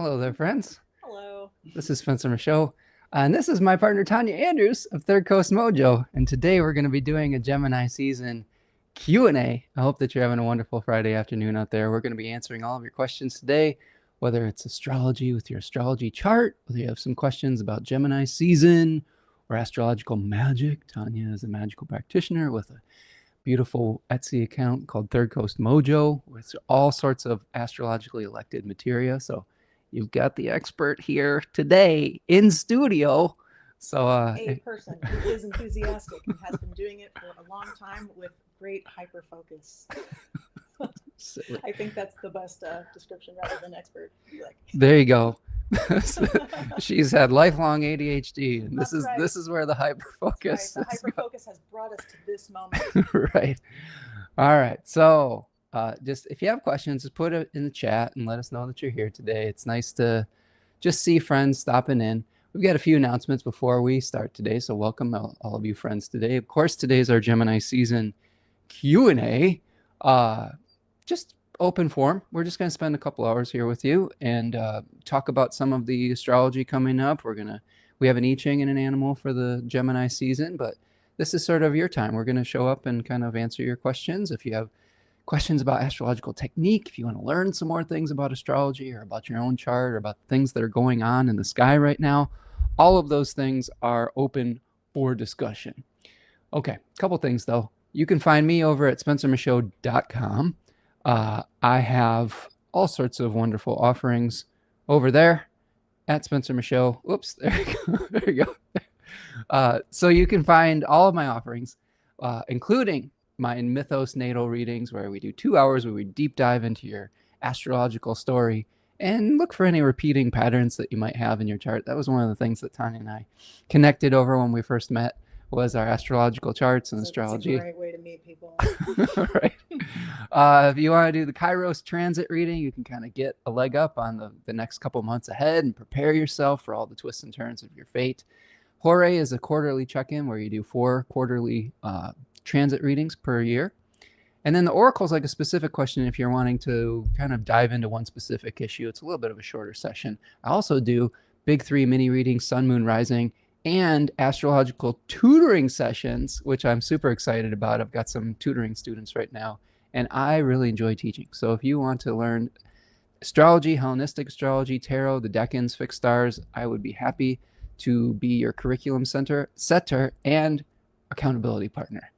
Hello there, friends. Hello. This is Spencer Michaud, and this is my partner Tanja Andrews of Third Coast Mojo. And today we're going to be doing a Gemini season Q&A. I hope that you're having a wonderful Friday afternoon out there. We're going to be answering all of your questions today, whether it's astrology with your astrology chart, whether you have some questions about Gemini season or astrological magic. Tanja is a magical practitioner with a beautiful Etsy account called Third Coast Mojo with all sorts of astrologically elected materia. So you've got the expert here today in studio. So A person who is enthusiastic and has been doing it for a long time with great hyper focus. I think that's the best description rather than expert. Like, there you go. She's had lifelong ADHD, and That's right. this is where the hyper focus. That's right. The hyper focus has brought us to this moment. Right. All right. So just if you have questions, just put it in the chat and let us know that you're here today. It's nice to just see friends stopping in. We've got a few announcements before we start today, so welcome all of you friends today. Of course, today's our Gemini season Q&A. Just open forum. We're just going to spend a couple hours here with you and talk about some of the astrology coming up. We have an I Ching and an animal for the Gemini season, but this is sort of your time. We're going to show up and kind of answer your questions. If you have questions about astrological technique, if you want to learn some more things about astrology or about your own chart or about things that are going on in the sky right now, all of those things are open for discussion. Okay, a couple things though. You can find me over at spencermichaud.com. I have all sorts of wonderful offerings over there at Spencer Michaud. Oops, there you go. There you go. So you can find all of my offerings, including my Mythos natal readings, where we do 2 hours where we deep dive into your astrological story and look for any repeating patterns that you might have in your chart. That was one of the things that Tanja and I connected over when we first met, was our astrological charts and astrology. It's a great way to meet people. Right. If you want to do the Kairos transit reading, you can kind of get a leg up on the next couple months ahead and prepare yourself for all the twists and turns of your fate. Hore is a quarterly check-in where you do 4 quarterly transit readings per year. And then the Oracle is like a specific question if you're wanting to kind of dive into one specific issue. It's a little bit of a shorter session. I also do Big 3 mini readings, Sun, Moon, Rising, and astrological tutoring sessions, which I'm super excited about. I've got some tutoring students right now, and I really enjoy teaching. So if you want to learn astrology, Hellenistic astrology, tarot, the decans, fixed stars, I would be happy to be your curriculum setter and accountability partner.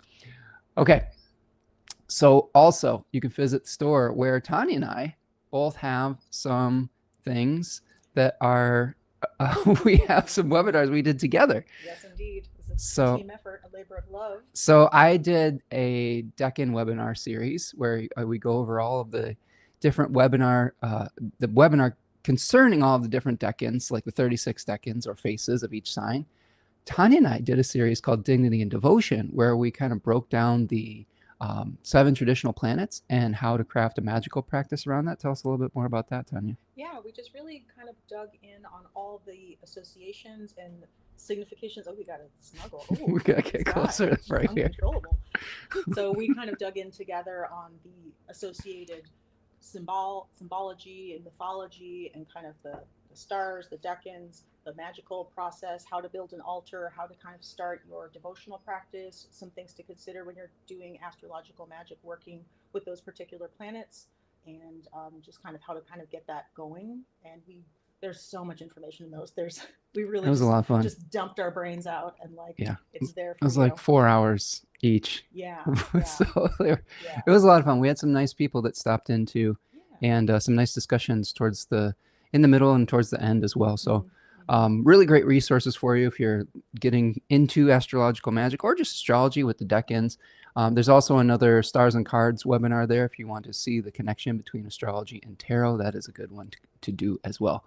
Okay, so also you can visit the store where Tanja and I both have some things that are, we have some webinars we did together. Yes, indeed. It's a team effort, a labor of love. So I did a decan webinar series where we go over all of the different webinar concerning all of the different decans, like the 36 decans or faces of each sign. Tanja and I did a series called Dignity and Devotion, where we kind of broke down the 7 traditional planets and how to craft a magical practice around that. Tell us a little bit more about that, Tanja. Yeah, we just really kind of dug in on all the associations and significations. Oh, we got to snuggle. Ooh, we got to get closer right here. Uncontrollable. So we kind of dug in together on the associated symbology and mythology and kind of the stars, the decans, the magical process, how to build an altar, how to kind of start your devotional practice, some things to consider when you're doing astrological magic, working with those particular planets, and just kind of how to kind of get that going. And there's so much information in those. We really it was a lot of fun. Just dumped our brains out and it's there for it was like 4 hours each. Yeah. So it was a lot of fun. We had some nice people that stopped in too, and some nice discussions in the middle and towards the end as well. So really great resources for you if you're getting into astrological magic or just astrology with the decans. There's also another Stars and Cards webinar there if you want to see the connection between astrology and tarot. That is a good one to do as well.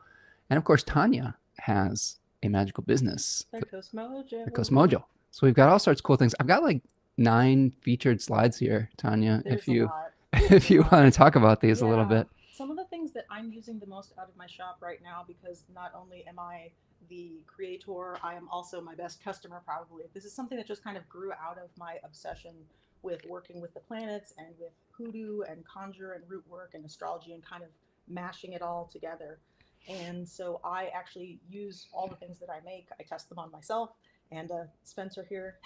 And of course, Tanja has a magical business. Third Coast Mojo. Third Coast Mojo. So we've got all sorts of cool things. I've got like 9 featured slides here, Tanja, if you want to talk about these a little bit. Some of the things that I'm using the most out of my shop right now, because not only am I the creator, I am also my best customer probably. This is something that just kind of grew out of my obsession with working with the planets and with hoodoo and conjure and root work and astrology and kind of mashing it all together. And so I actually use all the things that I make. I test them on myself and Spencer here.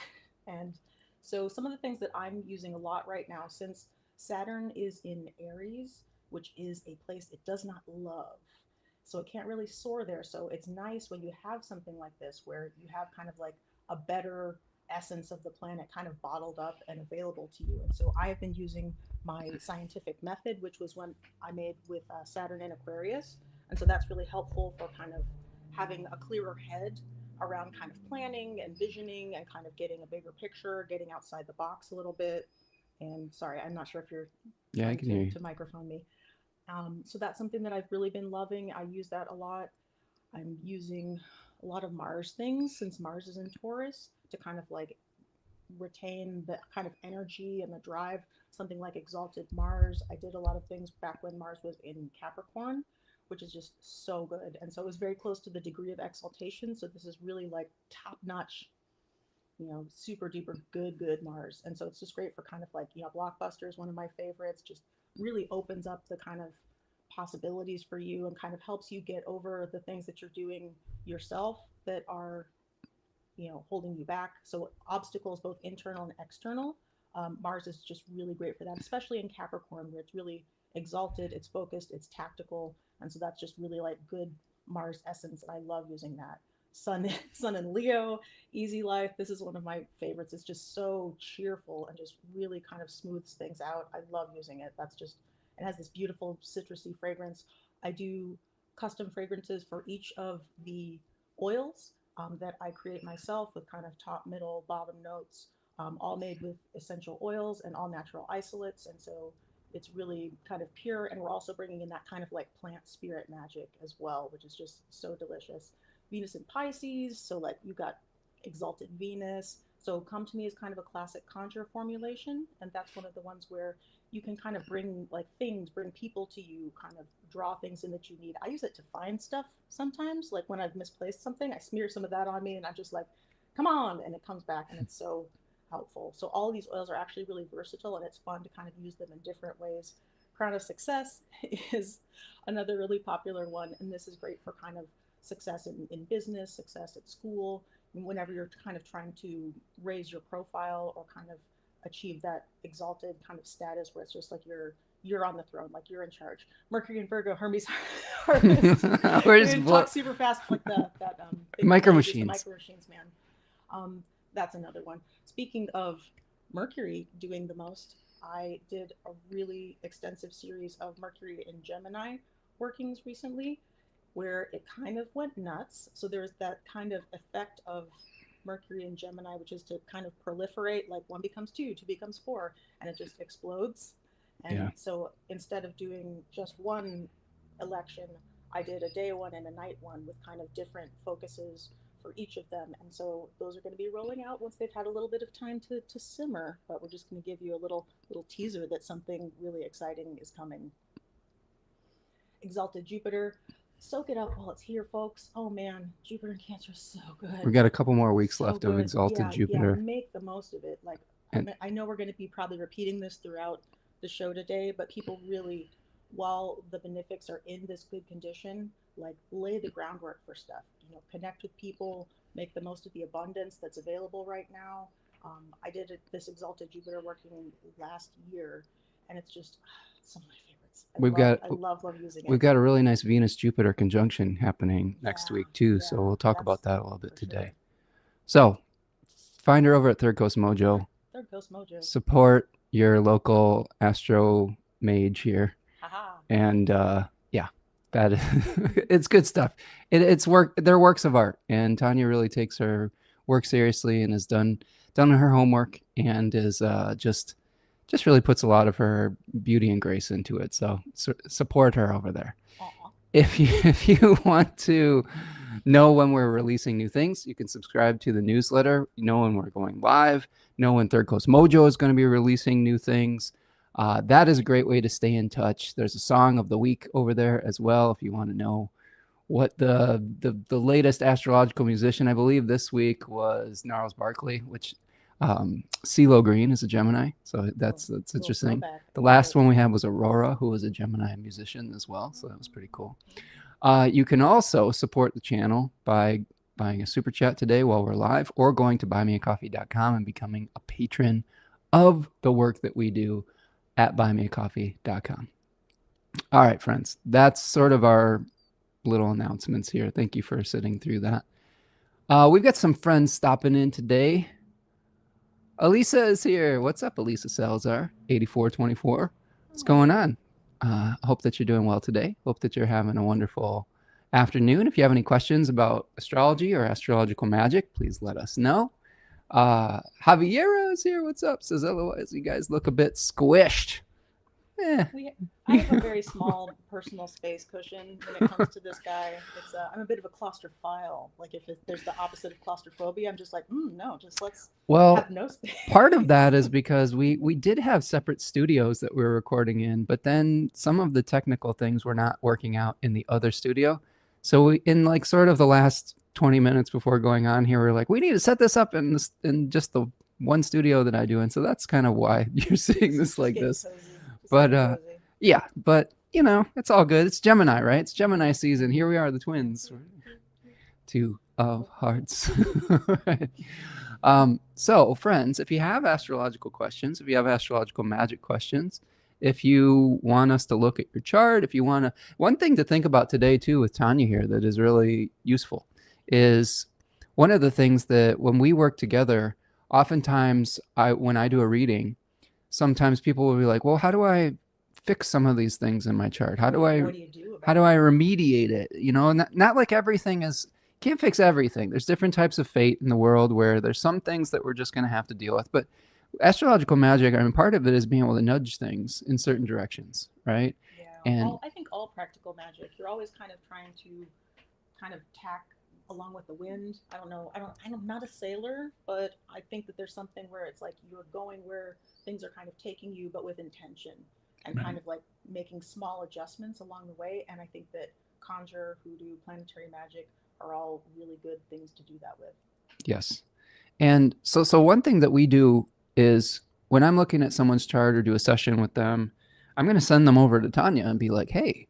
And so some of the things that I'm using a lot right now, since Saturn is in Aries, which is a place it does not love, so it can't really soar there. So it's nice when you have something like this where you have kind of like a better essence of the planet kind of bottled up and available to you. And so I have been using my scientific method, which was one I made with Saturn in Aquarius. And so that's really helpful for kind of having a clearer head around kind of planning and visioning and kind of getting a bigger picture, getting outside the box a little bit. And sorry, I'm not sure if you're Yeah, I trying can hear you. to microphone me. So that's something that I've really been loving. I use that a lot. I'm using a lot of Mars things since Mars is in Taurus to kind of like retain the kind of energy and the drive. Something like Exalted Mars. I did a lot of things back when Mars was in Capricorn, which is just so good. And so it was very close to the degree of exaltation. So this is really like top notch, super duper good Mars. And so it's just great for kind of like, Blockbuster is one of my favorites. Just really opens up the kind of possibilities for you and kind of helps you get over the things that you're doing yourself that are, holding you back. So obstacles, both internal and external. Mars is just really great for that, especially in Capricorn, where it's really exalted, it's focused, it's tactical, and so that's just really like good Mars essence. And I love using that. Sun, Sun and Leo, easy life. This is one of my favorites. It's just so cheerful and just really kind of smooths things out. I love using it. That's just it has this beautiful citrusy fragrance. I do custom fragrances for each of the oils that I create myself with kind of top, middle, bottom notes, all made with essential oils and all natural isolates. And so it's really kind of pure. And we're also bringing in that kind of like plant spirit magic as well, which is just so delicious. Venus and Pisces. So, like, you got Exalted Venus. So, Come to Me is kind of a classic conjure formulation. And that's one of the ones where you can kind of bring like things, bring people to you, kind of draw things in that you need. I use it to find stuff sometimes. Like when I've misplaced something, I smear some of that on me and I'm just like, come on. And it comes back and it's so helpful. So all of these oils are actually really versatile and it's fun to kind of use them in different ways. Crown of Success is another really popular one. And this is great for kind of success in business, success at school, whenever you're kind of trying to raise your profile or kind of achieve that exalted kind of status where it's just like you're on the throne, like you're in charge. Mercury and Virgo, Hermes harvest. We're We're just gonna talk super fast like that thing we micro play, just the machines. micro machines, man. That's another one. Speaking of Mercury doing the most, I did a really extensive series of Mercury in Gemini workings recently where it kind of went nuts. So there's that kind of effect of Mercury in Gemini, which is to kind of proliferate, like one becomes two, two becomes four, and it just explodes. Yeah. And so instead of doing just one election, I did a day one and a night one with kind of different focuses for each of them. And so those are going to be rolling out once they've had a little bit of time to simmer. But we're just going to give you a little teaser that something really exciting is coming. Exalted Jupiter. Soak it up while it's here, folks. Oh man, Jupiter and Cancer is so We good. got a couple more weeks So left of good. Exalted Yeah, Jupiter. make the most of it. Like, And I know we're going to be probably repeating this throughout the show today, but people really, while the benefics are in this good condition, like lay the groundwork for stuff. Connect with people, make the most of the abundance that's available right now. I did this Exalted Jupiter working last year, and it's just some of my favorites. I we've love, got I love, love using we've it. got a really nice Venus Jupiter conjunction happening next Yeah, week too, so yeah, we'll talk about that's that a little bit for today. sure. So, find her over at Third Coast Mojo. Third Coast Mojo. Support your local astro mage here, Haha. and yeah, that is, it's good stuff. It's work. They're works of art, and Tanya really takes her work seriously and has done her homework and is just really puts a lot of her beauty and grace into it. So support her over there. Aw. If you want to know when we're releasing new things, you can subscribe to the newsletter. Know when we're going live. Know when Third Coast Mojo is going to be releasing new things. That is a great way to stay in touch. There's a song of the week over there as well if you want to know what the latest astrological musician. I believe this week was Gnarls Barkley, which CeeLo Green is a Gemini, so that's Little interesting. throwback. The Love last it. one we had was Aurora, who was a Gemini musician as well, so that was pretty cool. You can also support the channel by buying a super chat today while we're live, or going to buymeacoffee.com and becoming a patron of the work that we do at buymeacoffee.com. All right, friends, that's sort of our little announcements here. Thank you for sitting through that. We've got some friends stopping in today. Elisa is here. What's up, Elisa Salazar, 8424? What's going on? I hope that you're doing well today. Hope that you're having a wonderful afternoon. If you have any questions about astrology or astrological magic, please let us know. Javiera is here. What's up? Says otherwise, you guys look a bit squished. I have a very small personal space cushion when it comes to this guy. I'm a bit of a claustrophile. Like if there's the opposite of claustrophobia, I'm just like, no, just let's have no space. Part of that is because we did have separate studios that we were recording in, but then some of the technical things were not working out in the other studio. So in like sort of the last 20 minutes before going on here, we're like, we need to set this up in just the one studio that I do in. So that's kind of why you're seeing this like this. But yeah, but you know, it's all good. It's Gemini, right? It's Gemini season. Here we are, the twins. Two of hearts. Right. So friends, if you have astrological questions, if you have astrological magic questions, if you want us to look at your chart, if you want to, one thing to think about today too with Tanja here that is really useful is one of the things that when we work together, oftentimes when I do a reading, sometimes people will be like, well, how do I fix some of these things in my chart? How do I remediate it? You know, not like everything is, can't fix everything. There's different types of fate in the world where there's some things that we're just going to have to deal with. But astrological magic, I mean, part of it is being able to nudge things in certain directions, right? Yeah. And I think all practical magic, you're always kind of trying to kind of tack along with the wind. I don't know. I'm not a sailor, but I think that there's something where it's like you're going where things are kind of taking you, but with intention, and kind of like making small adjustments along the way. And I think that conjure, hoodoo, planetary magic are all really good things to do that with. Yes. And so one thing that we do is when I'm looking at someone's chart or do a session with them, I'm going to send them over to Tanja and be like, hey,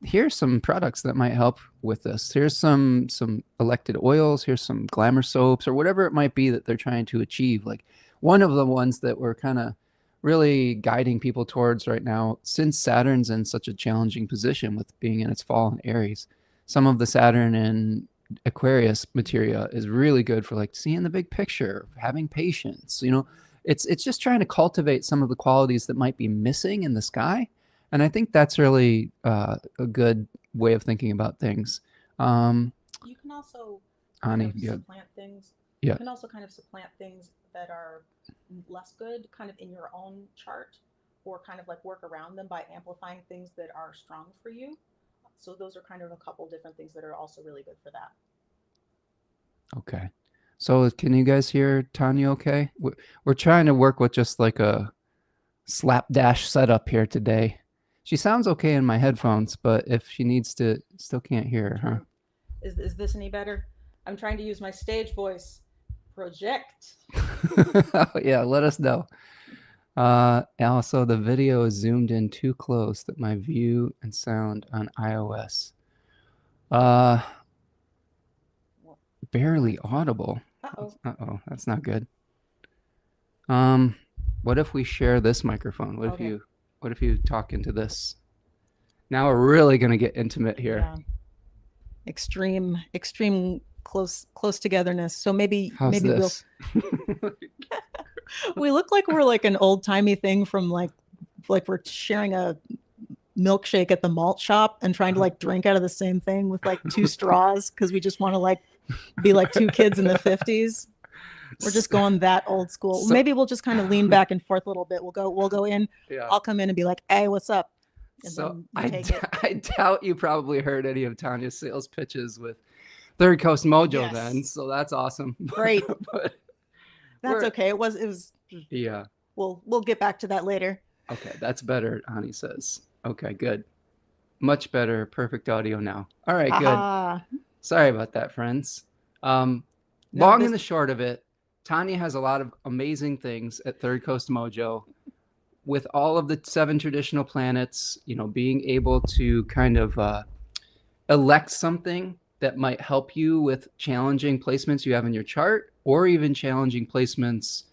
here's some products that might help with this. Here's some elected oils. Here's some glamour soaps or whatever it might be that they're trying to achieve. Like one of the ones that we're kind of really guiding people towards right now, since Saturn's in such a challenging position with being in its fall in Aries, some of the Saturn and Aquarius materia is really good for like seeing the big picture, having patience. You know, it's just trying to cultivate some of the qualities that might be missing in the sky. And I think that's really a good way of thinking about things. You can also supplant things. Yeah. You can also kind of supplant things that are less good kind of in your own chart, or kind of like work around them by amplifying things that are strong for you. So those are kind of a couple different things that are also really good for that. Okay. So can you guys hear Tanja okay? We're trying to work with just like a slapdash setup here today. She sounds okay in my headphones, but if she needs to, still can't hear her, huh? Is this any better? I'm trying to use my stage voice. Project. Yeah, let us know. Also, the video is zoomed in too close that my view and sound on iOS. Barely audible. Uh-oh, that's not good. What if we share this microphone? What if you talk into this? Now we're really gonna get intimate here. Yeah. Extreme close togetherness. So maybe this? we look like we're like an old timey thing from like we're sharing a milkshake at the malt shop and trying to like drink out of the same thing with like two straws because we just want to like be like two kids in the 50s. We're just going that old school. So, maybe we'll just kind of lean back and forth a little bit. We'll go in. Yeah. I'll come in and be like, "Hey, what's up?" And so I doubt you probably heard any of Tanja's sales pitches with Third Coast Mojo. Yes. Then, so that's awesome. Great. But that's okay. It was. Yeah. We'll get back to that later. Okay, that's better. Ani says. Okay, good. Much better. Perfect audio now. All right, good. Sorry about that, friends. Long and the short of it, Tanja has a lot of amazing things at Third Coast Mojo with all of the 7 traditional planets, you know, being able to kind of elect something that might help you with challenging placements you have in your chart, or even challenging placements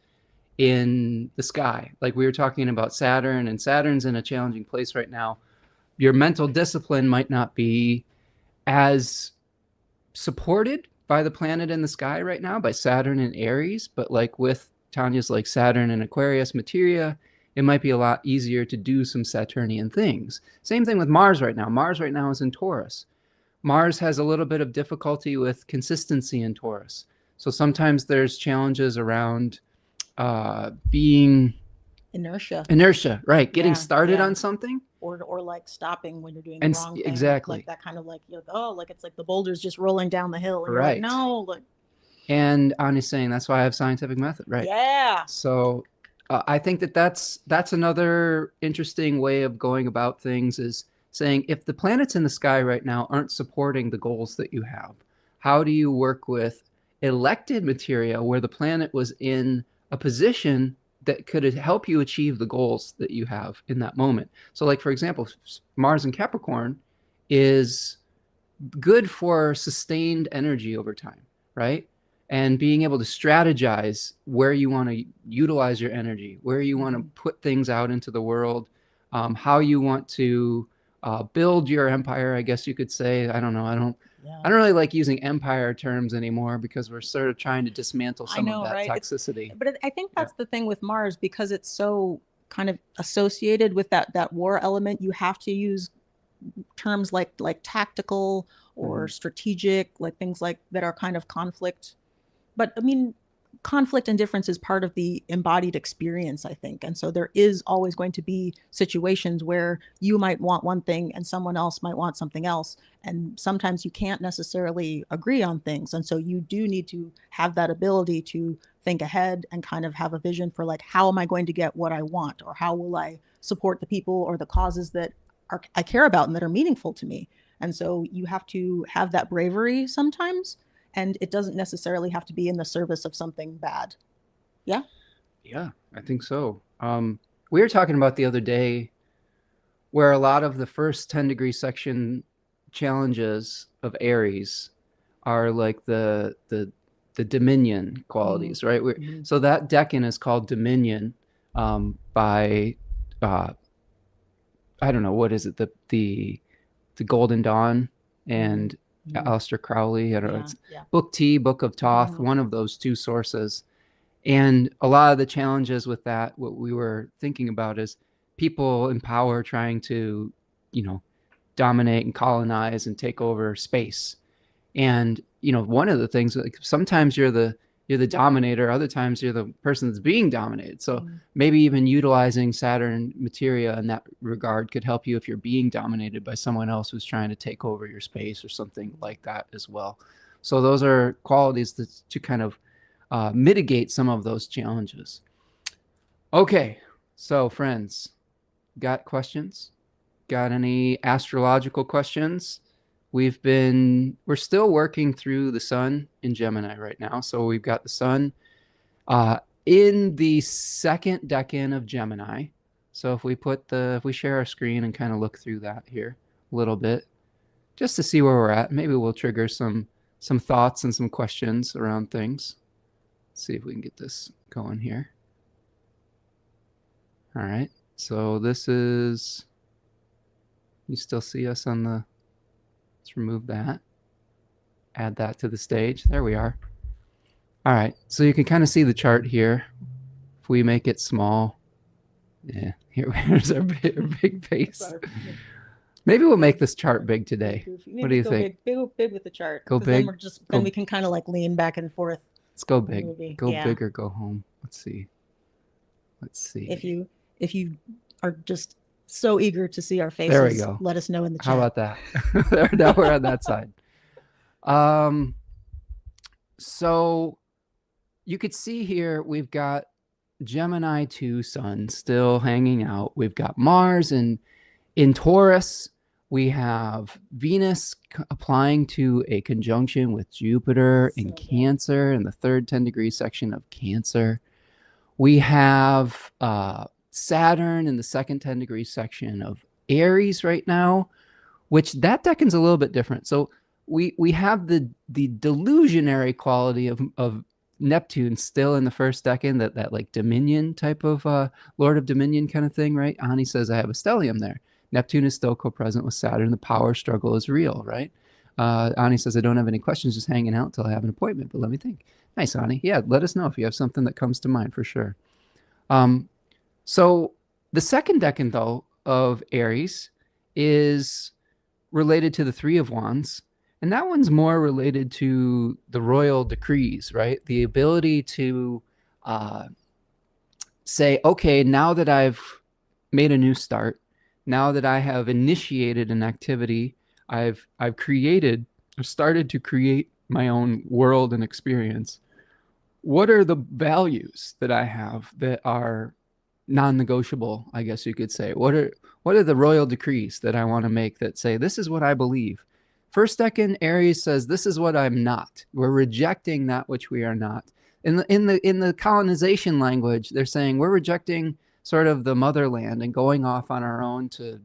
in the sky. Like we were talking about Saturn, and Saturn's in a challenging place right now. Your mental discipline might not be as supported by the planet in the sky right now, by Saturn and Aries, but like with Tanya's like Saturn and Aquarius materia, it might be a lot easier to do some Saturnian things. Same thing with Mars right now. Mars right now is in Taurus. Mars has a little bit of difficulty with consistency in Taurus. So sometimes there's challenges around being Inertia, right? Getting yeah, started yeah. on something, Or like stopping when you're doing the and wrong thing, like exactly that kind of like, you know, oh, like it's like the boulder's just rolling down the hill and you're like, right. no, like, And Anya's saying that's why I have scientific method, right? yeah. So I think that that's another interesting way of going about things, is saying if the planets in the sky right now aren't supporting the goals that you have, how do you work with elected materia where the planet was in a position that could help you achieve the goals that you have in that moment? So like, for example, Mars in Capricorn is good for sustained energy over time, right? And being able to strategize where you want to utilize your energy, where you want to put things out into the world, how you want to build your empire, I guess you could say. I don't know. Yeah. I don't really like using empire terms anymore because we're sort of trying to dismantle I some of know, that right? It's, toxicity. but I think Yeah. that's the thing with Mars, because it's so kind of associated with that war element. You have to use terms like tactical or Mm-hmm. strategic, like things like that are kind of conflict. But I mean, conflict and difference is part of the embodied experience, I think. And so there is always going to be situations where you might want one thing and someone else might want something else. And sometimes you can't necessarily agree on things. And so you do need to have that ability to think ahead and kind of have a vision for like, how am I going to get what I want? Or how will I support the people or the causes that I care about and that are meaningful to me? And so you have to have that bravery sometimes, and it doesn't necessarily have to be in the service of something bad. Yeah. Yeah, I think so. We were talking about the other day where a lot of the first 10-degree section challenges of Aries are like the dominion qualities, right? Mm-hmm. So that decan is called Dominion, by uh, I don't know, what is it, the Golden Dawn and Mm-hmm. Aleister Crowley. I don't know. Yeah. It's Yeah. Book T, Book of Thoth, Mm-hmm. one of those two sources. And a lot of the challenges with that, what we were thinking about is people in power trying to, you know, dominate and colonize and take over space. And one of the things, like, sometimes you're the dominator, other times you're the person that's being dominated. So Mm-hmm. maybe even utilizing Saturn materia in that regard could help you if you're being dominated by someone else who's trying to take over your space or something like that as well. So those are qualities that to kind of mitigate some of those challenges. Okay, so friends, got questions? Got any astrological questions? We're still working through the sun in Gemini right now. So we've got the sun uh, in the second decan of Gemini. So if we share our screen and kind of look through that here a little bit, just to see where we're at, maybe we'll trigger some thoughts and some questions around things. Let's see if we can get this going here. All right. So this is, you still see us on the, let's remove that. Add that to the stage. There we are. All right. So you can kind of see the chart here. If we make it small, yeah, here's our big face. Maybe we'll make this chart big today. What do Maybe you go think? big with the chart, Go because then big? we're just then Go, we can kind of like lean back and forth. let's go big. Maybe. Go Yeah. big or go home. Let's see. If you are just so eager to see our faces, there we go. let us know in the chat. How about that? Now we're on that side. So you could see here we've got Gemini 2 sun still hanging out. We've got Mars in Taurus. We have Venus applying to a conjunction with Jupiter in Cancer in the third 10-degree section of Cancer. We have Saturn in the second 10-degree section of Aries right now. which that deccan's a little bit different. So we have the delusionary quality of Neptune still in the first decan, that like Dominion type of Lord of Dominion kind of thing, right? Ani says I have a stellium there. Neptune is still co-present with Saturn. The power struggle is real, right? Ani says I don't have any questions, just hanging out till I have an appointment. But let me think. Nice, Ani. Yeah, let us know if you have something that comes to mind for sure. So the second decan, though, of Aries is related to the Three of Wands. And that one's more related to the royal decrees, right? The ability to say, okay, now that I've made a new start, now that I have initiated an activity, I've created, I've started to create my own world and experience. What are the values that I have that are non-negotiable, I guess you could say? What are the royal decrees that I want to make that say this is what I believe? First decan Aries says this is what I'm not. We're rejecting that which we are not. In the colonization language, they're saying we're rejecting sort of the motherland and going off on our own to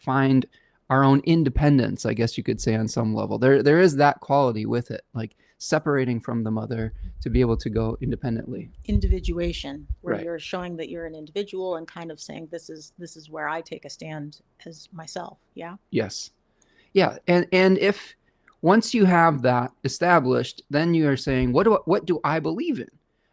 find our own independence, I guess you could say, on some level. There is that quality with it, like separating from the mother to be able to go independently. Individuation, where Right. you're showing that you're an individual and kind of saying this is where I take a stand as myself. Yeah. Yes. Yeah, and if once you have that established, then you are saying, what do I believe in?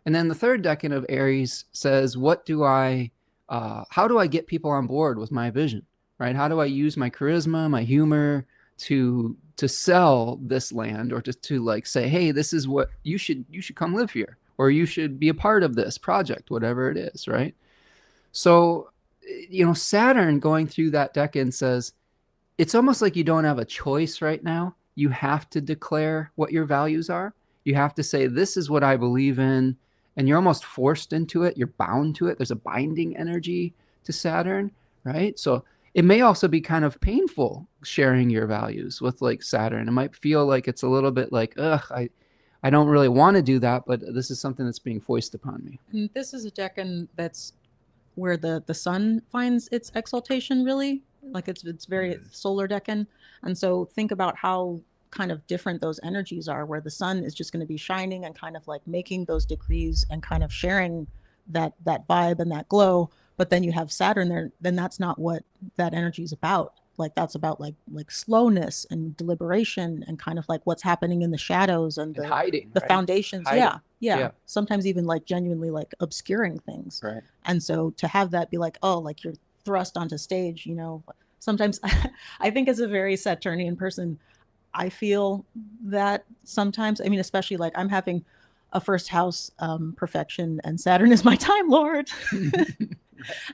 And then the third decan of Aries says, how do I get people on board with my vision, right? How do I use my charisma, my humor to sell this land, or to like say, hey, this is what you should come live here, or you should be a part of this project, whatever it is, right? So, Saturn going through that decan says, it's almost like you don't have a choice right now. You have to declare what your values are. You have to say, this is what I believe in. And you're almost forced into it. You're bound to it. There's a binding energy to Saturn, right? So it may also be kind of painful sharing your values with like Saturn. It might feel like it's a little bit like, ugh, I don't really want to do that, but this is something that's being foisted upon me. And this is a decan that's where the sun finds its exaltation, really. Like it's very solar decan. And so think about how kind of different those energies are, where the sun is just going to be shining and kind of like making those decrees and kind of sharing that vibe and that glow. But then you have Saturn there, then that's not what that energy is about. Like that's about like slowness and deliberation and kind of like what's happening in the shadows and And the hiding, the right? foundations. Hiding. Yeah, yeah, Yeah. sometimes even like genuinely like obscuring things. Right. And so to have that be like, oh, like you're thrust onto stage, sometimes I think as a very Saturnian person, I feel that sometimes, I mean, especially like I'm having a first house perfection and Saturn is my time lord.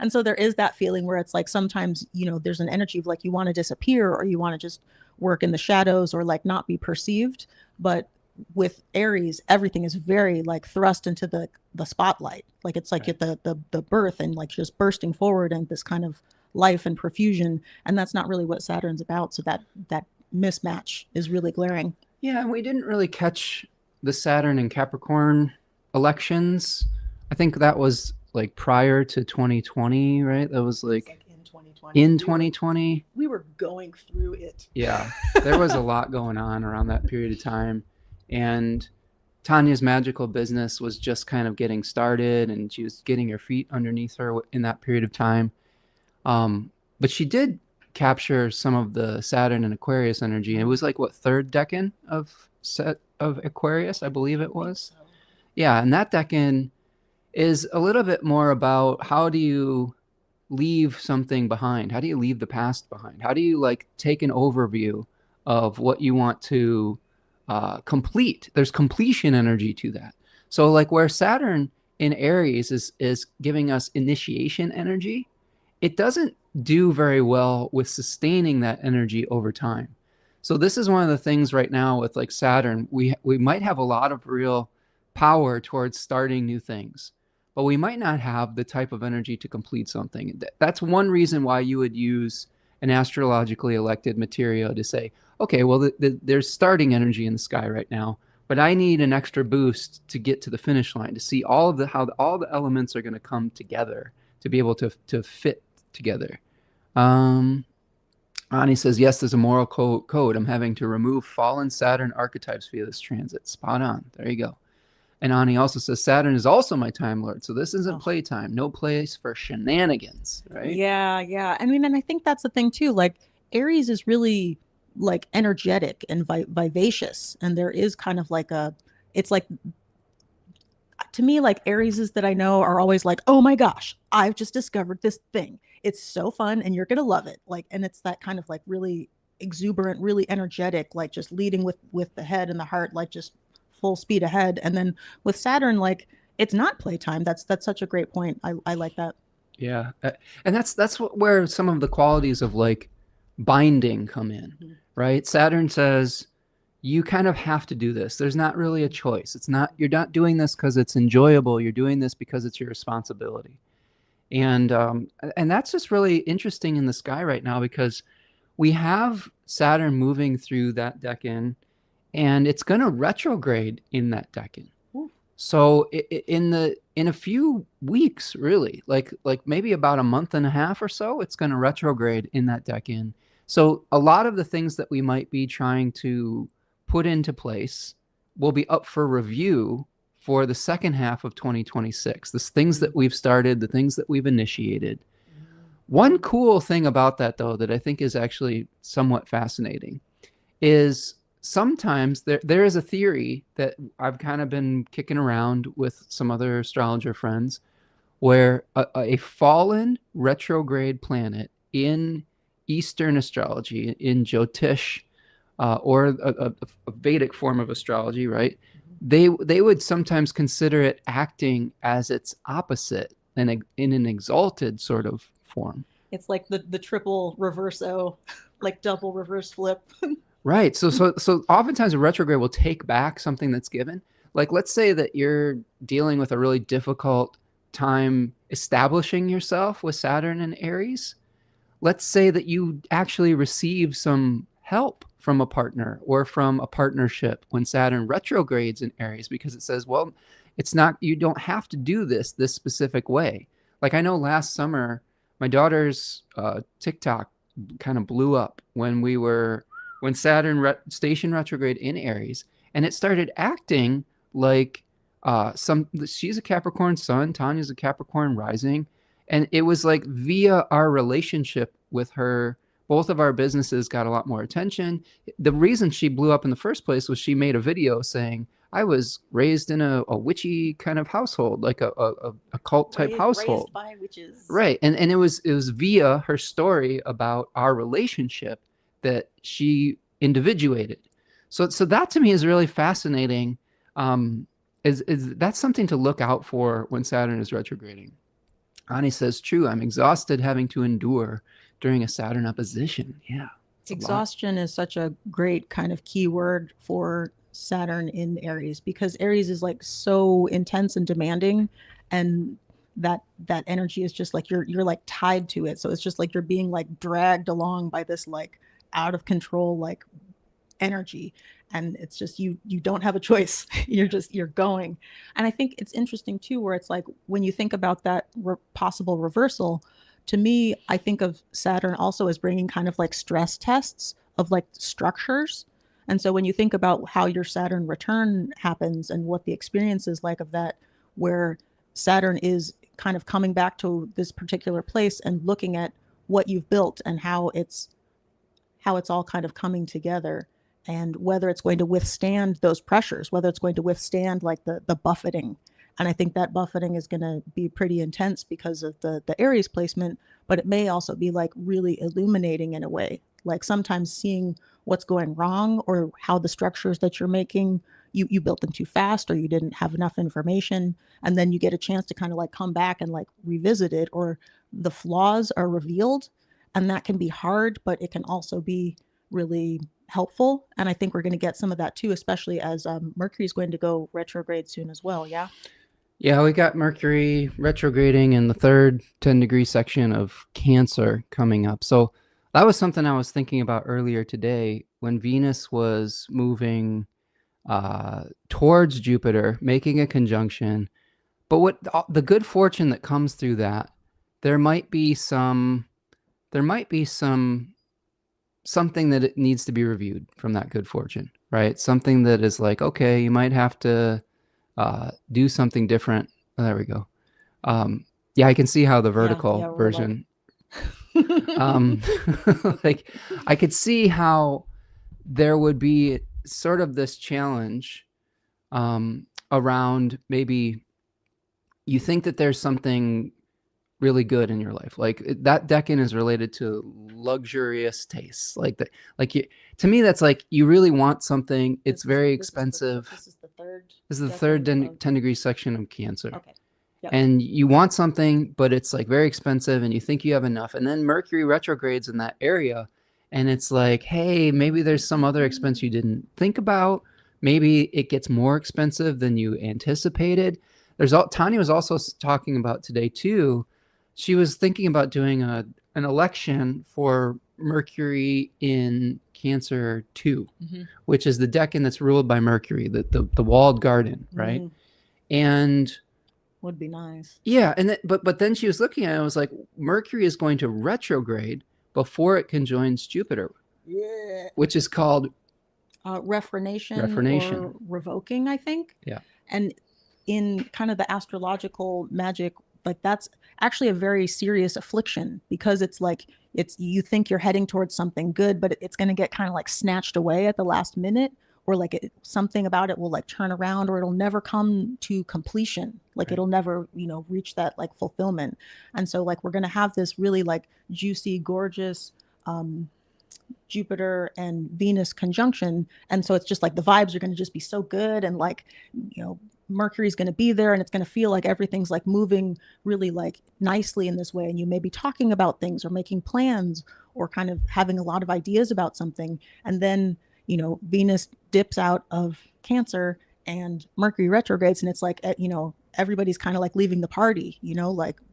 And so there is that feeling where it's like sometimes, there's an energy of like you want to disappear or you want to just work in the shadows or like not be perceived. But with Aries, everything is very like thrust into the spotlight. Like it's like Right. the birth and like just bursting forward and this kind of life and profusion. And that's not really what Saturn's about. So that mismatch is really glaring. Yeah, and we didn't really catch the Saturn and Capricorn elections. I think that was like prior to 2020, right? That was like in 2020. in 2020. We were going through it. Yeah, there was a lot going on around that period of time. And Tanya's magical business was just kind of getting started, and she was getting her feet underneath her in that period of time. But she did capture some of the Saturn and Aquarius energy. It was like what, third decan of Aquarius, I believe it was. So. Yeah, and that decan is a little bit more about how do you leave something behind? How do you leave the past behind? How do you like take an overview of what you want to complete? There's completion energy to that. So like where Saturn in Aries is giving us initiation energy, it doesn't do very well with sustaining that energy over time. So this is one of the things right now with like Saturn, we might have a lot of real power towards starting new things, but we might not have the type of energy to complete something. That's one reason why you would use an astrologically elected material to say, okay, well, there's starting energy in the sky right now, but I need an extra boost to get to the finish line, to see how all the elements are going to come together to be able to fit together. Ani says, yes, there's a moral code. I'm having to remove fallen Saturn archetypes via this transit. Spot on. There you go. And Ani also says, Saturn is also my time lord. So this isn't Oh, playtime. No place for shenanigans, right? yeah, yeah. I mean, and I think that's the thing too. Like Aries is really like energetic and vivacious, and there is kind of like a, it's like to me, like Arieses that I know are always like, oh my gosh, I've just discovered this thing. It's so fun and you're gonna love it. Like, and it's that kind of like really exuberant, really energetic, like just leading with the head and the heart, like just full speed ahead. And then with Saturn, like it's not playtime. That's such a great point. I like that. Yeah, and that's where some of the qualities of like binding come in, Mhm. right? Saturn says you kind of have to do this. There's not really a choice. It's not you're not doing this because it's enjoyable. You're doing this because it's your responsibility, and that's just really interesting in the sky right now because we have Saturn moving through that decan, and it's going to retrograde in that decan. Ooh. So in a few weeks, really, like maybe about a month and a half or so, it's going to retrograde in that decan. So a lot of the things that we might be trying to put into place will be up for review for the second half of 2026. The things that we've started, the things that we've initiated. One cool thing about that, though, that I think is actually somewhat fascinating is sometimes there is a theory that I've kind of been kicking around with some other astrologer friends where a fallen retrograde planet in Eastern astrology, in Jyotish, or a Vedic form of astrology, right? They would sometimes consider it acting as its opposite in an exalted sort of form. It's like the triple reverso, like double reverse flip. Right. So oftentimes a retrograde will take back something that's given. Like let's say that you're dealing with a really difficult time establishing yourself with Saturn and Aries. Let's say that you actually receive some help from a partner or from a partnership when Saturn retrogrades in Aries because it says, well, it's not you don't have to do this specific way. Like I know last summer my daughter's TikTok kind of blew up when Saturn station retrograde in Aries, and it started acting like some. She's a Capricorn sun, Tanya's a Capricorn rising, and it was like via our relationship with her, both of our businesses got a lot more attention. The reason she blew up in the first place was she made a video saying, I was raised in a witchy kind of household, like a cult type Raised household. by witches. Right. And it was via her story about our relationship that she individuated. So that to me is really fascinating. Is that's something to look out for when Saturn is retrograding. Ani says, true, I'm exhausted having to endure during a Saturn opposition. Yeah, it's a lot. Exhaustion is such a great kind of keyword for Saturn in Aries because Aries is like so intense and demanding, and that energy is just like you're like tied to it. So it's just like you're being like dragged along by this like out of control like energy, and it's just you don't have a choice. You're going. And I think it's interesting too where it's like when you think about that possible reversal, to me I think of Saturn also as bringing kind of like stress tests of like structures. And so when you think about how your Saturn return happens and what the experience is like of that, where Saturn is kind of coming back to this particular place and looking at what you've built and how it's all kind of coming together, and whether it's going to withstand those pressures, whether it's going to withstand like the buffeting. And I think that buffeting is going to be pretty intense because of the Aries placement, but it may also be like really illuminating in a way, like sometimes seeing what's going wrong or how the structures that you're making, you built them too fast or you didn't have enough information, and then you get a chance to kind of like come back and like revisit it, or the flaws are revealed, and that can be hard, but it can also be really helpful. And I think we're going to get some of that too, especially as Mercury is going to go retrograde soon as well. Yeah. Yeah, we got Mercury retrograding in the third 10-degree section of Cancer coming up. So that was something I was thinking about earlier today when Venus was moving towards Jupiter, making a conjunction. But what the good fortune that comes through that, there might be some something that it needs to be reviewed from that good fortune, right? Something that is like, okay, you might have to do something different. Oh, there we go. Yeah, I can see how the Yeah, vertical yeah, we're like version, um, like I could see how there would be sort of this challenge around maybe you think that there's something really good in your life. Like that decan is related to luxurious tastes. Like that, like you, to me, that's like you really want something. It's very expensive. this is the third This is the third decan of 10 degree section of Cancer. okay. Yep. And you want something, but it's like very expensive and you think you have enough. And then Mercury retrogrades in that area. And it's like, hey, maybe there's some other expense you didn't think about. Maybe it gets more expensive than you anticipated. Tanya was also talking about today too. She was thinking about doing an election for Mercury in Cancer 2, which is the decan that's ruled by Mercury, the walled garden, right? And would be nice. yeah, and but then she was looking at it and was like, Mercury is going to retrograde before it conjoins Jupiter, Yeah. which is called reformation or revoking, I think. Yeah. And in kind of the astrological magic, like that's actually a very serious affliction because it's like you think you're heading towards something good, but it's going to get kind of like snatched away at the last minute, or like something about it will like turn around, or it'll never come to completion. Like Right. it'll never, reach that like fulfillment. And so like we're going to have this really like juicy, gorgeous Jupiter and Venus conjunction. And so it's just like the vibes are going to just be so good. And like, Mercury's going to be there and it's going to feel like everything's like moving really like nicely in this way. And you may be talking about things or making plans or kind of having a lot of ideas about something. And then, Venus dips out of Cancer and Mercury retrogrades. And it's like, everybody's kind of like leaving the party,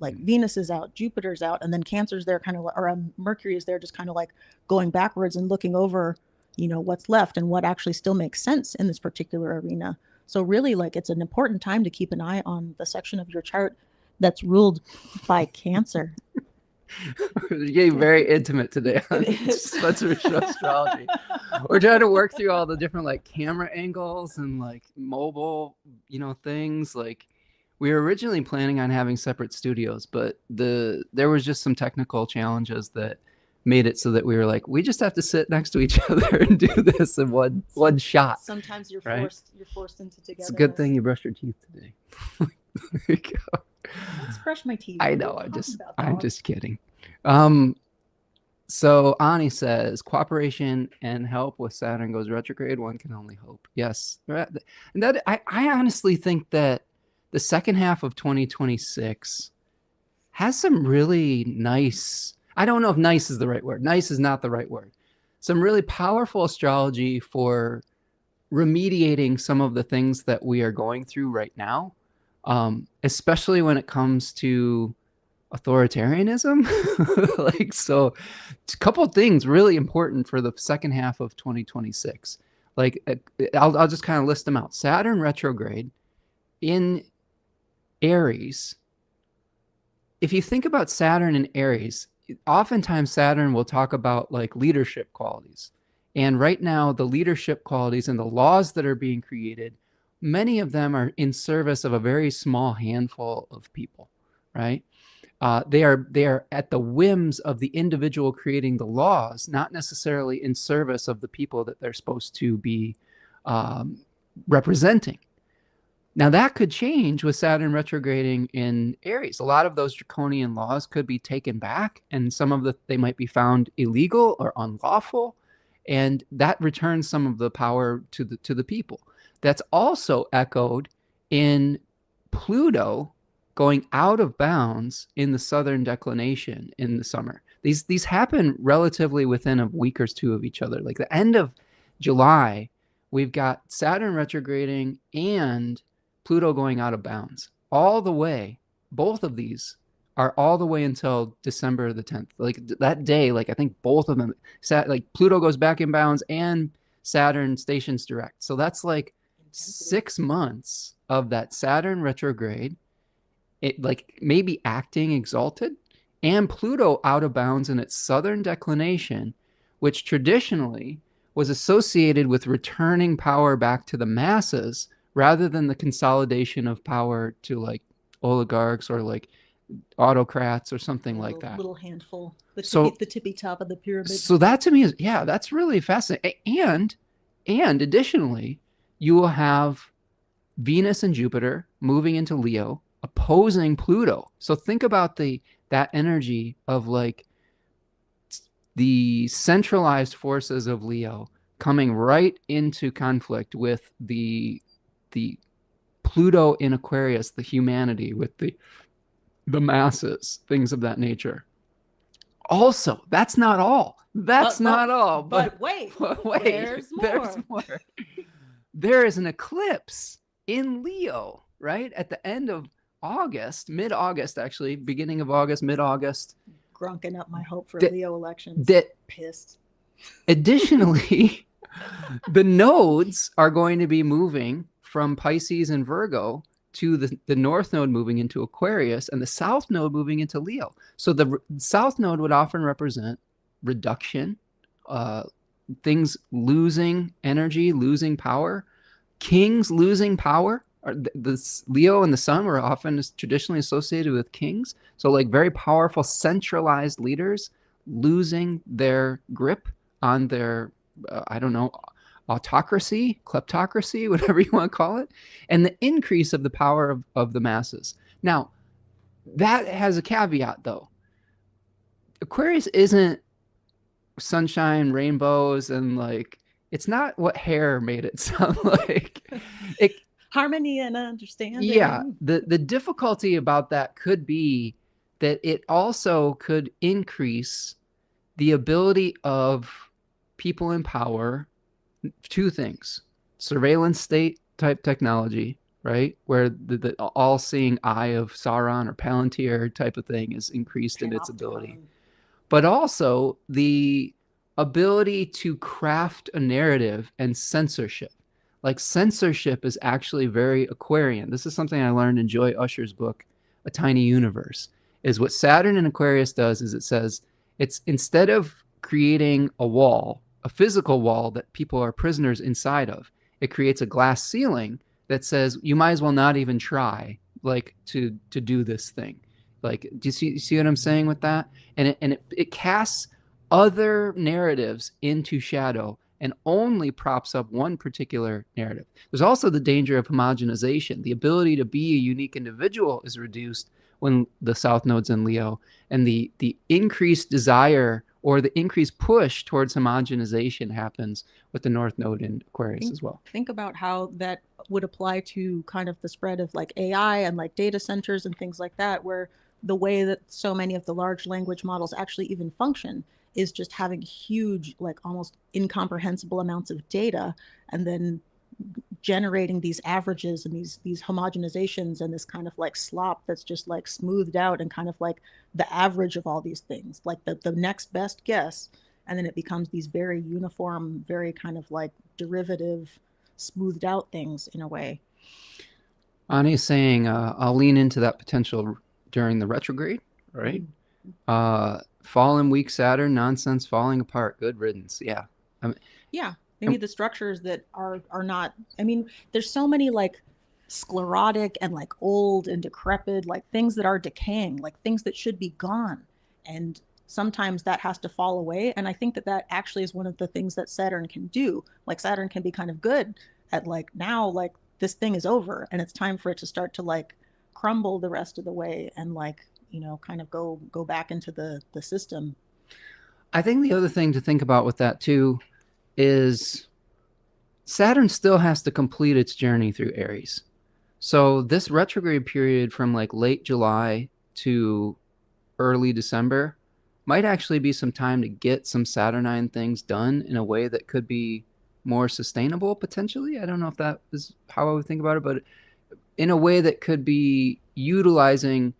like Venus is out, Jupiter's out, and then Cancer's there kind of, or Mercury is there just kind of like going backwards and looking over, what's left and what actually still makes sense in this particular arena. So really like it's an important time to keep an eye on the section of your chart that's ruled by Cancer. You're getting very intimate today on Spencer Michaud astrology. We're trying to work through all the different like camera angles and like mobile, things. Like we were originally planning on having separate studios, but there was just some technical challenges that made it so that we were like, we just have to sit next to each other and do this in one shot. Sometimes you're right? forced into together. It's a good thing you brushed your teeth today. There you go. Let's brush my teeth. I know. I'm just kidding. So Ani says cooperation and help with Saturn goes retrograde. One can only hope. Yes, and that I honestly think that the second half of 2026 has some really nice. I don't know if nice is the right word. Nice is not the right word. Some really powerful astrology for remediating some of the things that we are going through right now, especially when it comes to authoritarianism. Like, so a couple of things really important for the second half of 2026. Like I'll just kind of list them out. Saturn retrograde in Aries. If you think about Saturn in Aries, oftentimes Saturn will talk about like leadership qualities. And right now, the leadership qualities and the laws that are being created, many of them are in service of a very small handful of people, right? They are at the whims of the individual creating the laws, not necessarily in service of the people that they're supposed to be representing. Now that could change with Saturn retrograding in Aries. A lot of those draconian laws could be taken back, and they might be found illegal or unlawful, and that returns some of the power to the people. That's also echoed in Pluto going out of bounds in the southern declination in the summer. These happen relatively within a week or two of each other. Like the end of July, we've got Saturn retrograding and Pluto going out of bounds all the way. Both of these are all the way until December the 10th. Like that day, like I think both of them, like Pluto goes back in bounds and Saturn stations direct. So that's like 6 months of that Saturn retrograde, it like maybe acting exalted, and Pluto out of bounds in its southern declination, which traditionally was associated with returning power back to the masses rather than the consolidation of power to like oligarchs or like autocrats or something Yeah, like that. little handful, So the tippy top of the pyramid. so that to me is, yeah, that's really fascinating. And additionally, you will have Venus and Jupiter moving into Leo, opposing Pluto. So think about the that energy of like the centralized forces of Leo coming right into conflict with the Pluto in Aquarius, the humanity, with the masses, things of that nature. Also, that's not all. That's not all. But wait, but wait, there's there's more. more. There is an eclipse in Leo, right? At the end of August, mid August, actually, beginning of August, mid August. Grunking up my hope for That, Leo elections. that Pissed. additionally, the nodes are going to be moving from Pisces and Virgo to the north node moving into Aquarius and the south node moving into Leo. So the south node would often represent reduction, uh, things losing energy, losing power, kings losing power. The Leo and the Sun were often traditionally associated with kings. So like very powerful centralized leaders losing their grip on their, I don't know, autocracy, kleptocracy, whatever you want to call it, and the increase of the power of the masses. Now, that has a caveat though. Aquarius isn't sunshine, rainbows, and like, it's not what hair made it sound like. It, Harmony and understanding. yeah, the difficulty about that could be that it also could increase the ability of people in power. Two things: surveillance state type technology, right, where the all-seeing eye of Sauron or Palantir type of thing is increased in its ability, but also the ability to craft a narrative and censorship. Like censorship is actually very Aquarian. This is something I learned in Joy Usher's book, A Tiny Universe. Is what Saturn in Aquarius does is it says it's, instead of creating a wall, a physical wall that people are prisoners inside of, it creates a glass ceiling that says you might as well not even try like to do this thing. Like, do you see what I'm saying with that? And it casts other narratives into shadow and only props up one particular narrative. There's also the danger of homogenization. The ability to be a unique individual is reduced when the South Node's in Leo, and the increased desire or the increased push towards homogenization happens with the North Node in Aquarius as well. Think about how that would apply to kind of the spread of like AI and like data centers and things like that, where the way that so many of the large language models actually even function is just having huge, like almost incomprehensible amounts of data, and then generating these averages and these homogenizations and this kind of like slop that's just like smoothed out and kind of like the average of all these things, like the next best guess. And then it becomes these very uniform, very kind of like derivative, smoothed out things in a way. Ani's saying, I'll lean into that potential during the retrograde, right? Fallen weak Saturn, nonsense falling apart. Good riddance. Yeah. Yeah. Maybe the structures that are not, I mean, there's so many like sclerotic and like old and decrepit, like things that are decaying, like things that should be gone. And sometimes that has to fall away. And I think that that actually is one of the things that Saturn can do. Like Saturn can be kind of good at like, now, like this thing is over and it's time for it to start to like crumble the rest of the way and like, you know, kind of go back into the system. I think the other thing to think about with that too is Saturn still has to complete its journey through Aries. So this retrograde period from like late July to early December might actually be some time to get some Saturnine things done in a way that could be more sustainable potentially. I don't know if that is how I would think about it, but in a way that could be utilizing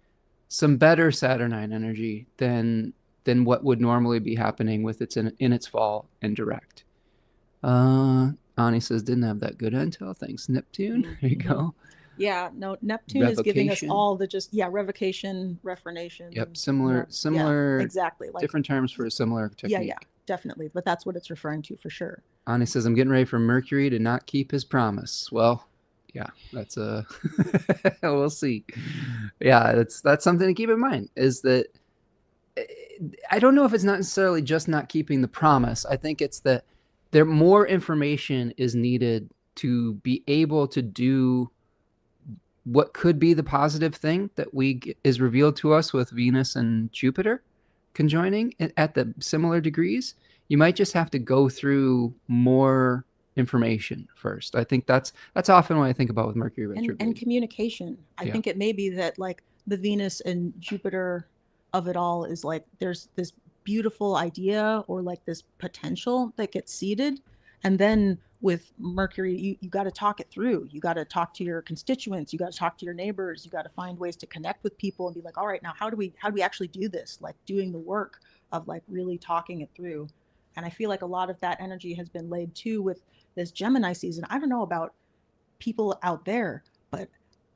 some better Saturnine energy than what would normally be happening with its in its fall and direct. Ani says didn't have that good intel. Thanks, Neptune. There you go. Yeah, no, Neptune is giving us all the just revocation, reformation. Yep, similar, yeah, exactly. Like different terms for a similar technique. Yeah, definitely. But that's what it's referring to for sure. Ani says, I'm getting ready for Mercury to not keep his promise. Well, yeah, that's a we'll see. Yeah, that's something to keep in mind, is that I don't know if it's not necessarily just not keeping the promise. I think it's that there more information is needed to be able to do what could be the positive thing that is revealed to us with Venus and Jupiter conjoining at the similar degrees. You might just have to go through more information first. I think that's often what I think about with Mercury retrograde. And communication. I think it may be that like the Venus and Jupiter of it all is like there's this beautiful idea or like this potential that gets seeded, and then with Mercury, you got to talk it through. You got to talk to your constituents. You got to talk to your neighbors. You got to find ways to connect with people and be like, all right, now how do we actually do this? Like doing the work of like really talking it through. And I feel like a lot of that energy has been laid too with this Gemini season. I don't know about people out there, but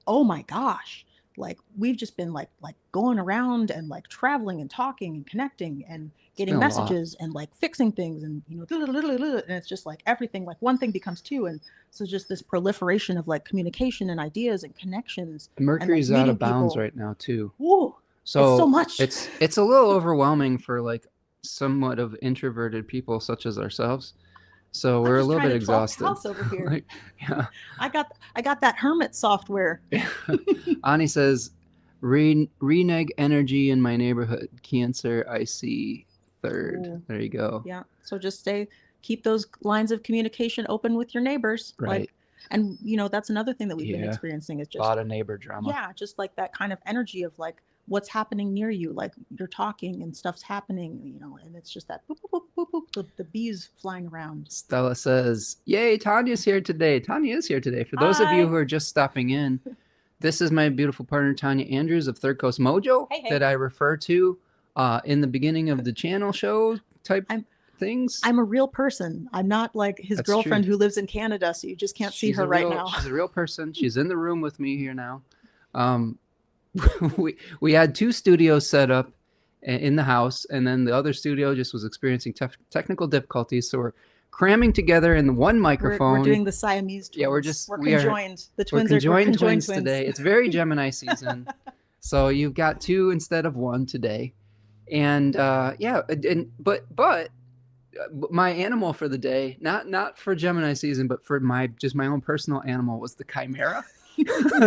oh my gosh, like we've just been like going around and like traveling and talking and connecting and getting messages and like fixing things and and it's just like everything, like one thing becomes two, and so just this proliferation of like communication and ideas and connections. Mercury's and, like, out of bounds right now too. Whoa, so it's so much. It's a little overwhelming for like somewhat of introverted people such as ourselves. So we're a little bit exhausted. House over here. Like, yeah. I got that hermit software. Ani says, renege energy in my neighborhood. Cancer, I see third. Ooh. There you go. Yeah. So just keep those lines of communication open with your neighbors. Right. Like, and that's another thing that we've been experiencing is just a lot of neighbor drama. Yeah. Just like that kind of energy of like what's happening near you, like you're talking and stuff's happening, and it's just that boop, boop, boop, boop, boop, the bees flying around. Stella says, yay, Tanya's here today. Tanya is here today. For those of you who are just stopping in, this is my beautiful partner, Tanja Andrews of Third Coast Mojo, that I refer to in the beginning of the channel show type things. I'm a real person. I'm not like his girlfriend who lives in Canada, so you just can't see her right now. She's a real person. She's in the room with me here now. We had 2 studios set up in the house, and then the other studio just was experiencing technical difficulties, so we're cramming together in the one microphone. We're doing the Siamese twins. Yeah, we're conjoined. The twins are conjoined twins today. It's very Gemini season. So you've got 2 instead of 1 today. And but my animal for the day, not for Gemini season, but for my own personal animal, was the chimera.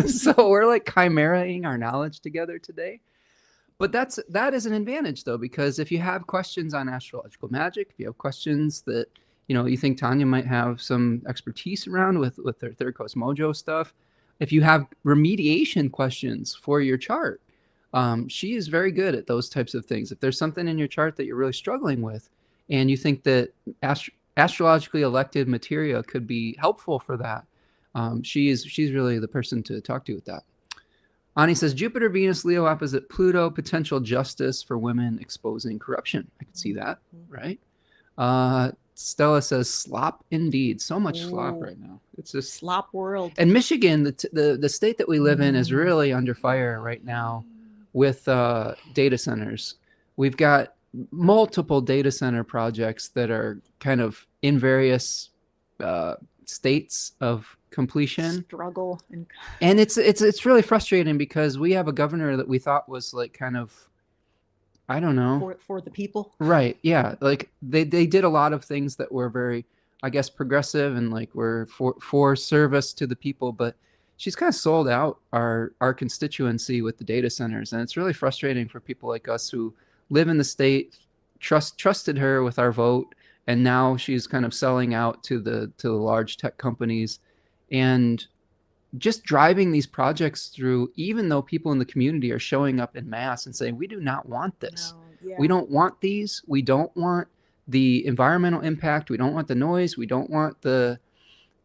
So we're like chimeraing our knowledge together today. But that is an advantage though, because if you have questions on astrological magic, if you have questions that you think Tanya might have some expertise around with their Third Coast Mojo stuff, if you have remediation questions for your chart, she is very good at those types of things. If there's something in your chart that you're really struggling with, and you think that astrologically elected materia could be helpful for that, she's really the person to talk to with that. Ani says, Jupiter, Venus, Leo opposite Pluto, potential justice for women exposing corruption. I can see that, right? Stella says, slop indeed. So much slop right now. It's just slop world. And Michigan, the state that we live in, is really under fire right now with data centers. We've got multiple data center projects that are kind of in various states of completion, struggle, and it's really frustrating because we have a governor that we thought was like kind of, I don't know, for the people, right? Yeah, like they did a lot of things that were very, I guess, progressive and like were for service to the people, but she's kind of sold out our constituency with the data centers, and it's really frustrating for people like us who live in the state, trusted her with our vote, and now she's kind of selling out to the large tech companies and just driving these projects through, even though people in the community are showing up in mass and saying, we do not want this. No, yeah. We don't want these. We don't want the environmental impact. We don't want the noise. We don't want the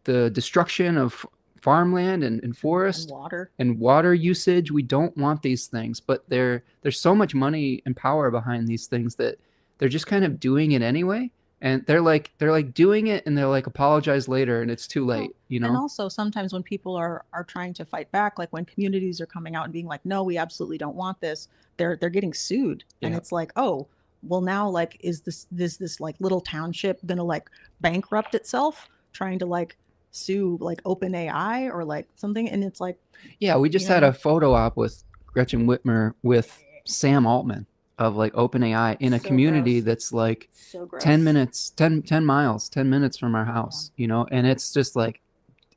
destruction of farmland and forest and water usage. We don't want these things, but there's so much money and power behind these things that they're just kind of doing it anyway. And they're like doing it, and they're like, apologize later, and it's too late, And also sometimes when people are trying to fight back, like when communities are coming out and being like, no, we absolutely don't want this, they're getting sued. And it's like, oh, well, now like is this like little township gonna like bankrupt itself trying to like sue like open AI or like something? And it's like, Yeah, we just you had a know, photo op with Gretchen Whitmer with Sam Altman of like OpenAI in a so community gross, that's like so 10 gross. minutes, 10 miles, 10 minutes from our Yeah. house, you know, and it's just like,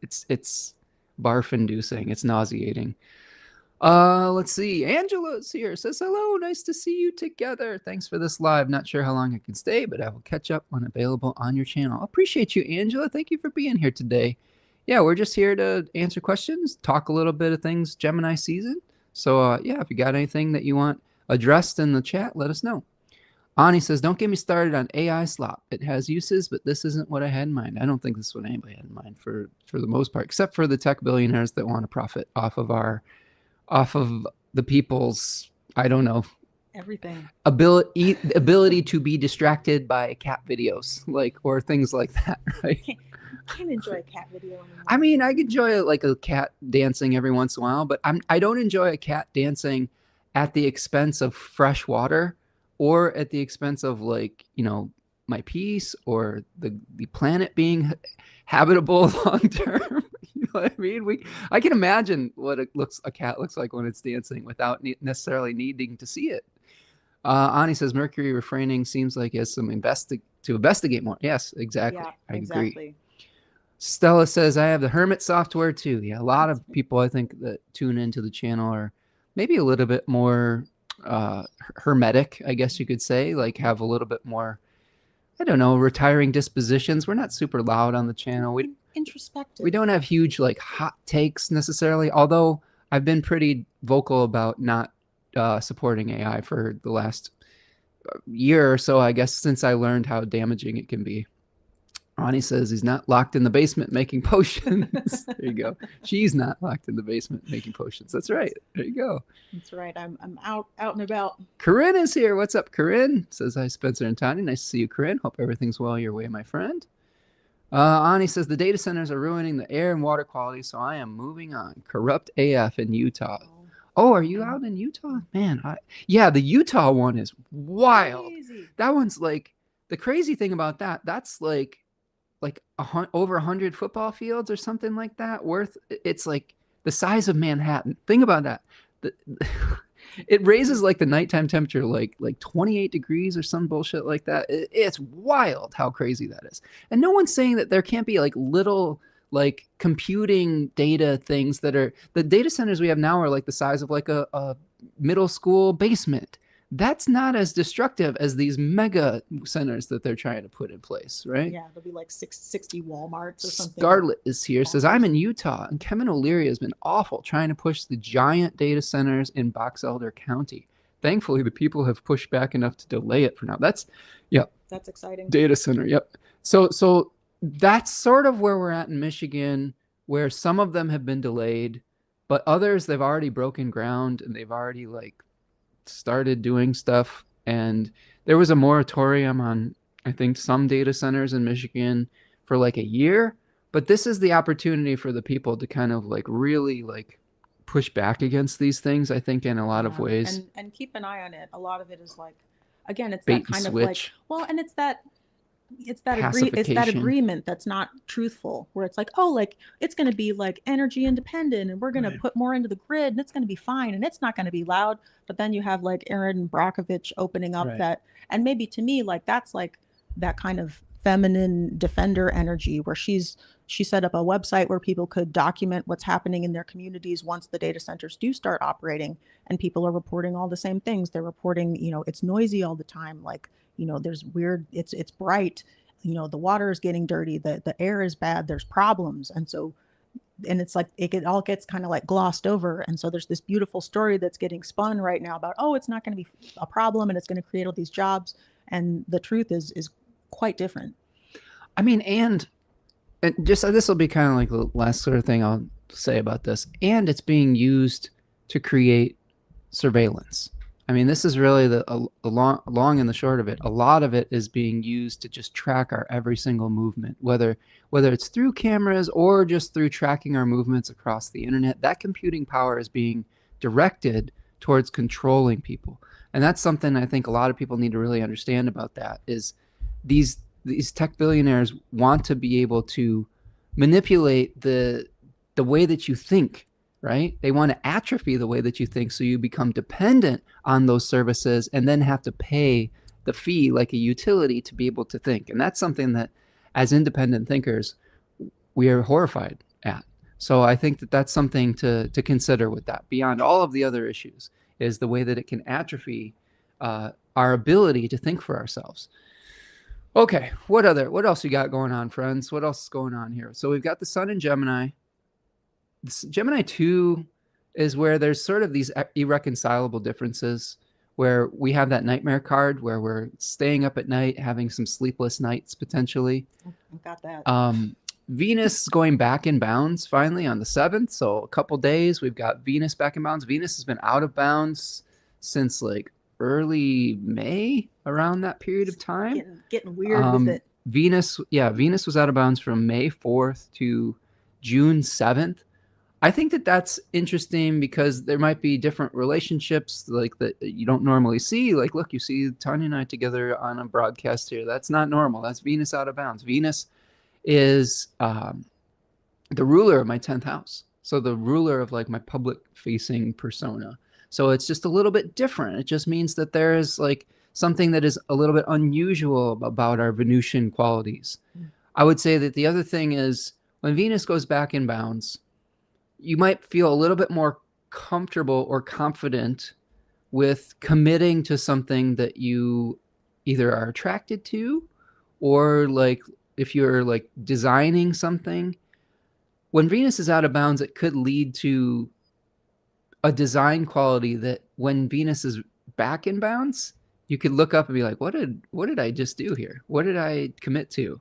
it's barf inducing. It's nauseating. Let's see. Angela's here. Says hello. Nice to see you together. Thanks for this live. Not sure how long I can stay, but I will catch up when available on your channel. Appreciate you, Angela. Thank you for being here today. Yeah, we're just here to answer questions, talk a little bit of things Gemini season. So yeah, if you got anything that you want addressed in the chat, let us know. Ani says, don't get me started on AI slop. It has uses, but this isn't what I had in mind. I don't think this is what anybody had in mind for the most part, except for the tech billionaires that want to profit off of the people's, I don't know, Everything. ability to be distracted by cat videos, like, or things like that, right? Can't enjoy a cat video anymore. I mean, I enjoy like a cat dancing every once in a while, but I don't enjoy a cat dancing at the expense of fresh water or at the expense of, like, you know, my peace or the planet being habitable long term. You know what I mean? I can imagine what a cat looks like when it's dancing without necessarily needing to see it. Ani says Mercury refraining seems like it has some to investigate more. Yes, exactly. Yeah, I agree. exactly. Stella says I have the Hermit software too. Yeah, a lot of people I think that tune into the channel are maybe a little bit more hermetic, I guess you could say, like have a little bit more, I don't know, retiring dispositions. We're not super loud on the channel. Introspective. We don't have huge like hot takes necessarily, although I've been pretty vocal about not supporting AI for the last year or so, I guess, since I learned how damaging it can be. Ani says he's not locked in the basement making potions. There you go. She's not locked in the basement making potions. That's right. There you go. That's right. I'm out and about. Corinne is here. What's up, Corinne? Says hi, Spencer and Tanya. Nice to see you, Corinne. Hope everything's well your way, my friend. Ani says the data centers are ruining the air and water quality, so I am moving on. Corrupt AF in Utah. Oh, are you out in Utah? Man, yeah, the Utah one is wild. Crazy. That one's like, the crazy thing about that's like over 100 football fields or something like that worth. It's like the size of Manhattan. Think about that. It raises like the nighttime temperature like 28 degrees or some bullshit like that. It's wild how crazy that is. And no one's saying that there can't be like little like computing data things that are, the data centers we have now are like the size of like a middle school basement. That's not as destructive as these mega centers that they're trying to put in place, right? Yeah, there'll be like 60 Walmarts or something. Scarlett is here, says, I'm in Utah, and Kevin O'Leary has been awful trying to push the giant data centers in Box Elder County. Thankfully, the people have pushed back enough to delay it for now. That's exciting. Data center, yep. So that's sort of where we're at in Michigan, where some of them have been delayed, but others, they've already broken ground and they've already like started doing stuff. And there was a moratorium on, I think, some data centers in Michigan for like a year, but this is the opportunity for the people to kind of like really like push back against these things, I think, in a lot of ways. And keep an eye on it. A lot of it is like, again, it's bait that kind and of like, switch. well, and it's that agreement that's not truthful, where it's like, oh, like it's going to be like energy independent and we're going to put more into the grid and it's going to be fine and it's not going to be loud. But then you have like Erin Brockovich opening up that, and maybe to me, like that's like that kind of feminine defender energy where she set up a website where people could document what's happening in their communities once the data centers do start operating, and people are reporting all the same things. They're reporting, it's noisy all the time, like, there's weird, it's bright, the water is getting dirty, the air is bad, there's problems. And it's like it all gets kind of like glossed over, and so there's this beautiful story that's getting spun right now about, oh, it's not going to be a problem and it's going to create all these jobs, and the truth is quite different. I mean, and just this will be kind of like the last sort of thing I'll say about this, and it's being used to create surveillance. I mean, this is really the long and the short of it. A lot of it is being used to just track our every single movement, whether it's through cameras or just through tracking our movements across the internet. That computing power is being directed towards controlling people. And that's something I think a lot of people need to really understand about that is these tech billionaires want to be able to manipulate the way that you think, right? They want to atrophy the way that you think so you become dependent on those services and then have to pay the fee like a utility to be able to think. And that's something that as independent thinkers we are horrified at. So I think that that's something to consider with that. Beyond all of the other issues, is the way that it can atrophy our ability to think for ourselves. Okay, what else you got going on, friends? What else is going on here? So we've got the Sun in Gemini. Gemini 2 is where there's sort of these irreconcilable differences where we have that nightmare card where we're staying up at night, having some sleepless nights potentially. Got that. Venus going back in bounds finally on the 7th. So a couple days, we've got Venus back in bounds. Venus has been out of bounds since like early May, around that period of time. Getting weird with it. Venus was out of bounds from May 4th to June 7th. I think that that's interesting because there might be different relationships like that you don't normally see. Like, look, you see Tanya and I together on a broadcast here. That's not normal. That's Venus out of bounds. Venus is the ruler of my 10th house. So the ruler of like my public facing persona. So it's just a little bit different. It just means that there is like something that is a little bit unusual about our Venusian qualities. I would say that the other thing is when Venus goes back in bounds, you might feel a little bit more comfortable or confident with committing to something that you either are attracted to or like if you're like designing something. When Venus is out of bounds, it could lead to a design quality that when Venus is back in bounds, you could look up and be like, what did I just do here? What did I commit to?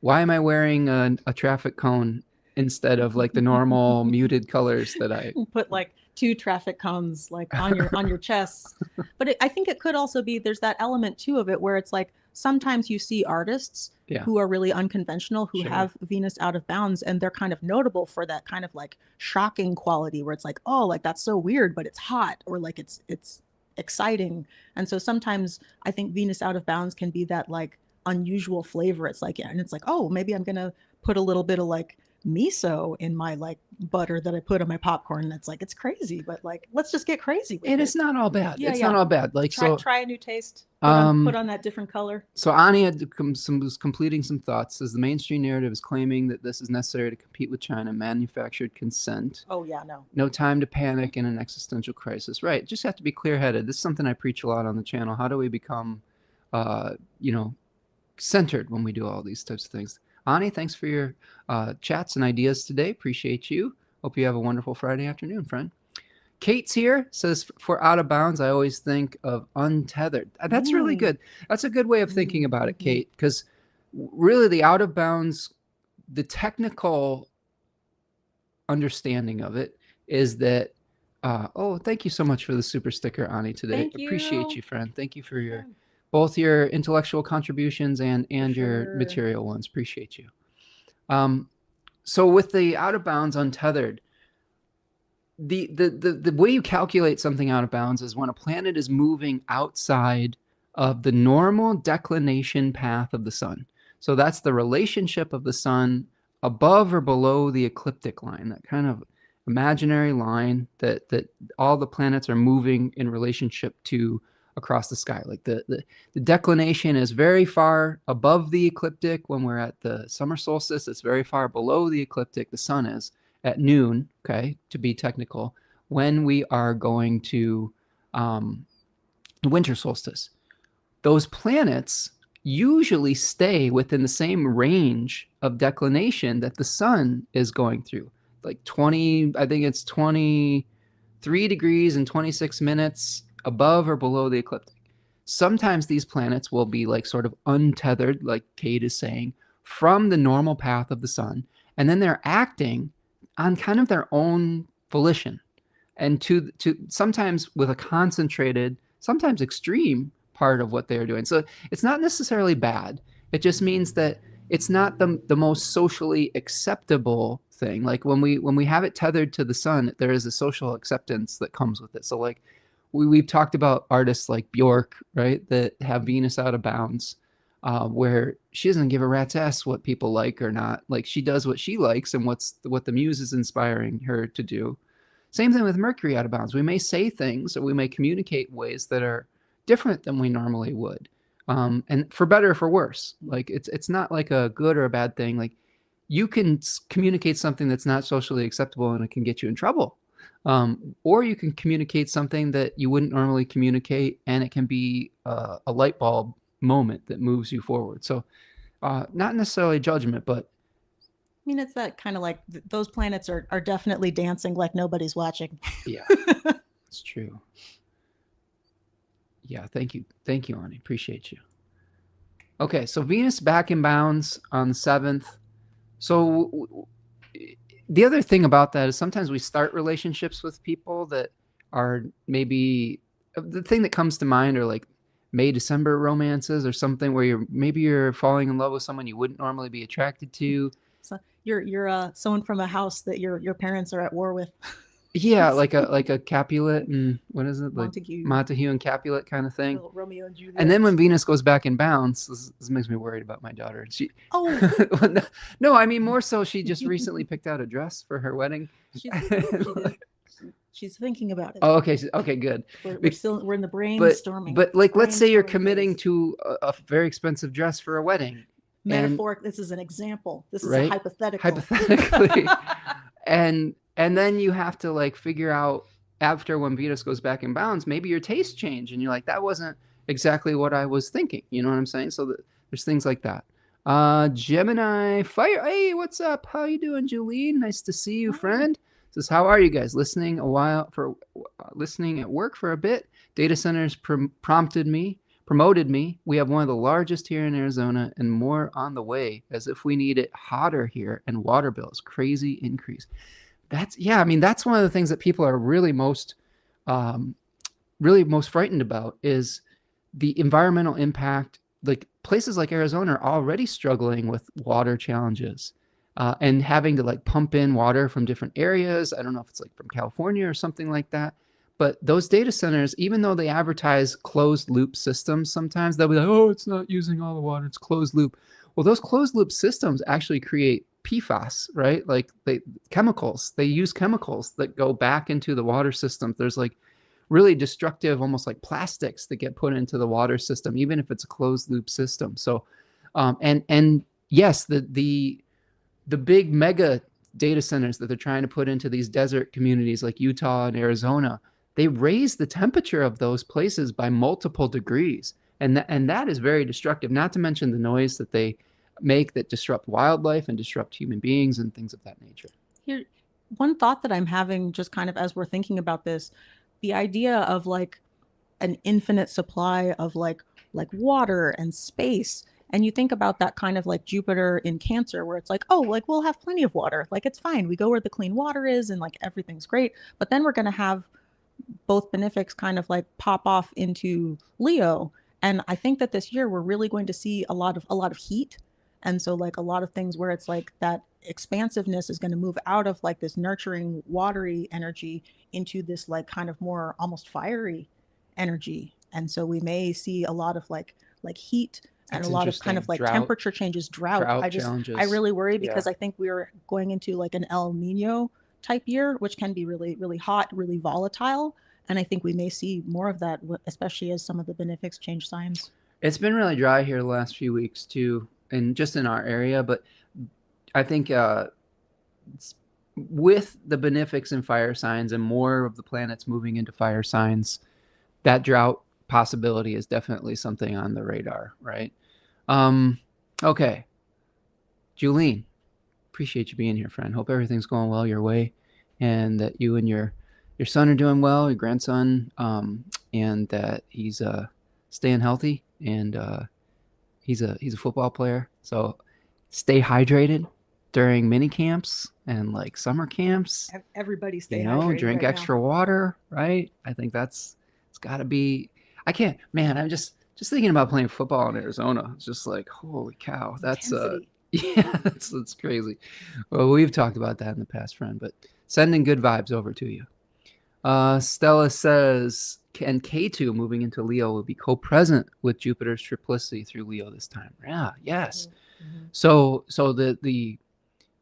Why am I wearing a traffic cone instead of like the normal muted colors that I put like 2 traffic cones like on your chest? But I think it could also be there's that element too of it where it's like sometimes you see artists who are really unconventional who have Venus out of bounds and they're kind of notable for that kind of like shocking quality where it's like, oh, like that's so weird but it's hot, or like it's exciting. And so sometimes I think Venus out of bounds can be that like unusual flavor. It's like, and it's like, oh, maybe I'm gonna put a little bit of like miso in my like butter that I put on my popcorn. That's like, it's crazy, but like, let's just get crazy with and it. it's not all bad. It's not all bad. Like, try a new taste. Put on that different color. So Ani was completing some thoughts. Says the mainstream narrative is claiming that this is necessary to compete with China. Manufactured consent. Oh yeah, no time to panic in an existential crisis. Right. Just have to be clear-headed. This is something I preach a lot on the channel. How do we become centered when we do all these types of things? Ani, thanks for your chats and ideas today. Appreciate you. Hope you have a wonderful Friday afternoon, friend. Kate's here, says, for out of bounds, I always think of untethered. That's really good. That's a good way of thinking about it, Kate, because really the out of bounds, the technical understanding of it is that, oh, thank you so much for the super sticker, Ani, today. Appreciate you, friend. Thank you for your both your intellectual contributions and your material ones. Appreciate you. So with the out of bounds untethered, the way you calculate something out of bounds is when a planet is moving outside of the normal declination path of the sun. So that's the relationship of the sun above or below the ecliptic line, that kind of imaginary line that all the planets are moving in relationship to across the sky. Like the declination is very far above the ecliptic when we're at the summer solstice. It's very far below the ecliptic, the sun is, at noon, okay, to be technical, when we are going to the winter solstice. Those planets usually stay within the same range of declination that the sun is going through. Like 20, I think it's 23 degrees and 26 minutes above or below the ecliptic. Sometimes these planets will be like sort of untethered, like Kate is saying, from the normal path of the sun, and then they're acting on kind of their own volition, and to sometimes with a concentrated, sometimes extreme part of what they're doing. So it's not necessarily bad. It just means that it's not the most socially acceptable thing. Like when we have it tethered to the sun, there is a social acceptance that comes with it. So like we've talked about artists like Bjork, right, that have Venus out of bounds, where she doesn't give a rat's ass what people like or not. Like she does what she likes and what the muse is inspiring her to do. Same thing with Mercury out of bounds. We may say things or we may communicate ways that are different than we normally would, and for better or for worse. Like it's not like a good or a bad thing. Like you can communicate something that's not socially acceptable and it can get you in trouble. Or you can communicate something that you wouldn't normally communicate and it can be a light bulb moment that moves you forward. So not necessarily judgment, but I mean, it's that kind of like those planets are definitely dancing like nobody's watching. yeah, it's true. Yeah, thank you. Thank you, Ani. Appreciate you. Okay, so Venus back in bounds on the 7th. So the other thing about that is sometimes we start relationships with people that are maybe the thing that comes to mind are like May December romances or something where you're falling in love with someone you wouldn't normally be attracted to. So you're someone from a house that your parents are at war with. Yeah, like a Capulet and what is it, like Montague. Montague and Capulet kind of thing. Romeo and Juliet. And then when Venus goes back in bounds, this makes me worried about my daughter. She oh no, I mean more so she just recently picked out a dress for her wedding. She's thinking about it. Oh, okay, okay, good. We're in the brainstorming. But like, let's say you're committing to a very expensive dress for a wedding. Metaphoric. This is an example. This is right? a hypothetical. Hypothetically, and then you have to like figure out after when Venus goes back in bounds, maybe your tastes change, and you're like, that wasn't exactly what I was thinking. You know what I'm saying? So there's things like that. Gemini fire. Hey, what's up? How you doing, Julene? Nice to see you, friend. Says, how are you guys? Listening listening at work for a bit. Data centers promoted me. We have one of the largest here in Arizona and more on the way, as if we need it hotter here, and water bills crazy increase. That's one of the things that people are really most frightened about is the environmental impact. Like places like Arizona are already struggling with water challenges. And having to like pump in water from different areas. I don't know if it's like from California or something like that. But those data centers, even though they advertise closed loop systems, sometimes they'll be like, oh, it's not using all the water, it's closed loop. Well, those closed loop systems actually create PFAS, right? Like they use chemicals that go back into the water system. There's like really destructive, almost like plastics that get put into the water system, even if it's a closed loop system. So, and yes, the big mega data centers that they're trying to put into these desert communities like Utah and Arizona, they raise the temperature of those places by multiple degrees. And that is very destructive, not to mention the noise that they make that disrupt wildlife and disrupt human beings and things of that nature. Here, one thought that I'm having just kind of as we're thinking about this, the idea of like an infinite supply of like water and space. And you think about that kind of like Jupiter in Cancer, where it's like, oh, like we'll have plenty of water. Like it's fine. We go where the clean water is and like everything's great. But then we're going to have both benefics kind of like pop off into Leo. And I think that this year we're really going to see a lot of heat. And so like a lot of things where it's like that expansiveness is going to move out of like this nurturing watery energy into this like kind of more almost fiery energy. And so we may see a lot of like heat and a lot of kind of like temperature changes, drought. I really worry because I think we're going into like an El Nino type year, which can be really, really hot, really volatile. And I think we may see more of that, especially as some of the benefics change signs. It's been really dry here the last few weeks too, and just in our area. But I think with the benefics and fire signs and more of the planets moving into fire signs, that drought possibility is definitely something on the radar, right? Okay. Julene, appreciate you being here, friend. Hope everything's going well your way and that you and your son are doing well, your grandson, and that he's staying healthy and he's a football player. So stay hydrated during mini camps and like summer camps. Everybody stay hydrated. Drink extra water, right? I think it's got to be. I can't, man. I'm just thinking about playing football in Arizona. It's just like, holy cow, that's that's crazy. Well, we've talked about that in the past, friend. But sending good vibes over to you. Stella says, and K2 moving into Leo will be co-present with Jupiter's triplicity through Leo this time. Yeah, yes. Mm-hmm. So the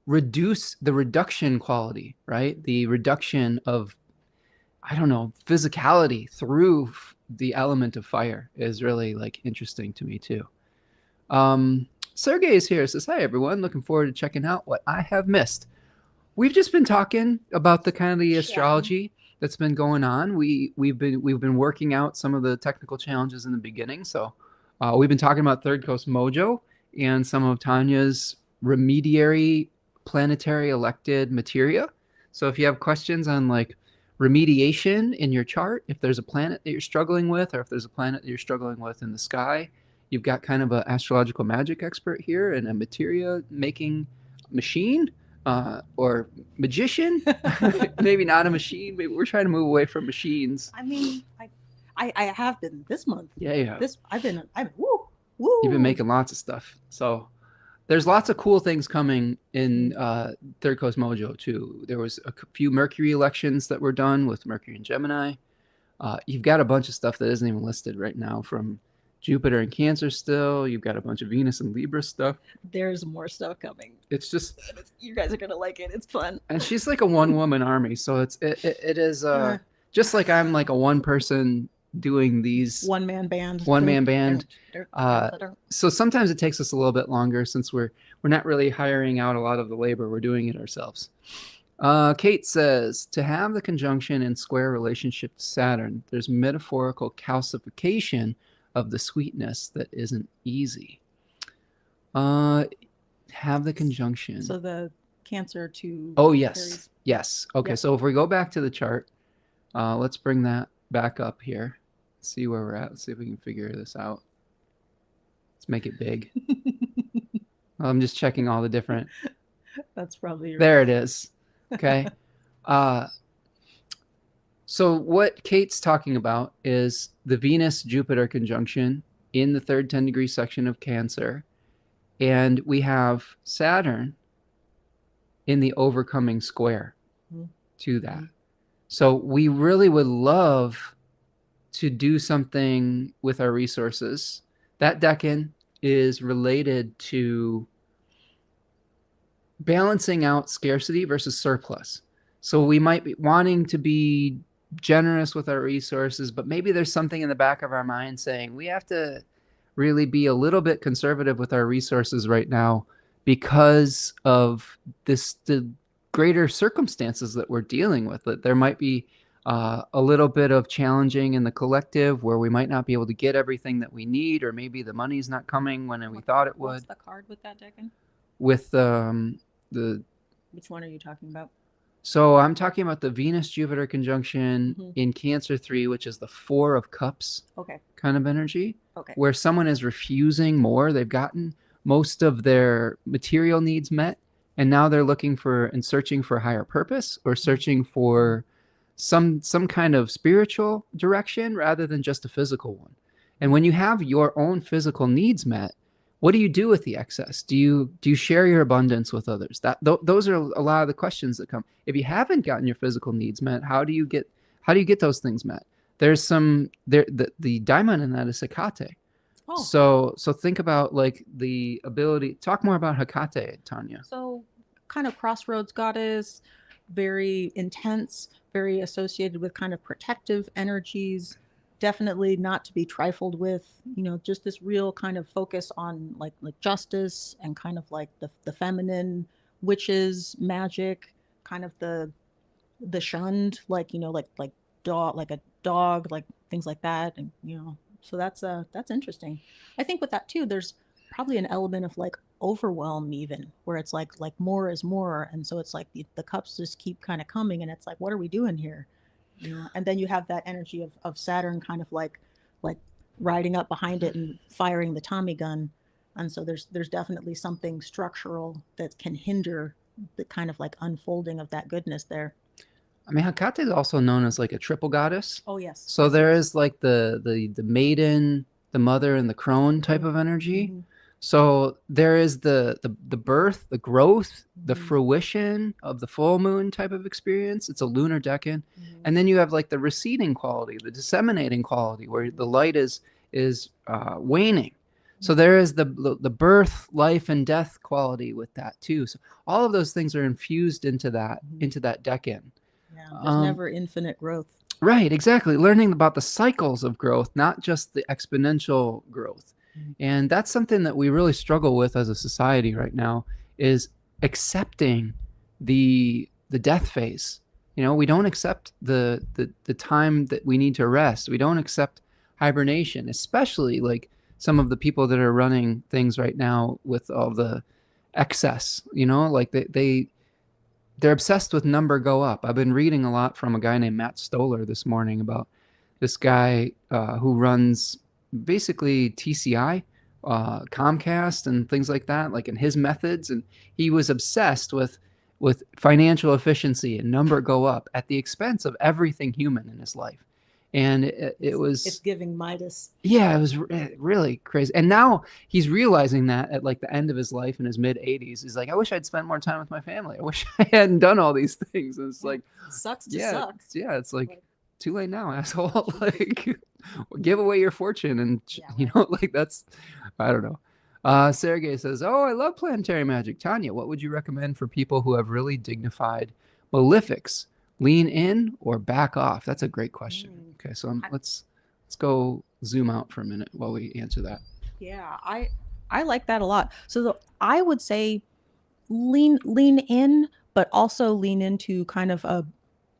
reduction quality, right? The reduction of, I don't know, physicality through the element of fire is really like interesting to me too. Sergey is here. Says, hi everyone. Looking forward to checking out what I have missed. We've just been talking about the kind of the astrology that's been going on. We've been working out some of the technical challenges in the beginning. So we've been talking about Third Coast Mojo and some of Tanya's remediary planetary elected materia. So if you have questions on like remediation in your chart, if there's a planet that you're struggling with, or if there's a planet that you're struggling with in the sky, you've got kind of an astrological magic expert here and a materia making machine. Or magician, maybe not a machine. Maybe we're trying to move away from machines. I mean, I have been this month. Yeah. I've been woo. You've been making lots of stuff. So there's lots of cool things coming in Third Coast Mojo too. There was a few Mercury elections that were done with Mercury and Gemini. You've got a bunch of stuff that isn't even listed right now from Jupiter and Cancer still. You've got a bunch of Venus and Libra stuff. There's more stuff coming. It's just, you guys are gonna like it. It's fun. And she's like a one-woman army, so it is just like I'm like a one-person doing these one-man band. So sometimes it takes us a little bit longer since we're not really hiring out a lot of the labor. We're doing it ourselves. Kate says, to have the conjunction and square relationship to Saturn, there's metaphorical calcification of the sweetness that isn't easy. Have the conjunction. So the Cancer to... Oh, yes. Aries. Yes. Okay, yep. So if we go back to the chart, let's bring that back up here. See where we're at. Let's see if we can figure this out. Let's make it big. I'm just checking all the different... That's probably right. There it is. Okay. So what Kate's talking about is the Venus-Jupiter conjunction in the third 10-degree section of Cancer. And we have Saturn in the overcoming square to that. So we really would love to do something with our resources. That decan is related to balancing out scarcity versus surplus. So we might be wanting to be generous with our resources, but maybe there's something in the back of our mind saying we have to really be a little bit conservative with our resources right now because of the greater circumstances that we're dealing with. That there might be a little bit of challenging in the collective where we might not be able to get everything that we need, or maybe the money's not coming when we thought it would. What's the card with that decan? With Which one are you talking about? So I'm talking about the Venus-Jupiter conjunction in Cancer 3, which is the Four of Cups kind of energy, where someone is refusing more. They've gotten most of their material needs met, and now they're looking for and searching for higher purpose, or searching for some kind of spiritual direction rather than just a physical one. And when you have your own physical needs met, what do you do with the excess? Do you share your abundance with others? Those are a lot of the questions that come. If you haven't gotten your physical needs met, how do you get those things met? There's the diamond in that is Hecate. Oh. So think about like the ability. Talk more about Hecate, Tanya. So kind of crossroads goddess, very intense, very associated with kind of protective energies. Definitely not to be trifled with, just this real kind of focus on like justice and kind of like the feminine, witches, magic, kind of the shunned, like dog, like a dog, like things like that. And, so that's interesting. I think with that too, there's probably an element of like overwhelm even, where it's like more is more. And so it's like the cups just keep kind of coming, and it's like, what are we doing here? And then you have that energy of Saturn kind of like riding up behind it and firing the Tommy gun. And so there's definitely something structural that can hinder the kind of like unfolding of that goodness there. I mean, Hecate is also known as like a triple goddess. Oh, yes. So there is like the maiden, the mother, and the crone type of energy. So there is the birth, the growth, the Mm-hmm. fruition of the full moon type of experience. It's a lunar decan. Mm-hmm. And then you have like the receding quality, the disseminating quality, where the light is waning. So Mm-hmm. there is the birth, life, and death quality with that too. So all of those things are infused Mm-hmm. into that decan. Yeah, there's Um, never infinite growth. Right, exactly. Learning about the cycles of growth, not just the exponential growth. Mm-hmm. And that's something that we really struggle with as a society right now is accepting the death phase. You know, we don't accept the time that we need to rest. We don't accept hibernation, especially like some of the people that are running things right now with all the excess, you know, like they're obsessed with number go up. I've been reading a lot from a guy named Matt Stoller this morning about this guy who runs basically TCI, Comcast, and things like that, like in his methods. And he was obsessed with financial efficiency and number go up at the expense of everything human in his life. And it It's was giving Midas. yeah, it was really crazy. And now he's realizing that at like the end of his life in his mid 80s, he's like, I wish I'd spent more time with my family. I wish I hadn't done all these things. And it's Yeah, like, sucks to yeah, suck. it's like Like, too late now, asshole. Like, give away your fortune, and yeah, you right. know, like that's, I don't know. Sergey says, "Oh, I love planetary magic." Tanya, what would you recommend for people who have really dignified malefics? Lean in or back off? That's a great question. Mm. Okay, so I, let's go zoom out for a minute while we answer that. yeah, I like that a lot. So I would say lean in, but also lean into kind of a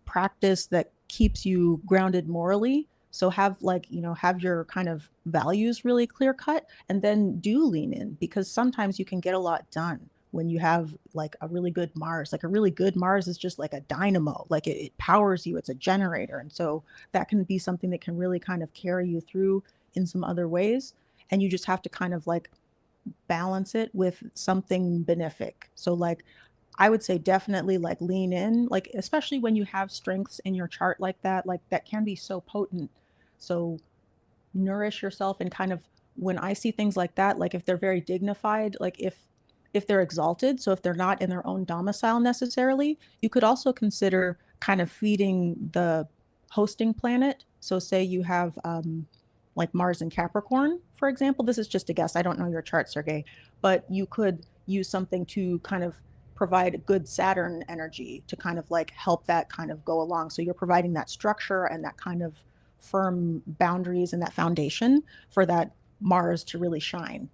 practice that keeps you grounded morally. So have like, have your kind of values really clear cut and then do lean in because sometimes you can get a lot done when you have like a really good Mars. Like a really good Mars is just like a dynamo, like it powers you, it's a generator. And so that can be something that can really kind of carry you through in some other ways. And you just have to kind of like balance it with something benefic. So like I would say definitely like lean in, like especially when you have strengths in your chart like that can be so potent. So nourish yourself and kind of when I see things like that, like if they're very dignified, like if they're exalted, so if they're not in their own domicile necessarily, you could also consider kind of feeding the hosting planet. So say you have like Mars and Capricorn, for example. This is just a guess. I don't know your chart, Sergey, but you could use something to kind of provide good Saturn energy to kind of like help that kind of go along. So you're providing that structure and that kind of firm boundaries and that foundation for that Mars to really shine.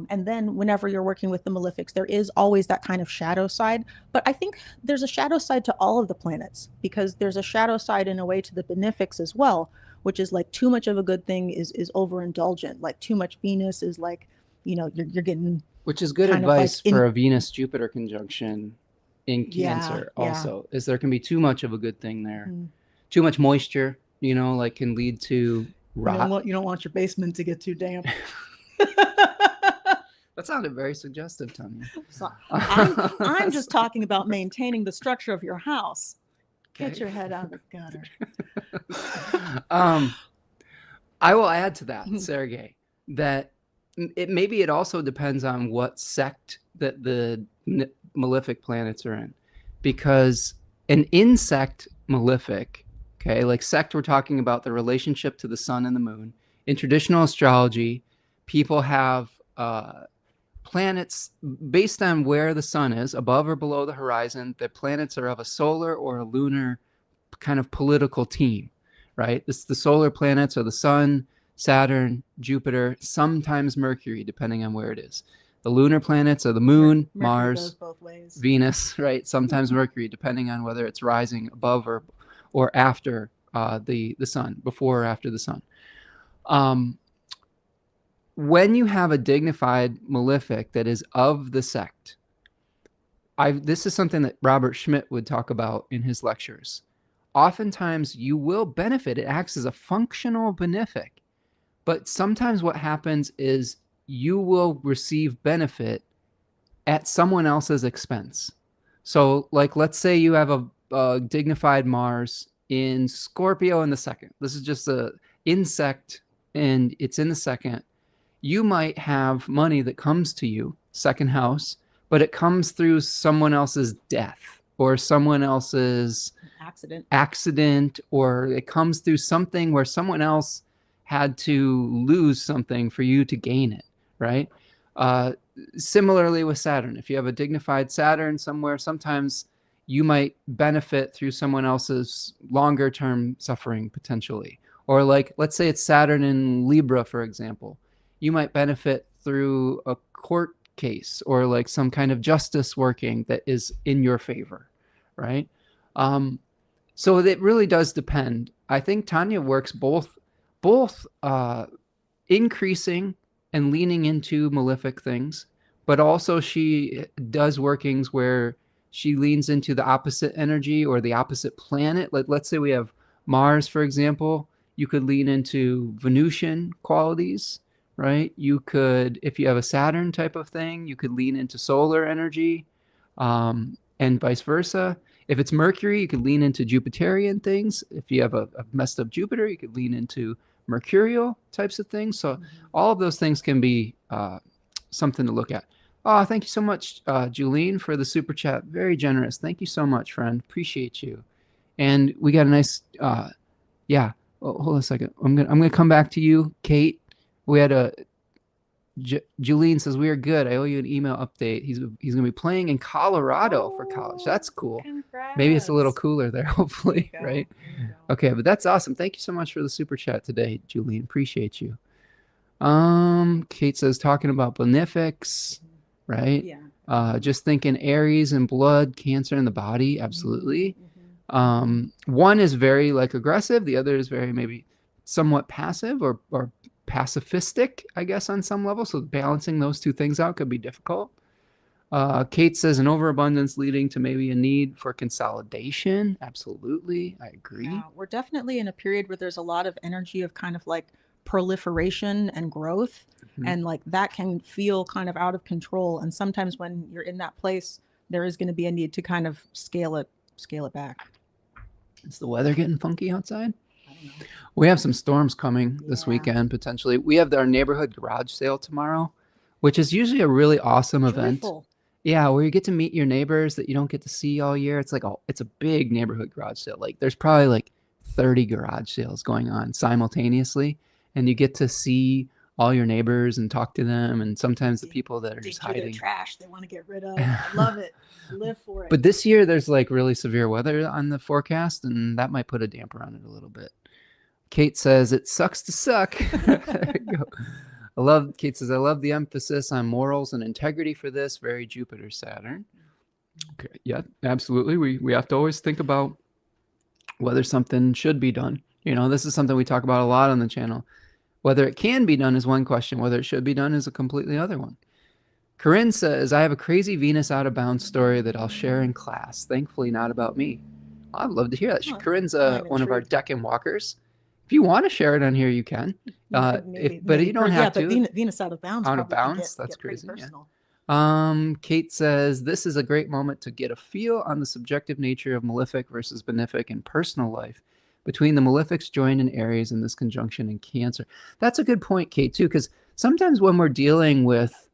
And then whenever you're working with the malefics, there is always that kind of shadow side. But I think there's a shadow side to all of the planets because there's a shadow side in a way to the benefics as well, which is like too much of a good thing is overindulgent. Like too much Venus is like, you're getting Which is good kind of like advice in for a Venus Jupiter conjunction in yeah, Cancer yeah. also, is there can be too much of a good thing there. Mm-hmm. Too much moisture, you know, like can lead to rot. You don't want your basement to get too damp. That sounded very suggestive, Tanya. So I'm just talking about maintaining the structure of your house. Get Okay. your head out of the gutter. um, I will add to that, Sergey, that it also depends on what sect that the malefic planets are in, because an insect malefic, okay, like sect, we're talking about the relationship to the sun and the moon. In traditional astrology, people have planets based on where the sun is, above or below the horizon. The planets are of a solar or a lunar kind of political team, right? The solar planets are the sun, Saturn, Jupiter, sometimes Mercury, depending on where it is. The lunar planets are the moon, Mercury goes Mars, both ways. Venus, right? Sometimes Mercury, depending on whether it's rising above or after the sun, before or after the sun. Um, when you have a dignified malefic that is of the sect, this is something that Robert Schmidt would talk about in his lectures. Oftentimes you will benefit. It acts as a functional benefic. But sometimes what happens is you will receive benefit at someone else's expense. So, like, let's say you have a dignified Mars in Scorpio in the second. This is just a insect, and it's in the second. you might have money that comes to you, second house, but it comes through someone else's death or someone else's accident, or it comes through something where someone else had to lose something for you to gain it, right? Uh, Similarly with Saturn, if you have a dignified Saturn somewhere, sometimes you might benefit through someone else's longer term suffering potentially. Or like, let's say it's Saturn in Libra, for example. You might benefit through a court case or like some kind of justice working that is in your favor, right? So it really does depend. I think Tanya works both increasing and leaning into malefic things, but also she does workings where she leans into the opposite energy or the opposite planet. Like, let's say we have Mars, for example. You could lean into Venusian qualities, right? You could, if you have a Saturn type of thing, you could lean into solar energy, and vice versa. If it's Mercury, you could lean into Jupiterian things. If you have a messed up Jupiter, you could lean into mercurial types of things. So all of those things can be something to look at. Oh, thank you so much, Julene, for the super chat. Very generous. Thank you so much, friend. Appreciate you. And we got a nice, yeah. Oh, hold on a second. I'm gonna come back to you, Kate. We had a Julene says we are good. I owe you an email update. He's gonna be playing in Colorado for college. That's cool. Congrats. Maybe it's a little cooler there, hopefully, right? Okay, but that's awesome. Thank you so much for the super chat today, Julene. Appreciate you. Kate says talking about benefics, right? Yeah. Just thinking Aries and blood, Cancer in the body, absolutely. One is very like aggressive, the other is very maybe somewhat passive or pacifistic, I guess, on some level. So balancing those two things out could be difficult. Kate says an overabundance leading to maybe a need for consolidation. Absolutely, I agree. Yeah, we're definitely in a period where there's a lot of energy of kind of like proliferation and growth, and like that can feel kind of out of control. And sometimes when you're in that place, there is going to be a need to kind of scale it back. Is the weather getting funky outside? I don't know. We have some storms coming this weekend potentially. We have our neighborhood garage sale tomorrow, which is usually a really awesome event. Yeah, where you get to meet your neighbors that you don't get to see all year. It's like it's a big neighborhood garage sale. Like there's probably like 30 garage sales going on simultaneously, and you get to see all your neighbors and talk to them, and sometimes the people that are just hiding their trash they want to get rid of. I love it. Live for it. But this year there's like really severe weather on the forecast, and that might put a damper on it a little bit. Kate says it sucks to suck. There you go. Kate says, I love the emphasis on morals and integrity for this. Very Jupiter Saturn. Okay. Yeah, absolutely. We have to always think about whether something should be done. You know, this is something we talk about a lot on the channel. Whether it can be done is one question. Whether it should be done is a completely other one. Corinne says, I have a crazy Venus out of bounds story that I'll share in class. Thankfully, not about me. I'd love to hear that. Corinne's one of our Deccan walkers. If you want to share it on here, you can. But you don't have to. But Venus out of bounds. Out of bounds? That's crazy. Yeah. Kate says, this is a great moment to get a feel on the subjective nature of malefic versus benefic in personal life between the malefics joined in Aries and this conjunction in Cancer. That's a good point, Kate, too, because sometimes when we're dealing with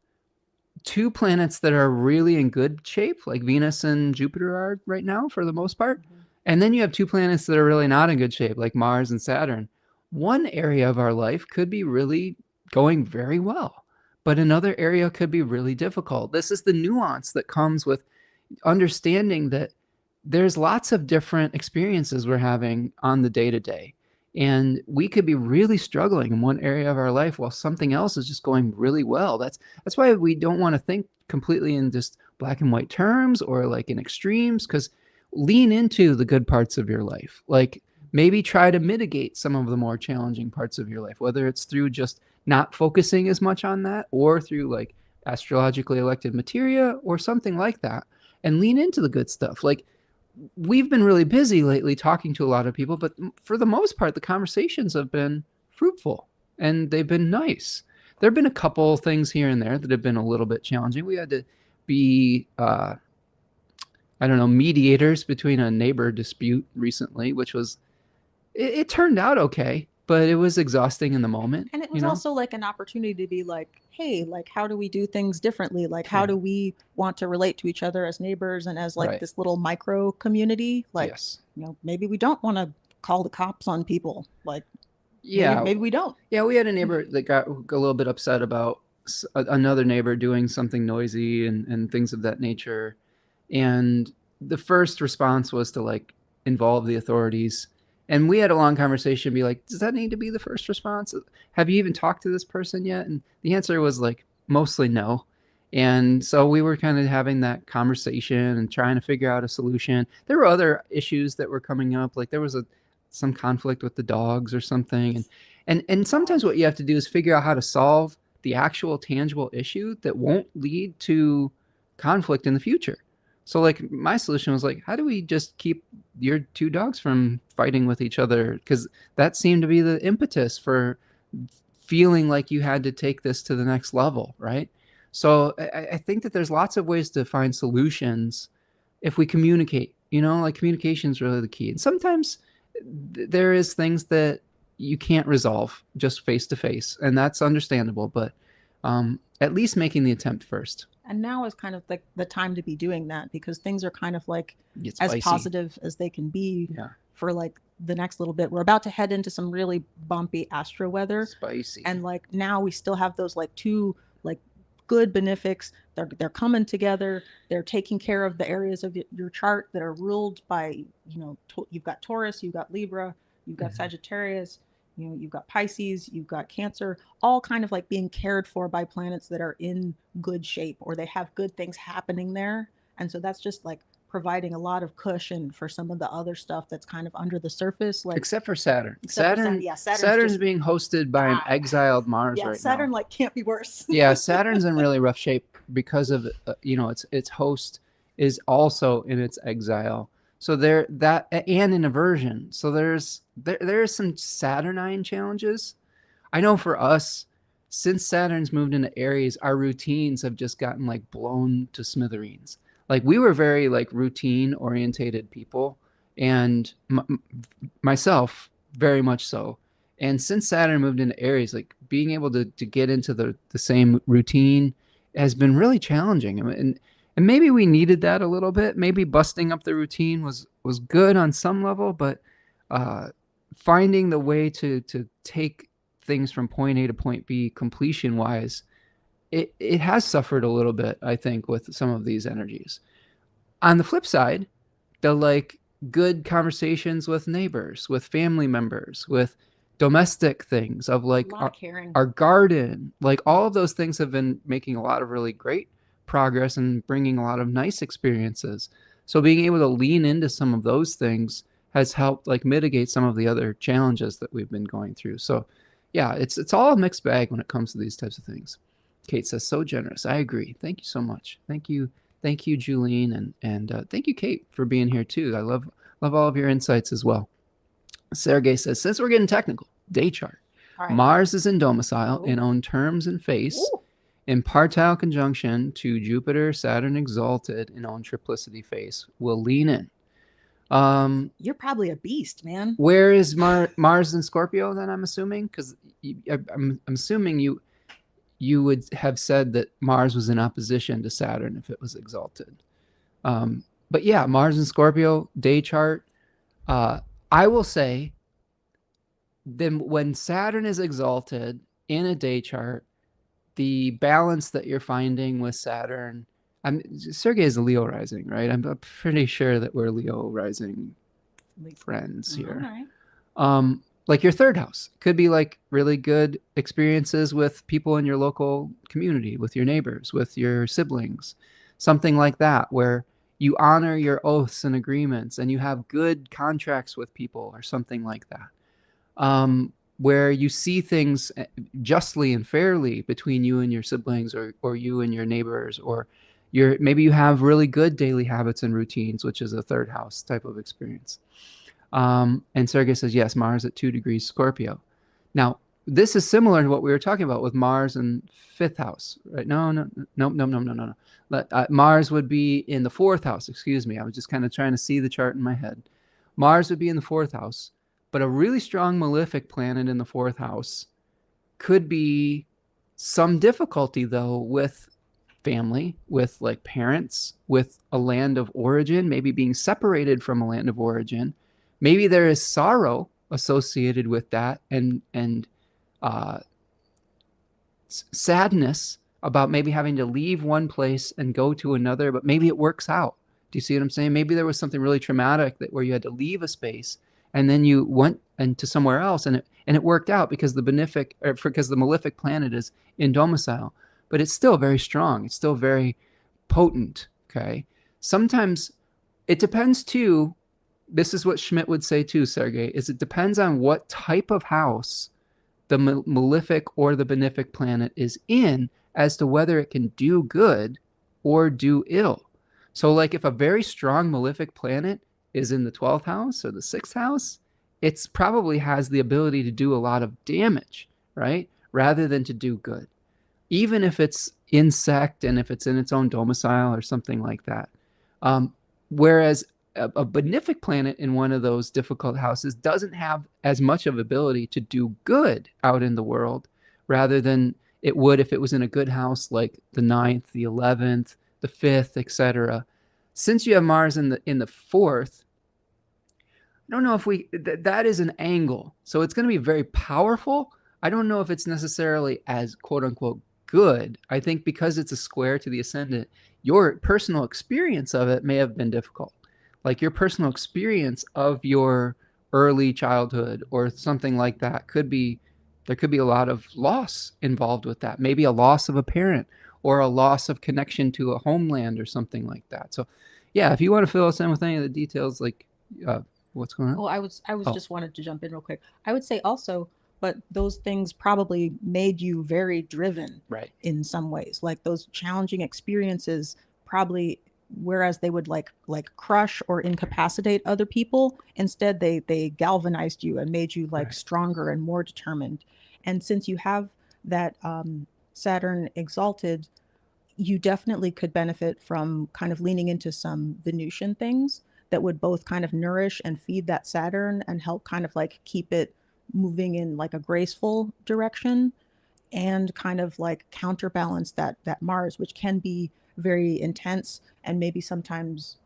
two planets that are really in good shape, like Venus and Jupiter are right now for the most part, and then you have two planets that are really not in good shape, like Mars and Saturn. One area of our life could be really going very well, but another area could be really difficult. This is the nuance that comes with understanding that there's lots of different experiences we're having on the day-to-day. And we could be really struggling in one area of our life while something else is just going really well. That's why we don't want to think completely in just black and white terms or like in extremes, because lean into the good parts of your life. Like maybe try to mitigate some of the more challenging parts of your life, whether it's through just not focusing as much on that or through like astrologically elected materia or something like that, and lean into the good stuff. Like we've been really busy lately talking to a lot of people, but for the most part, the conversations have been fruitful and they've been nice. There have been a couple things here and there that have been a little bit challenging. We had to be, mediators between a neighbor dispute recently, which was, it turned out okay, but it was exhausting in the moment, And it you was know? also like an opportunity to be like, hey, like, how do we do things differently? Like, how do Totally. we want to relate to each other as neighbors and as like Right. this little micro community? Like, Yes. maybe we don't want to call the cops on people. Like, Yeah. maybe we don't. Yeah, we had a neighbor that got a little bit upset about another neighbor doing something noisy and things of that nature. And the first response was to like involve the authorities. And we had a long conversation, be like, does that need to be the first response? Have you even talked to this person yet? And the answer was like mostly no. And so we were kind of having that conversation and trying to figure out a solution. There were other issues that were coming up, like there was some conflict with the dogs or something. And sometimes what you have to do is figure out how to solve the actual tangible issue that won't lead to conflict in the future. So like my solution was like, how do we just keep your two dogs from fighting with each other? Because that seemed to be the impetus for feeling like you had to take this to the next level, right? So I think that there's lots of ways to find solutions if we communicate. Like communication is really the key. And sometimes there is things that you can't resolve just face to face, and that's understandable. But at least making the attempt first. And now is kind of like the time to be doing that because things are kind of like Get as spicy. positive as they can be Yeah. for like the next little bit. We're about to head into some really bumpy astro weather. Spicy. And like now we still have those like two like good benefics. They're coming together. They're taking care of the areas of your chart that are ruled by, you've got Taurus, you've got Libra, you've got Sagittarius, you've got Pisces, you've got Cancer, all kind of like being cared for by planets that are in good shape or they have good things happening there. And so that's just like providing a lot of cushion for some of the other stuff that's kind of under the surface, like except for Saturn. except for Saturn. Yeah, Saturn's just being hosted by an exiled Mars right Saturn now. like can't be worse. Yeah, Saturn's in really rough shape because of its host is also in its exile. So there that and in aversion. So there are some Saturnine challenges. I know for us, since Saturn's moved into Aries, our routines have just gotten like blown to smithereens. Like we were very like routine orientated people, and myself very much so. And since Saturn moved into Aries, like being able to get into the same routine has been really challenging. And maybe we needed that a little bit. Maybe busting up the routine was good on some level, but finding the way to take things from point A to point B completion wise, it has suffered a little bit, I think, with some of these energies. On the flip side, the like good conversations with neighbors, with family members, with domestic things of like our garden, like all of those things have been making a lot of really great progress and bringing a lot of nice experiences. So being able to lean into some of those things has helped like mitigate some of the other challenges that we've been going through. So yeah, it's all a mixed bag when it comes to these types of things. Kate says, so generous. I agree. Thank you so much. Thank you, Julene, and thank you, Kate, for being here too. I love all of your insights as well. Sergey says, since we're getting technical, day chart. Right. Mars is in domicile in own terms and face, in partile conjunction to Jupiter, Saturn exalted in own triplicity face. We'll lean in. You're probably a beast, man. Where is Mars in Scorpio then, I'm assuming? Because I'm assuming you would have said that Mars was in opposition to Saturn if it was exalted. But yeah, Mars in Scorpio, day chart. I will say, then when Saturn is exalted in a day chart, the balance that you're finding with Saturn, Sergey is a Leo rising, right? I'm pretty sure that we're Leo rising friends here. Right. Like your third house could be like really good experiences with people in your local community, with your neighbors, with your siblings, something like that, where you honor your oaths and agreements and you have good contracts with people or something like that. Where you see things justly and fairly between you and your siblings or you and your neighbors, or maybe you have really good daily habits and routines, which is a third house type of experience. And Sergey says, yes, Mars at 2 degrees Scorpio. Now, this is similar to what we were talking about with Mars in 5th house, right? No. Mars would be in the 4th house. Excuse me. I was just kind of trying to see the chart in my head. Mars would be in the 4th house. But a really strong malefic planet in the fourth house could be some difficulty, though, with family, with like parents, with a land of origin, maybe being separated from a land of origin. Maybe there is sorrow associated with that, and uh, sadness about maybe having to leave one place and go to another, but maybe it works out. Do you see what I'm saying? Maybe there was something really traumatic that where you had to leave a space and then you went into somewhere else, and it worked out because the benefic or because the malefic planet is in domicile, but it's still very strong. It's still very potent. Okay. Sometimes it depends too. This is what Schmidt would say too, Sergey, is it depends on what type of house the malefic or the benefic planet is in as to whether it can do good or do ill. So, like if a very strong malefic planet is in the 12th house or the 6th house, it's probably has the ability to do a lot of damage, right? Rather than to do good, even if it's insect and if it's in its own domicile or something like that. Whereas a benefic planet in one of those difficult houses doesn't have as much of ability to do good out in the world, rather than it would if it was in a good house like the ninth, the 11th, the fifth, etc. Since you have Mars in the fourth, I don't know if that is an angle. So it's going to be very powerful. I don't know if it's necessarily as quote unquote good. I think because it's a square to the ascendant, your personal experience of it may have been difficult. Like your personal experience of your early childhood or something like that there could be a lot of loss involved with that. Maybe a loss of a parent or a loss of connection to a homeland or something like that. So yeah, if you want to fill us in with any of the details, like what's going on? Well, I was Oh, just wanted to jump in real quick. I would say also, but those things probably made you very driven right. in some ways. Like those challenging experiences probably, whereas they would like crush or incapacitate other people, instead they galvanized you and made you like Right. stronger and more determined. And since you have that Saturn exalted, you definitely could benefit from kind of leaning into some Venusian things that would both kind of nourish and feed that Saturn and help kind of like keep it moving in like a graceful direction, and kind of like counterbalance that Mars, which can be very intense and maybe sometimes